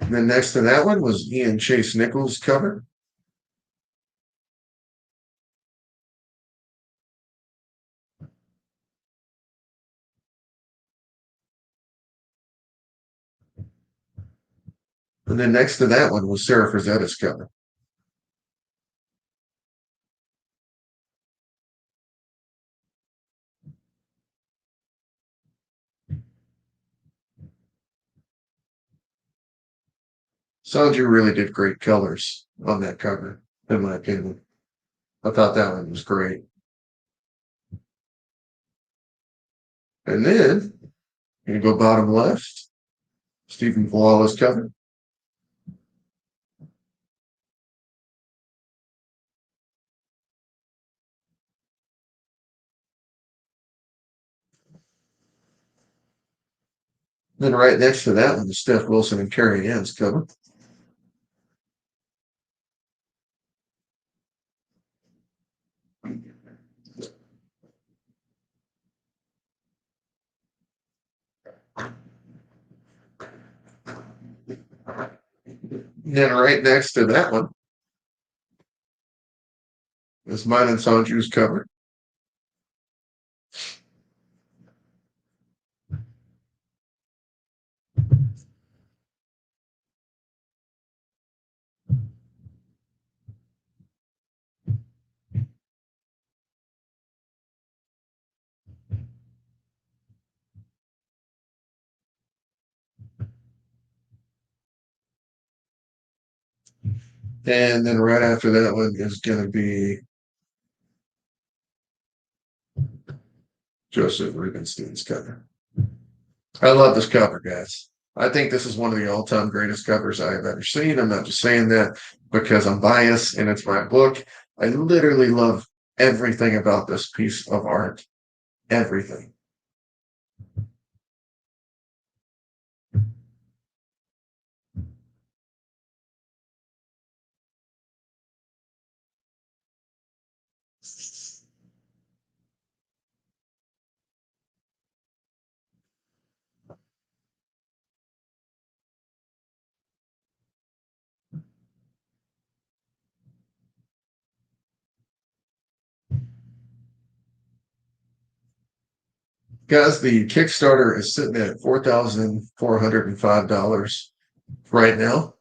And then next to that one was Ian Chase Nichols' cover. And then next to that one was Sarah Frazetta's cover. Sanju really did great colors on that cover, in my opinion. I thought that one was great. And then, you go bottom left, Stephen Pawala's cover. Then right next to that one is Stef Wilson and Carrie Ann's cover. Then right next to that one is mine and Sanju's cover. And then right after that one is going to be Joseph Rubinstein's cover. I love this cover, guys. I think this is one of the all-time greatest covers I have ever seen. I'm not just saying that because I'm biased and it's my book. I literally love everything about this piece of art. Everything. Guys, the Kickstarter is sitting at $4,405 right now,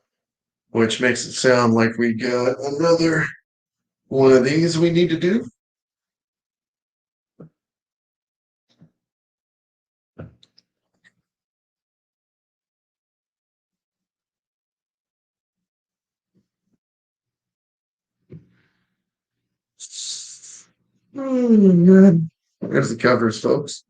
which makes it sound like we got another one of these we need to do. Oh, God. There's the covers, folks.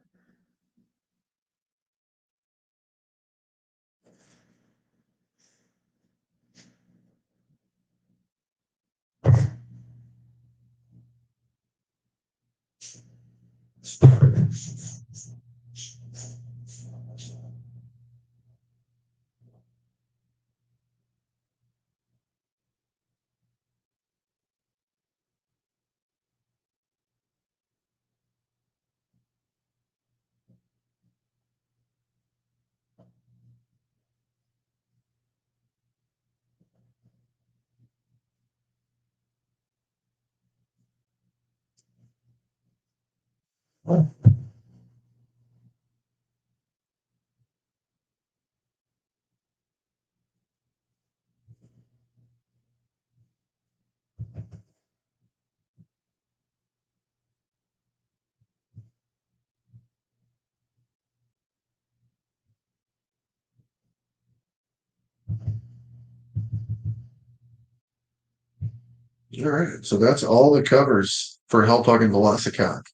All right, so that's all the covers for Hellpug and Velocicock.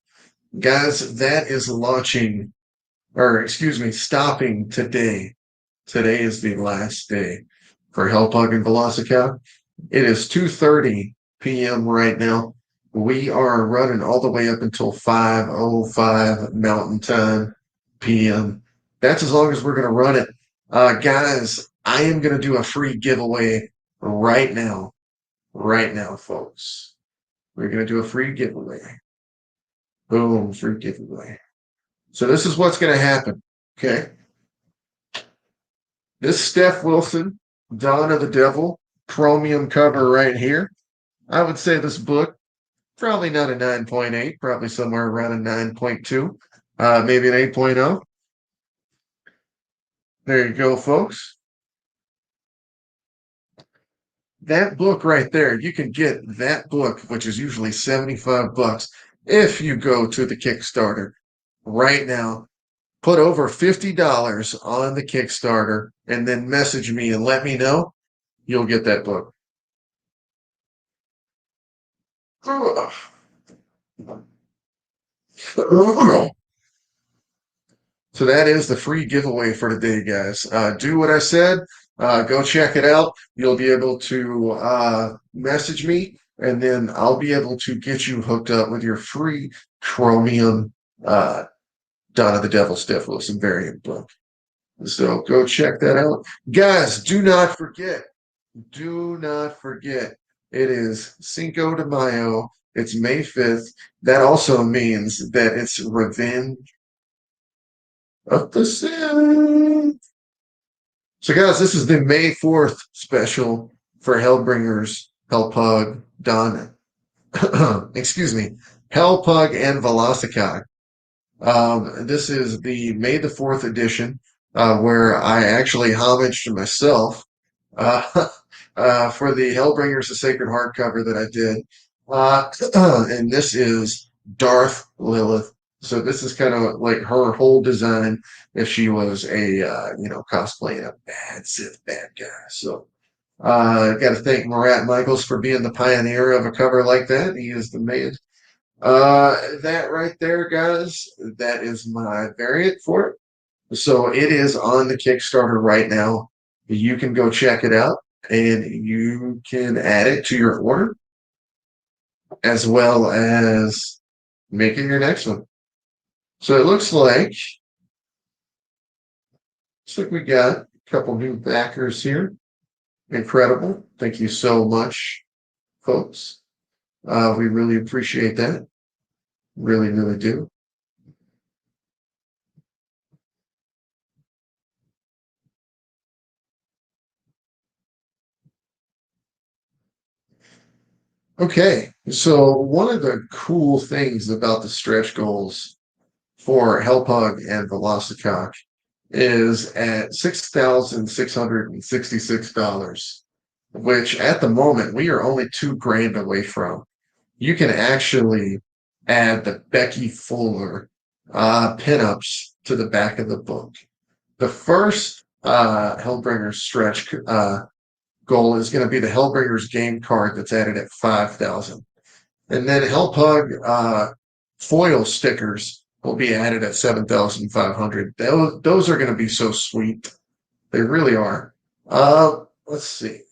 Guys, that is launching, or excuse me, stopping today. Today is the last day for Hellpug and Velocicock. It is 2:30 p.m. right now. We are running all the way up until 5:05 Mountain Time p.m. That's as long as we're going to run it. Guys, I am going to do a free giveaway right now. Right now, folks. We're going to do a free giveaway. Boom, free giveaway. So this is what's going to happen. Okay. This Stef Wilson, Dawn of the Devil, chromium cover right here. I would say this book, probably not a 9.8, probably somewhere around a 9.2, maybe an 8.0. There you go, folks. That book right there, you can get that book, which is usually $75 if you go to the Kickstarter right now. Put over $50 on the Kickstarter and then message me and let me know. You'll get that book. So that is the free giveaway for today, guys. Do what I said. Go check it out. You'll be able to message me, and then I'll be able to get you hooked up with your free chromium Dawn of the Devil Stef Wilson variant book. So go check that out. Guys, do not forget. Do not forget. It is Cinco de Mayo. It's May 5th. That also means that it's Revenge of the Sith. So, guys, this is the May 4th special for Hellbringers, Hellpug, Dawn, excuse me, Hellpug and Velocicock. This is the May the 4th edition, where I actually homaged myself for the Hellbringers, the Sacred Heart cover that I did. And this is Darth Lilith. So this is kind of like her whole design if she was a, cosplaying a bad Sith bad guy. So Got to thank Murat Michaels for being the pioneer of a cover like that. He is the man. That right there, guys, that is my variant for it. So it is on the Kickstarter right now. You can go check it out and you can add it to your order as well as making your next one. So it looks like we got a couple new backers here. Incredible. Thank you so much, folks. We really appreciate that. Really, really do. Okay, so one of the cool things about the stretch goals for Hellpug and Velocicock is at $6,666, which at the moment we are only $2,000 away from. You can actually add the Becky Fuller pinups to the back of the book. The first Hellbringers stretch goal is going to be the Hellbringers game card that's added at 5,000. And then Hellpug foil stickers will be added at 7,500. Those are going to be so sweet. They really are. Let's see.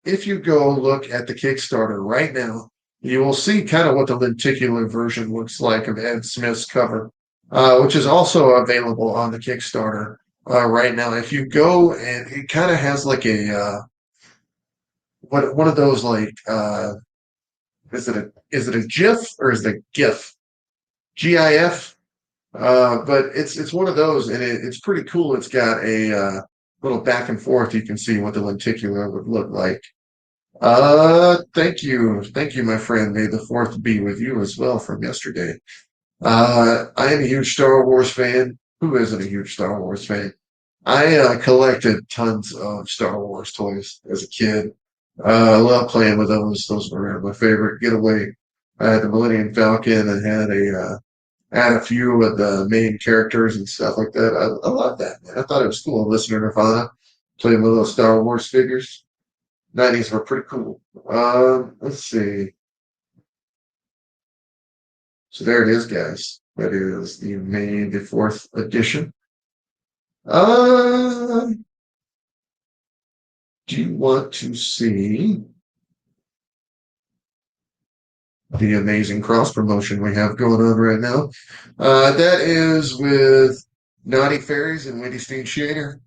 If you go look at the Kickstarter right now, you will see kind of what the lenticular version looks like of Ed Smith's cover, which is also available on the Kickstarter right now. If you go and it kind of has like a one of those like is it a GIF or is it a GIF? GIF? But it's one of those and it's pretty cool. It's got a little back and forth. You can see what the lenticular would look like. Thank you, my friend. May the fourth be with you as well from yesterday. I am a huge Star Wars fan. Who isn't a huge Star Wars fan? I collected tons of Star Wars toys as a kid. I love playing with those. Those were my favorite getaway. I had the Millennium Falcon and had a few of the main characters and stuff like that. I love that, man. I thought it was cool listening to Nirvana, playing with little Star Wars figures. 90s were pretty cool. Let's see. So there it is, guys. That is the May the 4th edition. Do you want to see the amazing cross promotion we have going on right now? That is with Naughty Fairies and Wendy Steen Shader.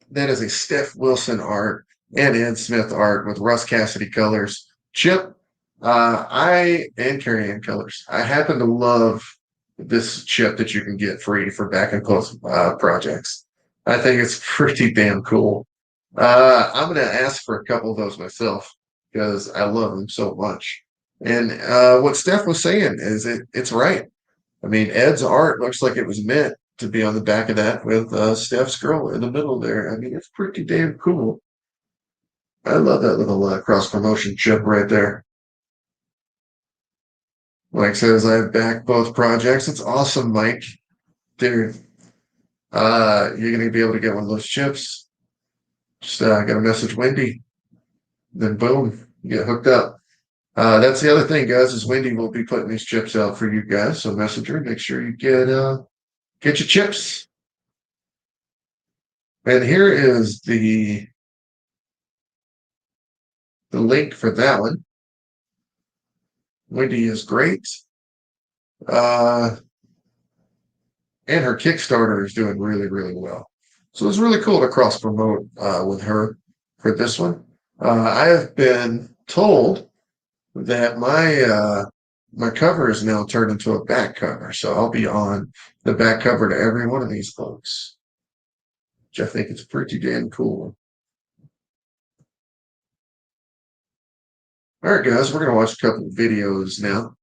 That is a Stef Wilson art and Ed Smith art with Russ Cassidy colors. Chip, and Carrie Ann colors. I happen to love this chip that you can get free for back and post projects. I think it's pretty damn cool. I'm going to ask for a couple of those myself because I love them so much. And what Steph was saying is it's right. I mean, Ed's art looks like it was meant to be on the back of that with Steph's girl in the middle there. I mean, it's pretty damn cool. I love that little cross promotion chip right there. Mike says I back both projects. It's awesome, Mike. Dude, you're gonna be able to get one of those chips. Just gotta message Wendy. Then boom, you get hooked up. That's the other thing, guys, is Wendy will be putting these chips out for you guys. So message her, make sure you get your chips. And here is the link for that one. Wendy is great. And her Kickstarter is doing really, really well. So it's really cool to cross promote with her for this one. I have been told that my cover is now turned into a back cover. So I'll be on the back cover to every one of these books, which I think is pretty damn cool. All right, guys, we're going to watch a couple of videos now.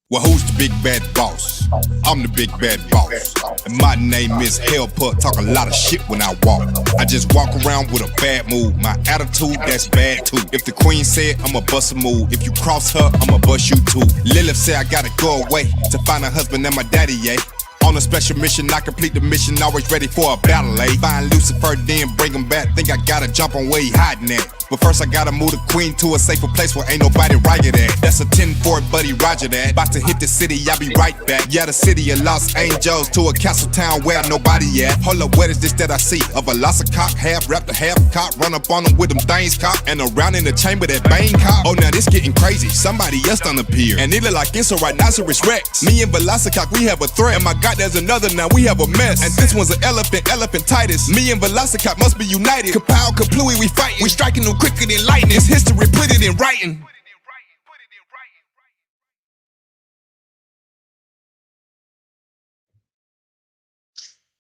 Well, who's the big bad boss? I'm the big bad boss. And my name is Hellpug, talk a lot of shit when I walk. I just walk around with a bad mood. My attitude, that's bad too. If the queen said I'ma bust a move, if you cross her, I'ma bust you too. Lilith said I gotta go away to find a husband and my daddy, yeah. On a special mission, I complete the mission, always ready for a battle, eh? Find Lucifer, then bring him back. Think I gotta jump on where he hiding at. But first I gotta move the queen to a safer place where ain't nobody riot at. That's a 10-4, buddy, roger that. About to hit the city, I'll be right back. Yeah, the city of Los Angeles to a castle town where nobody at. Hold up, what is this that I see? A Velocicock, half raptor, half cop. Run up on them with them things cop. And around in the chamber that bang cop. Oh, now this getting crazy, somebody else done appear. And it look like it's a rhinoceros rex. Me and Velocicock, we have a threat. And my God, there's another, now we have a mess. And this one's an elephant Titus. Me and Velocicock must be united. Kapow, kaplooey, we fighting. We striking them quicker than lightning. It's history, put it in writing.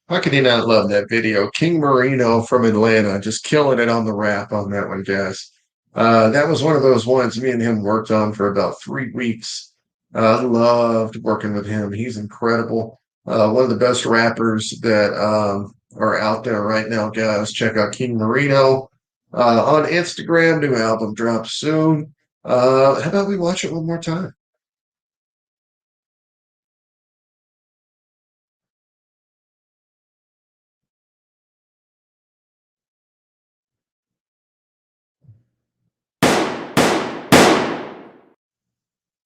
How could you not love that video? King Marino from Atlanta, just killing it on the rap on that one, guys. That was one of those ones me and him worked on for about 3 weeks. I loved working with him. He's incredible. One of the best rappers that are out there right now, guys. Check out King Marino on Instagram. New album drops soon. How about we watch it one more time?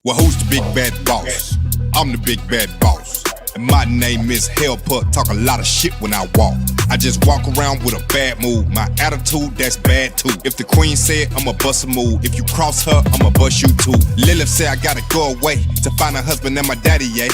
Well, who's the big bad boss? I'm the big bad boss. And my name is Hellpug, talk a lot of shit when I walk. I just walk around with a bad mood. My attitude, that's bad too. If the queen said I'ma bust a move, if you cross her, I'ma bust you too. Lilith said I gotta go away to find a husband and my daddy, yeah.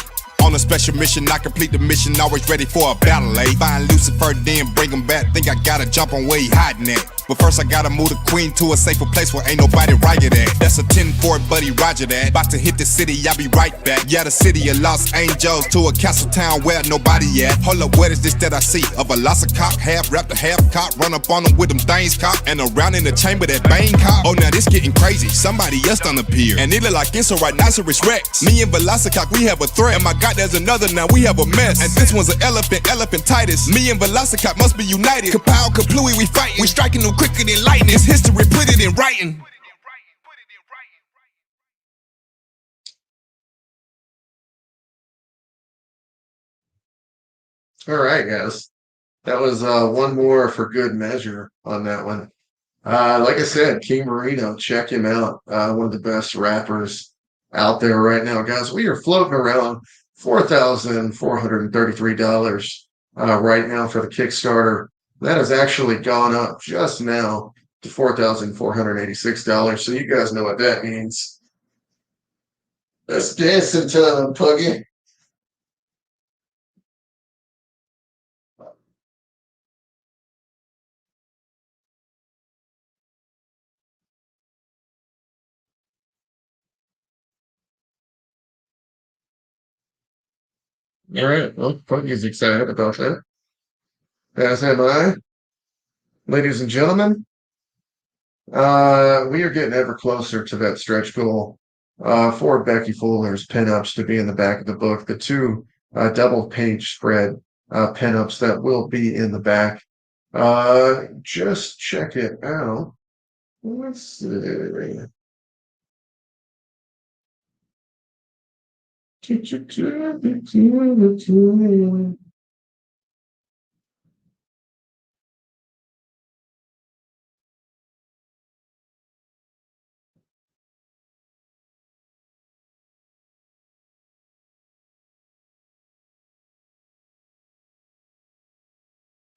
On a special mission, I complete the mission, always ready for a battle, eh? Find Lucifer, then bring him back. Think I gotta jump on where he hiding at. But first I gotta move the queen to a safer place where ain't nobody riot at. That's a 10-4, buddy, roger that. About to hit the city, I'll be right back. Yeah, the city of Los Angeles to a castle town where nobody at. Hold up, what is this that I see? A Velocicock, half raptor, half cop. Run up on them with them things cop. And around in the chamber that bang cop. Oh, now this getting crazy, somebody else done appear. And it look like it's a rhinoceros rex. Me and Velocicock, we have a threat. And my God, there's another, now we have a mess. And this one's an elephant Titus. Me and Velocicock must be united. Kapow, kaplooey, we fighting. We striking them quicker than lightning. It's history, put it in writing. All right, guys. That was one more for good measure on that one. Like I said, King Marino, check him out. One of the best rappers out there right now, guys. We are floating around $4,433 right now for the Kickstarter. That has actually gone up just now to $4,486. So you guys know what that means. That's dancing time, Puggy. All right. Well, Puggy's excited about that. As am I. Ladies and gentlemen, we are getting ever closer to that stretch goal for Becky Fuller's pinups to be in the back of the book. The two double page spread pinups that will be in the back. Just check it out. Let's see.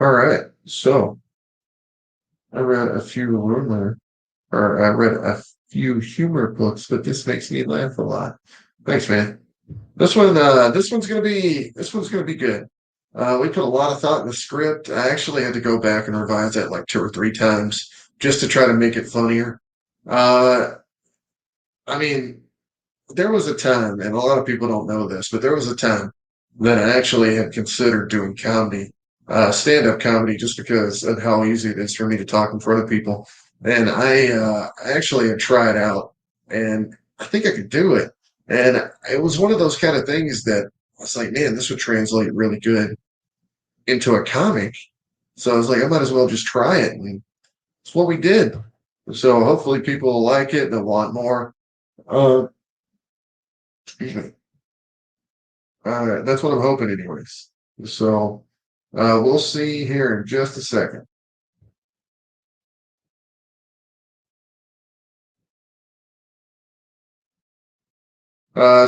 All right, so I read a few humor books, but this makes me laugh a lot. Thanks, man. This one's gonna be good. We put a lot of thought in the script. I actually had to go back and revise that like 2 or 3 times just to try to make it funnier. I mean, there was a time, and a lot of people don't know this, but there was a time that I actually had considered doing comedy, stand-up comedy, just because of how easy it is for me to talk in front of people. And I actually had tried out, and I think I could do it. And it was one of those kind of things that I was like, man, this would translate really good into a comic. So I was like, I might as well just try it. And it's what we did. So hopefully people will like it and they'll want more. Uh, excuse me. That's what I'm hoping, anyways. So we'll see here in just a second.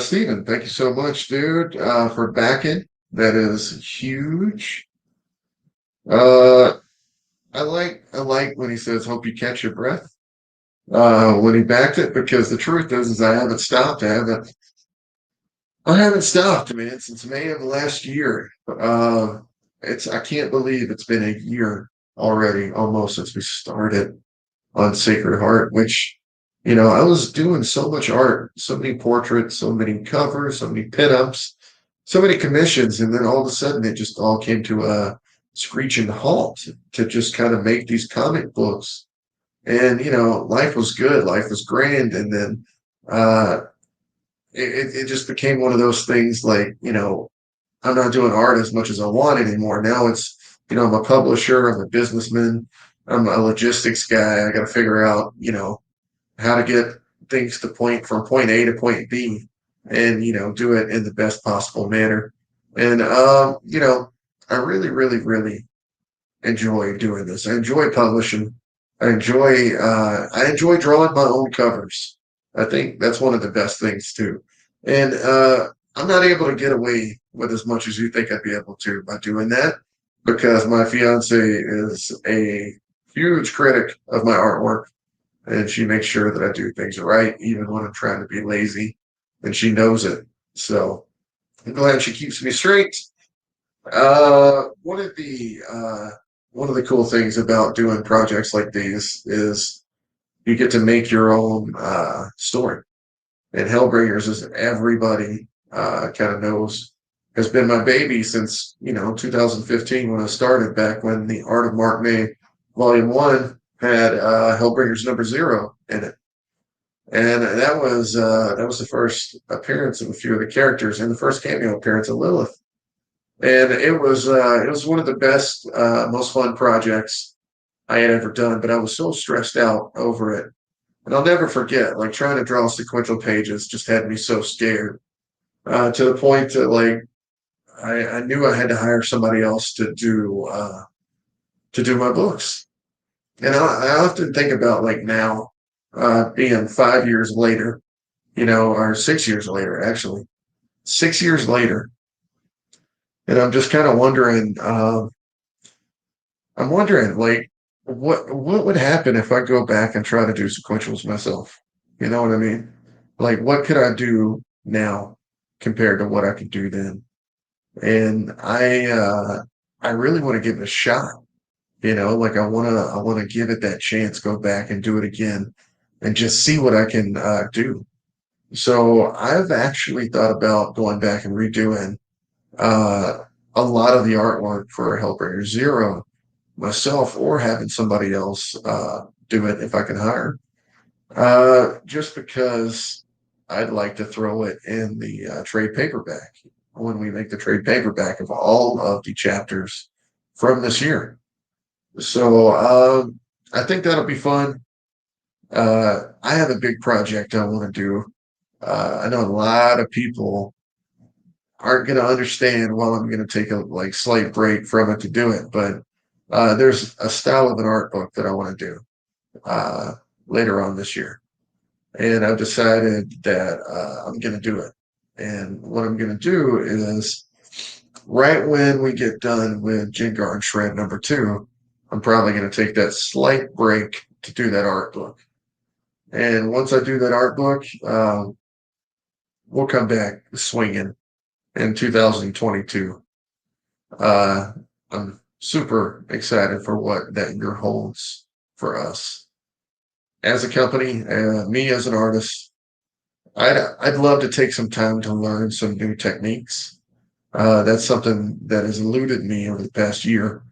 Steven, thank you so much, dude, for backing. That is huge. Uh, I like when he says, "Hope you catch your breath." When he backed it, because the truth is I haven't stopped. I haven't stopped, man, since May of last year. I can't believe it's been a year already, almost, since we started on Sacred Heart, which, I was doing so much art, so many portraits, so many covers, so many pinups, so many commissions, and then all of a sudden it just all came to a screeching halt to just kind of make these comic books. And, life was good, life was grand, and then uh it just became one of those things like, I'm not doing art as much as I want anymore. Now it's, I'm a publisher, I'm a businessman, I'm a logistics guy. I got to figure out, how to get things from point A to point B and, do it in the best possible manner. And, I really, really, really enjoy doing this. I enjoy publishing. I enjoy drawing my own covers. I think that's one of the best things too. And I'm not able to get away with as much as you think I'd be able to by doing that, because my fiance is a huge critic of my artwork, and she makes sure that I do things right, even when I'm trying to be lazy, and she knows it. So I'm glad she keeps me straight. One of the cool things about doing projects like these is you get to make your own story. And Hellbringers, as everybody kind of knows, has been my baby since 2015, when I started, back when the Art of Mark May Volume 1 had Hellbringers #0 in it. And that was the first appearance of a few of the characters, and the first cameo appearance of Lilith. And it was one of the best, most fun projects I had ever done, but I was so stressed out over it. And I'll never forget, like, trying to draw sequential pages just had me so scared, to the point that, like, I knew I had to hire somebody else to do my books. And I often think about, like, now, being 5 years later, or 6 years later, actually, 6 years later, and I'm just kind of wondering. I'm wondering, like, what would happen if I go back and try to do sequentials myself? You know what I mean? Like, what could I do now compared to what I could do then? And I really want to give it a shot. Like, I wanna give it that chance, go back and do it again, and just see what I can do. So I've actually thought about going back and redoing uh, a lot of the artwork for Hellbringer Zero myself, or having somebody else do it if I can hire. Just because I'd like to throw it in the trade paperback when we make the trade paperback of all of the chapters from this year. So I think that'll be fun. I have a big project I want to do. I know a lot of people aren't going to understand while I'm going to take a slight break from it to do it, but there's a style of an art book that I want to do later on this year, and I've decided that I'm going to do it. And what I'm going to do is, right when we get done with Jengar and Shred #2, I'm probably going to take that slight break to do that art book. And once I do that art book, we'll come back swinging in 2022. I'm super excited for what that year holds for us as a company, me as an artist. I'd love to take some time to learn some new techniques. That's something that has eluded me over the past year,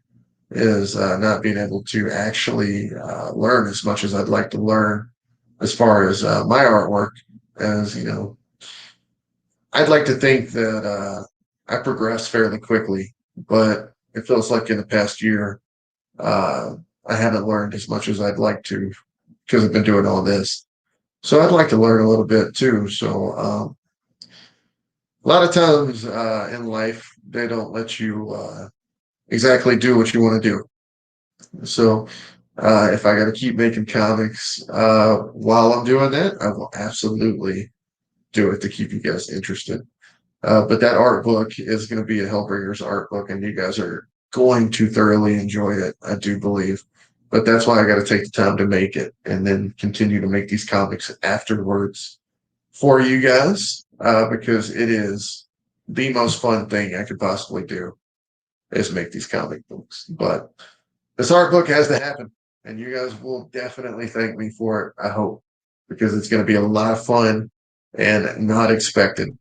is not being able to actually learn as much as I'd like to learn, as far as my artwork, as I'd like to think that I progress fairly quickly, but it feels like in the past year, uh, I haven't learned as much as I'd like to because I've been doing all this. So I'd like to learn a little bit too. So a lot of times in life, they don't let you exactly do what you want to do. So if I got to keep making comics while I'm doing that, I will absolutely do it to keep you guys interested. But that art book is going to be a Hellbringers art book, and you guys are going to thoroughly enjoy it, I do believe. But that's why I got to take the time to make it and then continue to make these comics afterwards for you guys, because it is the most fun thing I could possibly do is make these comic books. But this art book has to happen, and you guys will definitely thank me for it, I hope, because it's going to be a lot of fun and not expected.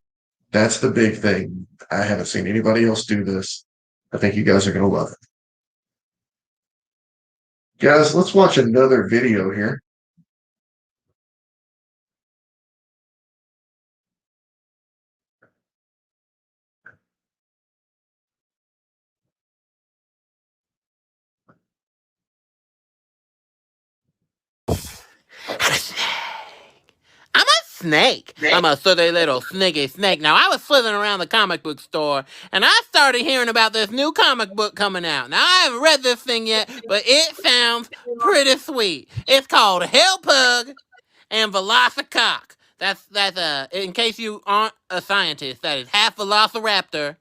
That's the big thing. I haven't seen anybody else do this. I think you guys are going to love it. Guys, let's watch another video here. I'm a snake. I'm a silly little sneaky snake. Now, I was slithering around the comic book store, and I started hearing about this new comic book coming out. Now, I haven't read this thing yet, but it sounds pretty sweet. It's called Hellpug and Velocicock. That's in case you aren't a scientist, that is half velociraptor,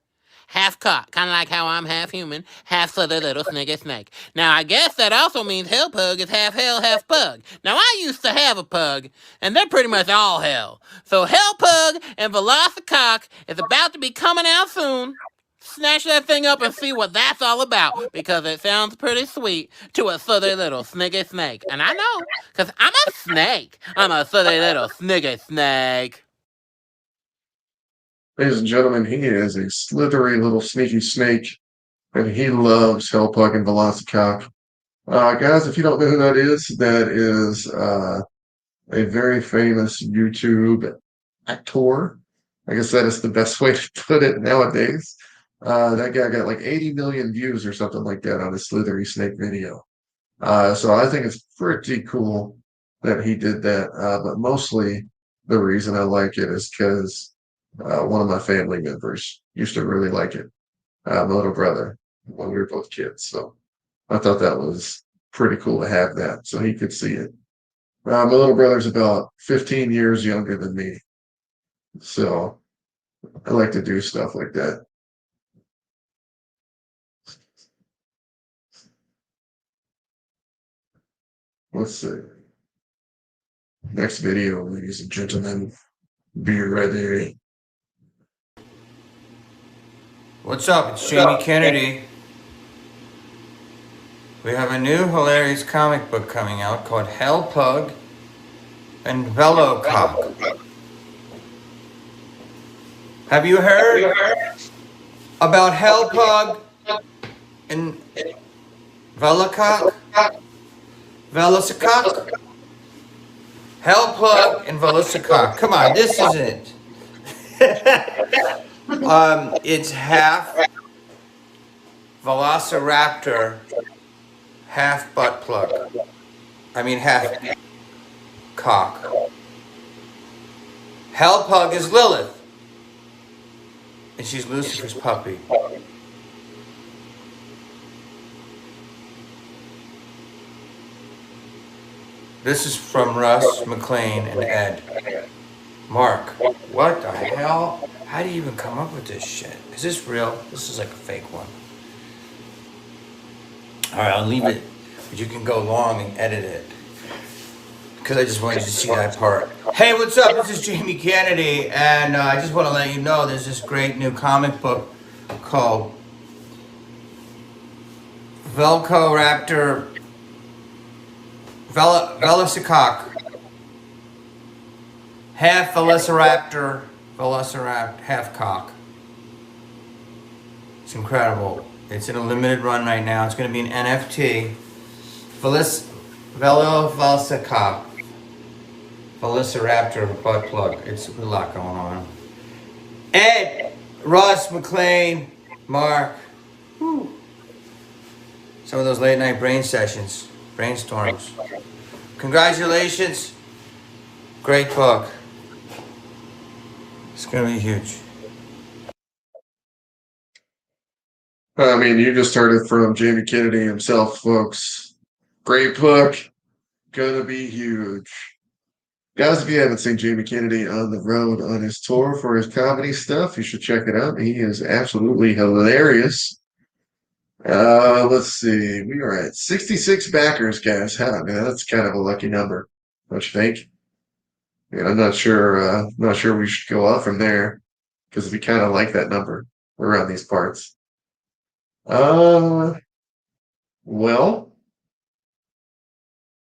half cock. Kind of like how I'm half human, half slither little sneaky snake. Now, I guess that also means Hellpug is half hell, half pug. Now, I used to have a pug, and they're pretty much all hell. So, Hellpug and Velocicock is about to be coming out soon. Snatch that thing up and see what that's all about, because it sounds pretty sweet to a silly little sneaky snake. And I know, because I'm a snake. I'm a silly little sneaky snake. Ladies and gentlemen, he is a slithery little sneaky snake, and he loves Hellpug and Velocicock. Guys, if you don't know who that is a very famous YouTube actor. I guess that is the best way to put it nowadays. That guy got like 80 million views or something like that on his slithery snake video. So I think it's pretty cool that he did that. But mostly the reason I like it is because one of my family members used to really like it. My little brother, when we were both kids. So I thought that was pretty cool to have that so he could see it. My little brother's about 15 years younger than me. So I like to do stuff like that. Let's see. Next video, ladies and gentlemen. Be ready. What's up? It's Jamie Kennedy. We have a new hilarious comic book coming out called Hellpug and Velocicock. Have you heard about Hellpug and Velocicock? Velocicock? Hellpug and Velocicock. Come on, this is it. It's half velociraptor, half butt plug. I mean, half cock. Hellpug is Lilith, and she's Lucifer's puppy. This is from Russ, McLean, and Ed. Mark, what the hell? How do you even come up with this shit? Is this real? This is like a fake one. Alright, I'll leave it, but you can go long and edit it. Because I just wanted you to see that part. Hey, what's up? This is Jamie Kennedy, and I just want to let you know there's this great new comic book called Velocicock. Half velociraptor, half cock. It's incredible. It's in a limited run right now. It's going to be an NFT. Velociraptor butt plug. It's a lot going on. Ed, Russ, McLean, Mark. Whew. Some of those late night brainstorms. Congratulations. Great book. It's going to be huge. I mean, you just heard it from Jamie Kennedy himself, folks. Great book. Gonna be huge. Guys, if you haven't seen Jamie Kennedy on the road on his tour for his comedy stuff, you should check it out. He is absolutely hilarious. Let's see. We are at 66 backers, guys. How, man, that's kind of a lucky number, don't you think? Yeah, I'm not sure we should go up from there because we kind of like that number around these parts. Well,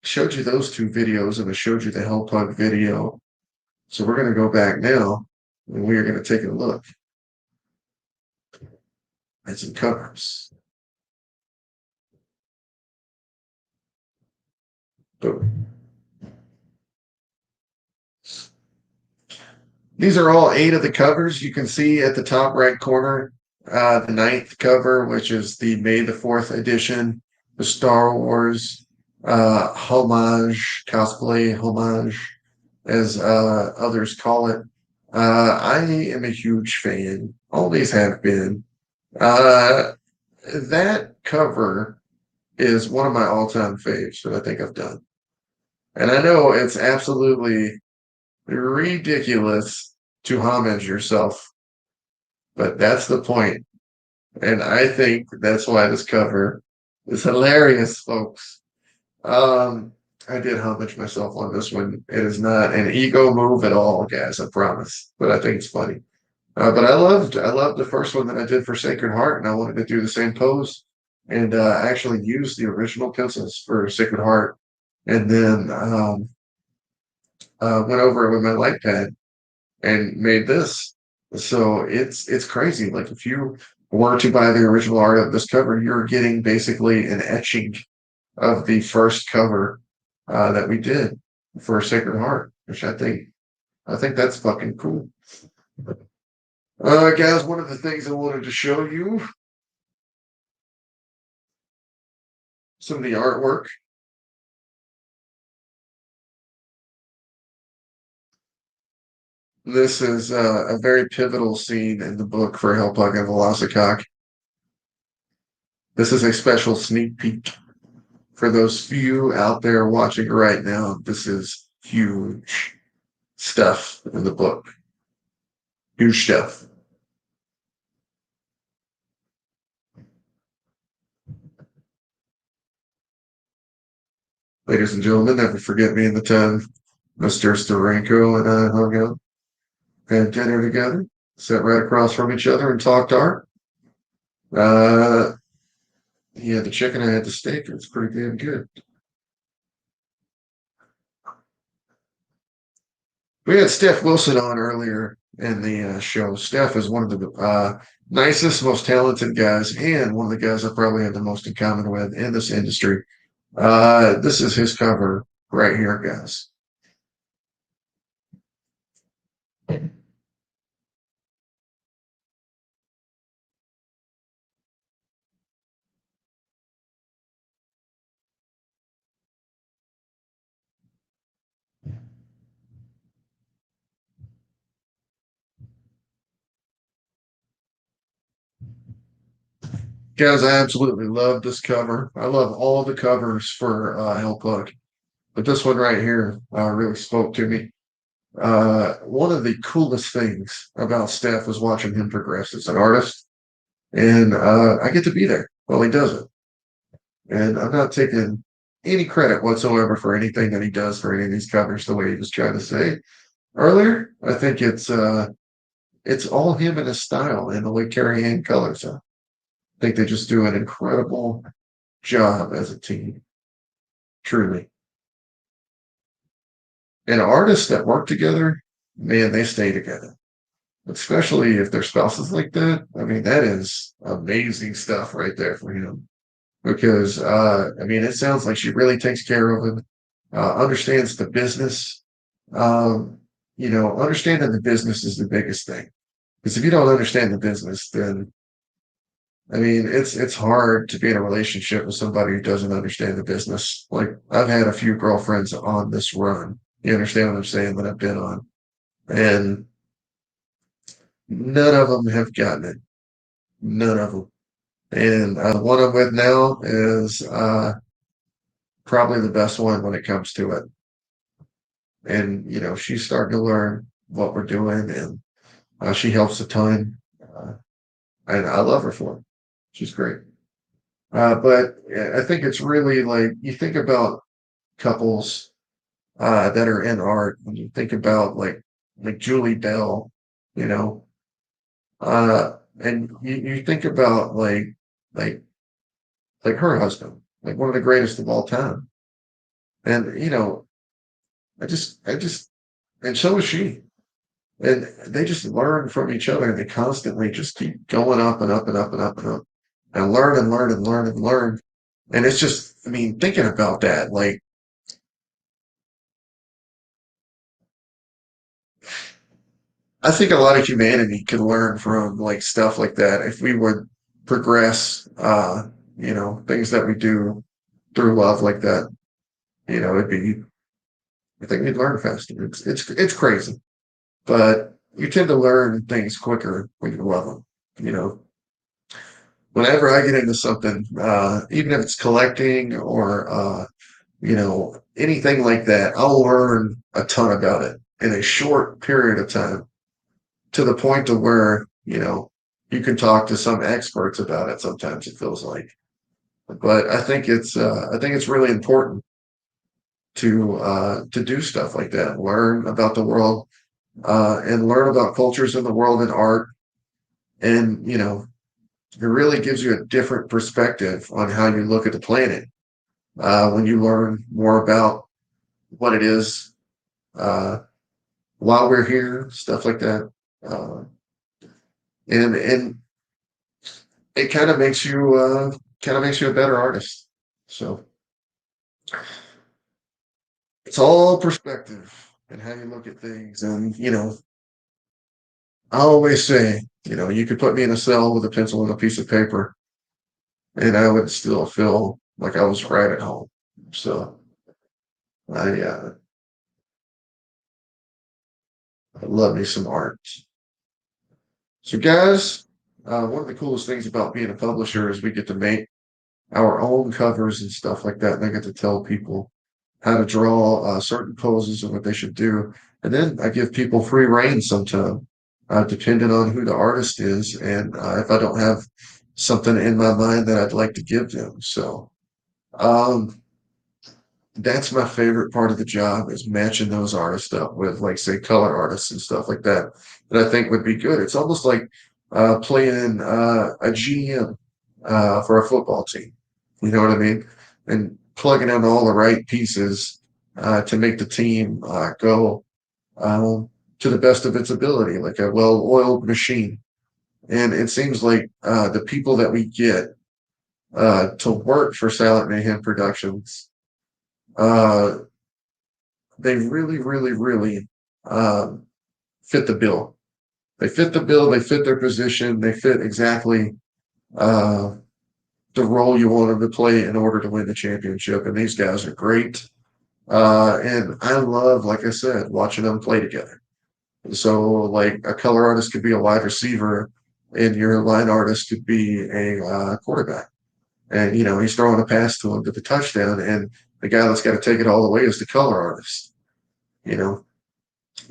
showed you those two videos and I showed you the Hellpug video. So we're going to go back now and we are going to take a look at some covers. Boom. These are all 8 of the covers. You can see at the top right corner, the 9th cover, which is the May the 4th edition, the Star Wars homage, cosplay homage, as others call it. I am a huge fan, always have been. That cover is one of my all-time faves that I think I've done. And I know it's absolutely ridiculous to homage yourself, but that's the point. And I think that's why this cover is hilarious, folks. I did homage myself on this one. It is not an ego move at all, guys, I promise. But I think it's funny. But I loved the first one that I did for Sacred Heart, and I wanted to do the same pose and actually use the original pencils for Sacred Heart, and then went over it with my light pad and made this. So it's crazy. Like if you were to buy the original art of this cover, you're getting basically an etching of the first cover that we did for Sacred Heart, which I think that's fucking cool. Guys, one of the things I wanted to show you, some of the artwork. This is a very pivotal scene in the book for Hellpug and Velocicock. This is a special sneak peek for those few out there watching right now. This is huge stuff in the book. Huge stuff. Ladies and gentlemen, never forget me in the time Mr. Starenko and I hung out, had dinner together, sat right across from each other and talked art. He had the chicken, I had the steak. It was pretty damn good. We had Stef Wilson on earlier in the show. Stef is one of the nicest, most talented guys, and one of the guys I probably have the most in common with in this industry. This is his cover right here, guys. Guys, I absolutely love this cover. I love all the covers for Hellpug, but this one right here really spoke to me. One of the coolest things about Stef was watching him progress as an artist, and I get to be there while he does it. And I'm not taking any credit whatsoever for anything that he does for any of these covers, the way he was trying to say earlier. I think it's all him and his style and the way Carrie Ann colors it. I think they just do an incredible job as a team, truly. And artists that work together, man, they stay together, especially if their spouses like that. I mean, that is amazing stuff right there for him, because I mean, it sounds like she really takes care of him, understands the business. Understanding the business is the biggest thing. Because if you don't understand the business, then I mean, it's hard to be in a relationship with somebody who doesn't understand the business. Like I've had a few girlfriends on this run. You understand what I'm saying, that I've been on, and none of them have gotten it. None of them. And one I'm with now is probably the best one when it comes to it. And she's starting to learn what we're doing, and she helps a ton. And I love her for it. She's great. But I think it's really like you think about couples that are in art, when you think about like Julie Bell, you know, and you think about like like her husband, like one of the greatest of all time. And I just and so is she. And they just learn from each other, and they constantly just keep going up and up and up and up and up and learn and learn and learn and learn. And it's just, I mean, thinking about that, like I think a lot of humanity could learn from like stuff like that if we would progress, things that we do through love like that. It'd be, I think we'd learn faster. It's crazy, but you tend to learn things quicker when you love them. You know, Whenever I get into something, even if it's collecting or anything like that, I'll learn a ton about it in a short period of time, to the point to where you can talk to some experts about it. Sometimes it feels like, but I think it's really important to do stuff like that, learn about the world, and learn about cultures in the world and art, and it really gives you a different perspective on how you look at the planet when you learn more about what it is uh, while we're here, stuff like that. Uh, and it kind of makes you a better artist. So it's all perspective and how you look at things. And I always say, you could put me in a cell with a pencil and a piece of paper, and I would still feel like I was right at home. So I I love me some art. So guys, one of the coolest things about being a publisher is we get to make our own covers and stuff like that. And I get to tell people how to draw certain poses and what they should do. And then I give people free reign sometime, depending on who the artist is, and if I don't have something in my mind that I'd like to give them. So um, that's my favorite part of the job, is matching those artists up with, like, say, color artists and stuff like that I think would be good. It's almost like playing a GM for a football team. You know what I mean? And plugging in all the right pieces to make the team go to the best of its ability, like a well-oiled machine. And it seems like the people that we get to work for Silent Mayhem Productions, uh, they really, really, really um, fit the bill. They fit the bill. They fit their position. They fit exactly uh, the role you want them to play in order to win the championship. And these guys are great. And I love, like I said, watching them play together. So, like, a color artist could be a wide receiver, and your line artist could be a quarterback. And he's throwing a pass to him to the touchdown, and the guy that's got to take it all the way is the color artist. You know,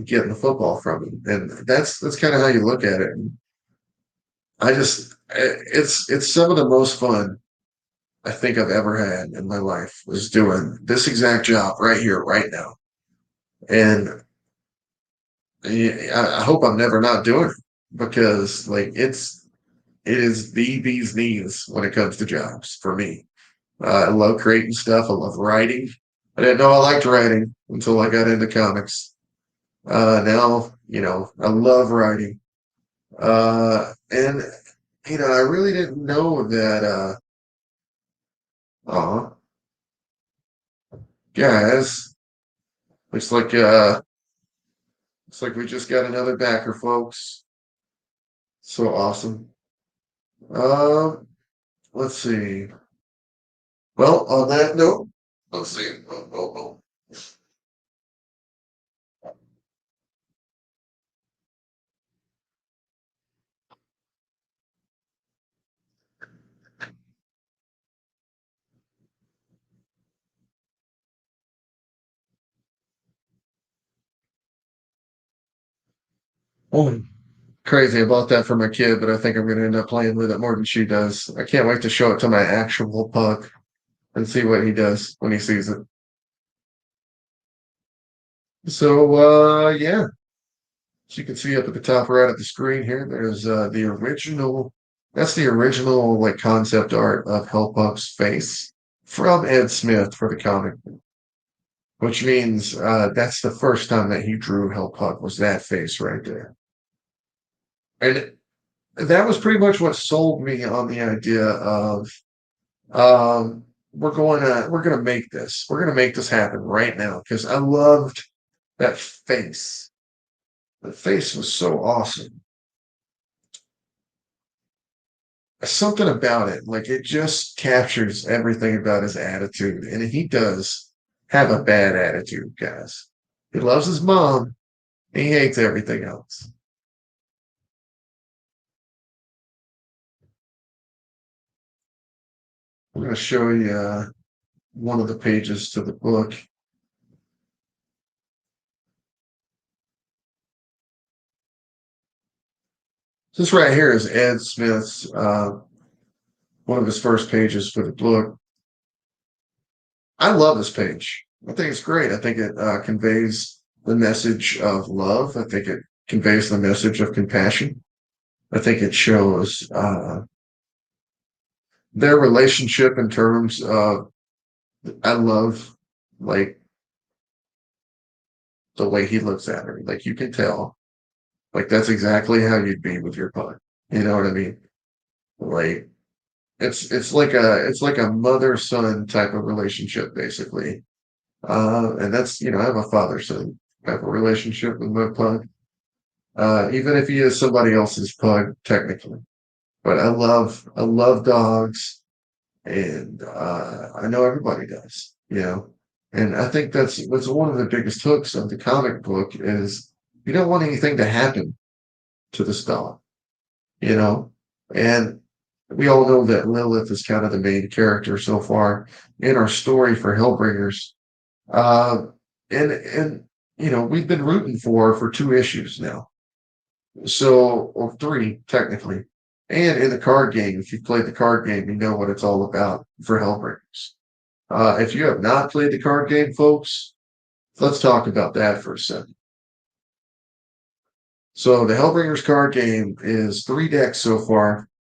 getting the football from him, and that's kind of how you look at it. And it's some of the most fun I think I've ever had in my life, was doing this exact job right here, right now. And I hope I'm never not doing it, because like it is the bee's knees when it comes to jobs for me. I love creating stuff. I love writing. I didn't know I liked writing until I got into comics. Now, I love writing. And I really didn't know that. Uh, guys, looks like we just got another backer, folks. So awesome. Let's see. Well, on that note, let's see. Oh, crazy. I bought that for my kid, but I think I'm going to end up playing with it more than she does. I can't wait to show it to my actual pug and see what he does when he sees it. So, yeah, as you can see up at the top right of the screen here, there's the original. That's the original like concept art of Hellpug's face from Ed Smith for the comic, which means that's the first time that he drew Hellpug was that face right there. And that was pretty much what sold me on the idea of we're gonna make this. We're gonna make this happen right now because I loved that face. The face was so awesome. Something about it, like it just captures everything about his attitude. And he does have a bad attitude, guys. He loves his mom, and he hates everything else. I'm going to show you one of the pages to the book. This right here is Ed Smith's one of his first pages for the book. I love this page. I think it's great. I think it conveys the message of love. I think it conveys the message of compassion. I think it shows their relationship in terms of I love like the way he looks at her. Like you can tell, like that's exactly how you'd be with your pug. You know what I mean? Like it's like a mother son type of relationship basically. And that's I have a father son type of relationship with my pug. Even if he is somebody else's pug technically. But I love dogs and I know everybody does, and I think that's one of the biggest hooks of the comic book is you don't want anything to happen to this dog, you know, and we all know that Lilith is kind of the main character so far in our story for Hellbringers, uh, and we've been rooting for 2 issues now, so or 3 technically. And in the card game, if you've played the card game, you know what it's all about for Hellbringers. If you have not played the card game, folks, let's talk about that for a second. So the Hellbringers card game is 3 decks so far.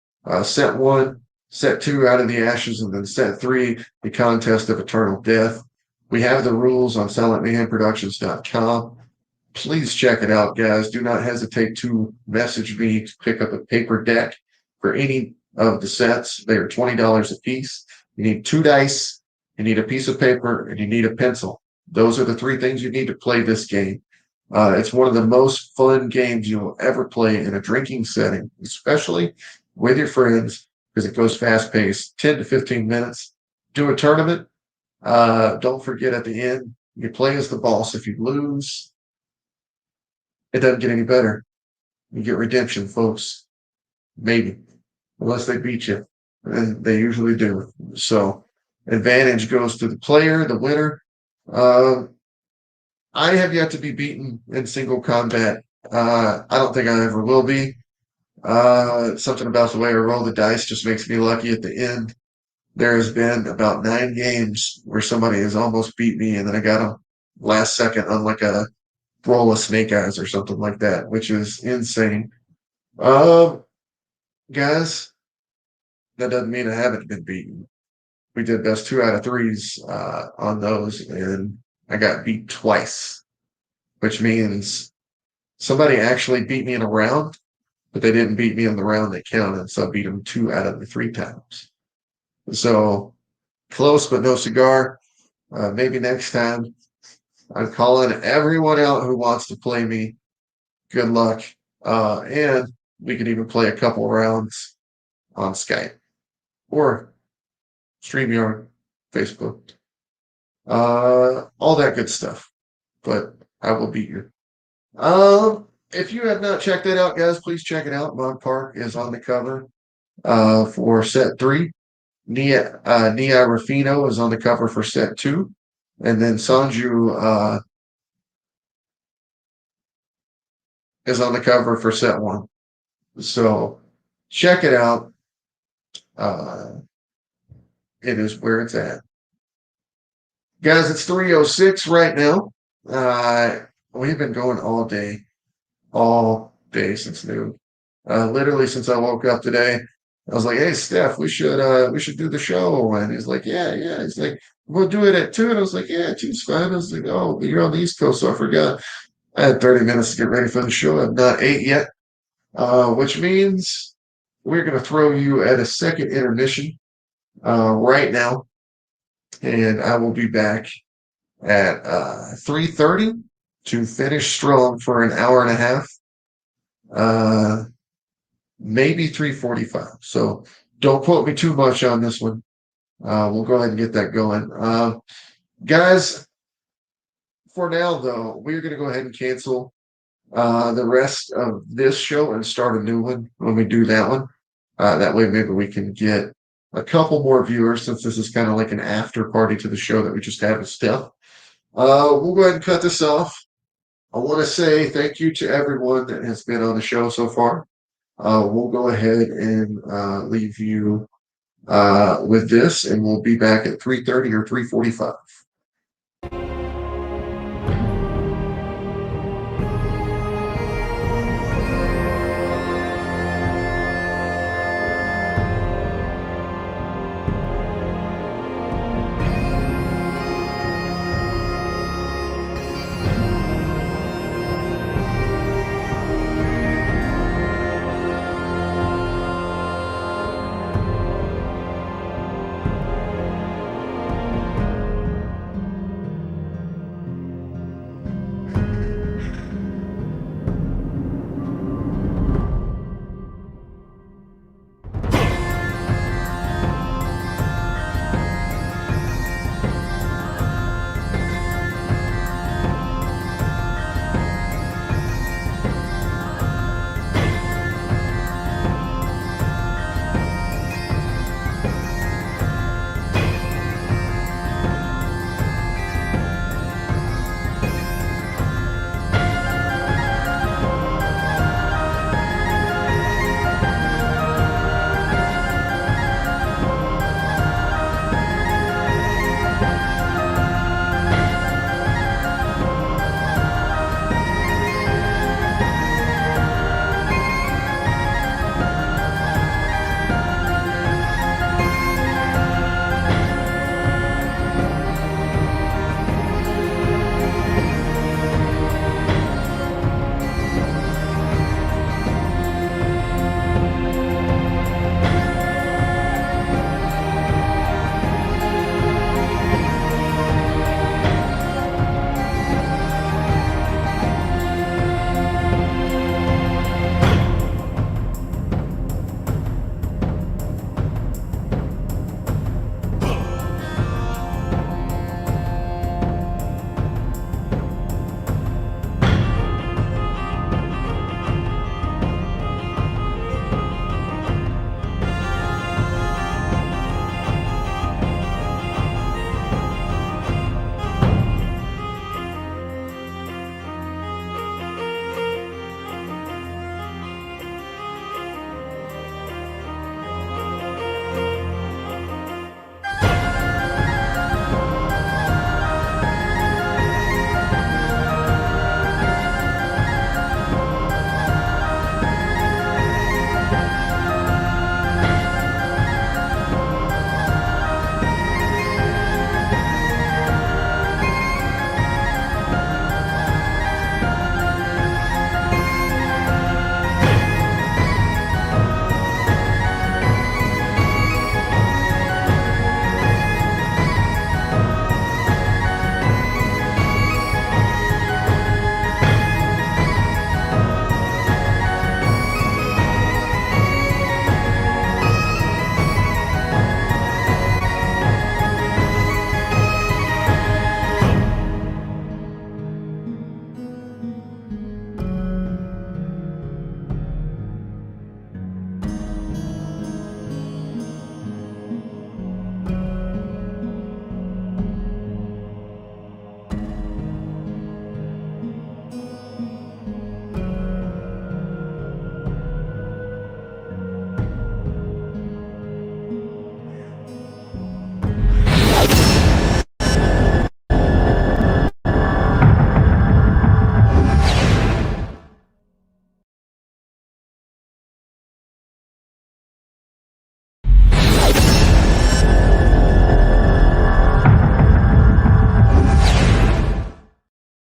Set 1, set 2 Out of the Ashes, and then set 3, the Contest of Eternal Death. We have the rules on silentmayhemproductions.com. Please check it out, guys. Do not hesitate to message me to pick up a paper deck for any of the sets. They are $20 a piece. You need 2 dice, you need a piece of paper, and you need a pencil. Those are the 3 things you need to play this game. It's one of the most fun games you will ever play in a drinking setting, especially with your friends, because it goes fast paced, 10 to 15 minutes. Do a tournament. Don't forget at the end, you play as the boss. If you lose, it doesn't get any better. You get redemption, folks. Maybe. Unless they beat you. And they usually do. So advantage goes to the player, the winner. I have yet to be beaten in single combat. I don't think I ever will be. Something about the way I roll the dice just makes me lucky at the end. There has been about 9 games where somebody has almost beat me, and then I got them last second on like a roll of snake eyes or something like that, which is insane. Guys, that doesn't mean I haven't been beaten. We did best 2 out of 3s on those, and I got beat twice, which means somebody actually beat me in a round, but they didn't beat me in the round that counted, so I beat them 2 out of the 3 times. So close, but no cigar. Maybe next time. I'm calling everyone out who wants to play me. Good luck. And we could even play a couple rounds on Skype or StreamYard, Facebook, all that good stuff. But I will beat you. If you have not checked it out, guys, please check it out. Mog Park is on the cover for set 3. Nia Rafino is on the cover for set 2. And then Sanju is on the cover for set 1. So check it out. It is where it's at. Guys, it's 3:06 right now. We've been going all day since noon. Literally since I woke up today. I was like, hey Steph, we should do the show. And he's like, yeah. He's like, we'll do it at 2. And I was like, yeah, 2's fine. I was like, oh, but you're on the East Coast, so I forgot. I had 30 minutes to get ready for the show. I'm not 8 yet. Which means we're gonna throw you at a second intermission right now. And I will be back at 3:30 to finish strong for an hour and a half. Maybe 3:45. So don't quote me too much on this one. We'll go ahead and get that going. Guys, for now, though, we're going to go ahead and cancel the rest of this show and start a new one when we do that one. That way, maybe we can get a couple more viewers, since this is kind of like an after party to the show that we just had with Steph. We'll go ahead and cut this off. I want to say thank you to everyone that has been on the show so far. We'll go ahead and leave you with this, and we'll be back at 3:30 or 3:45.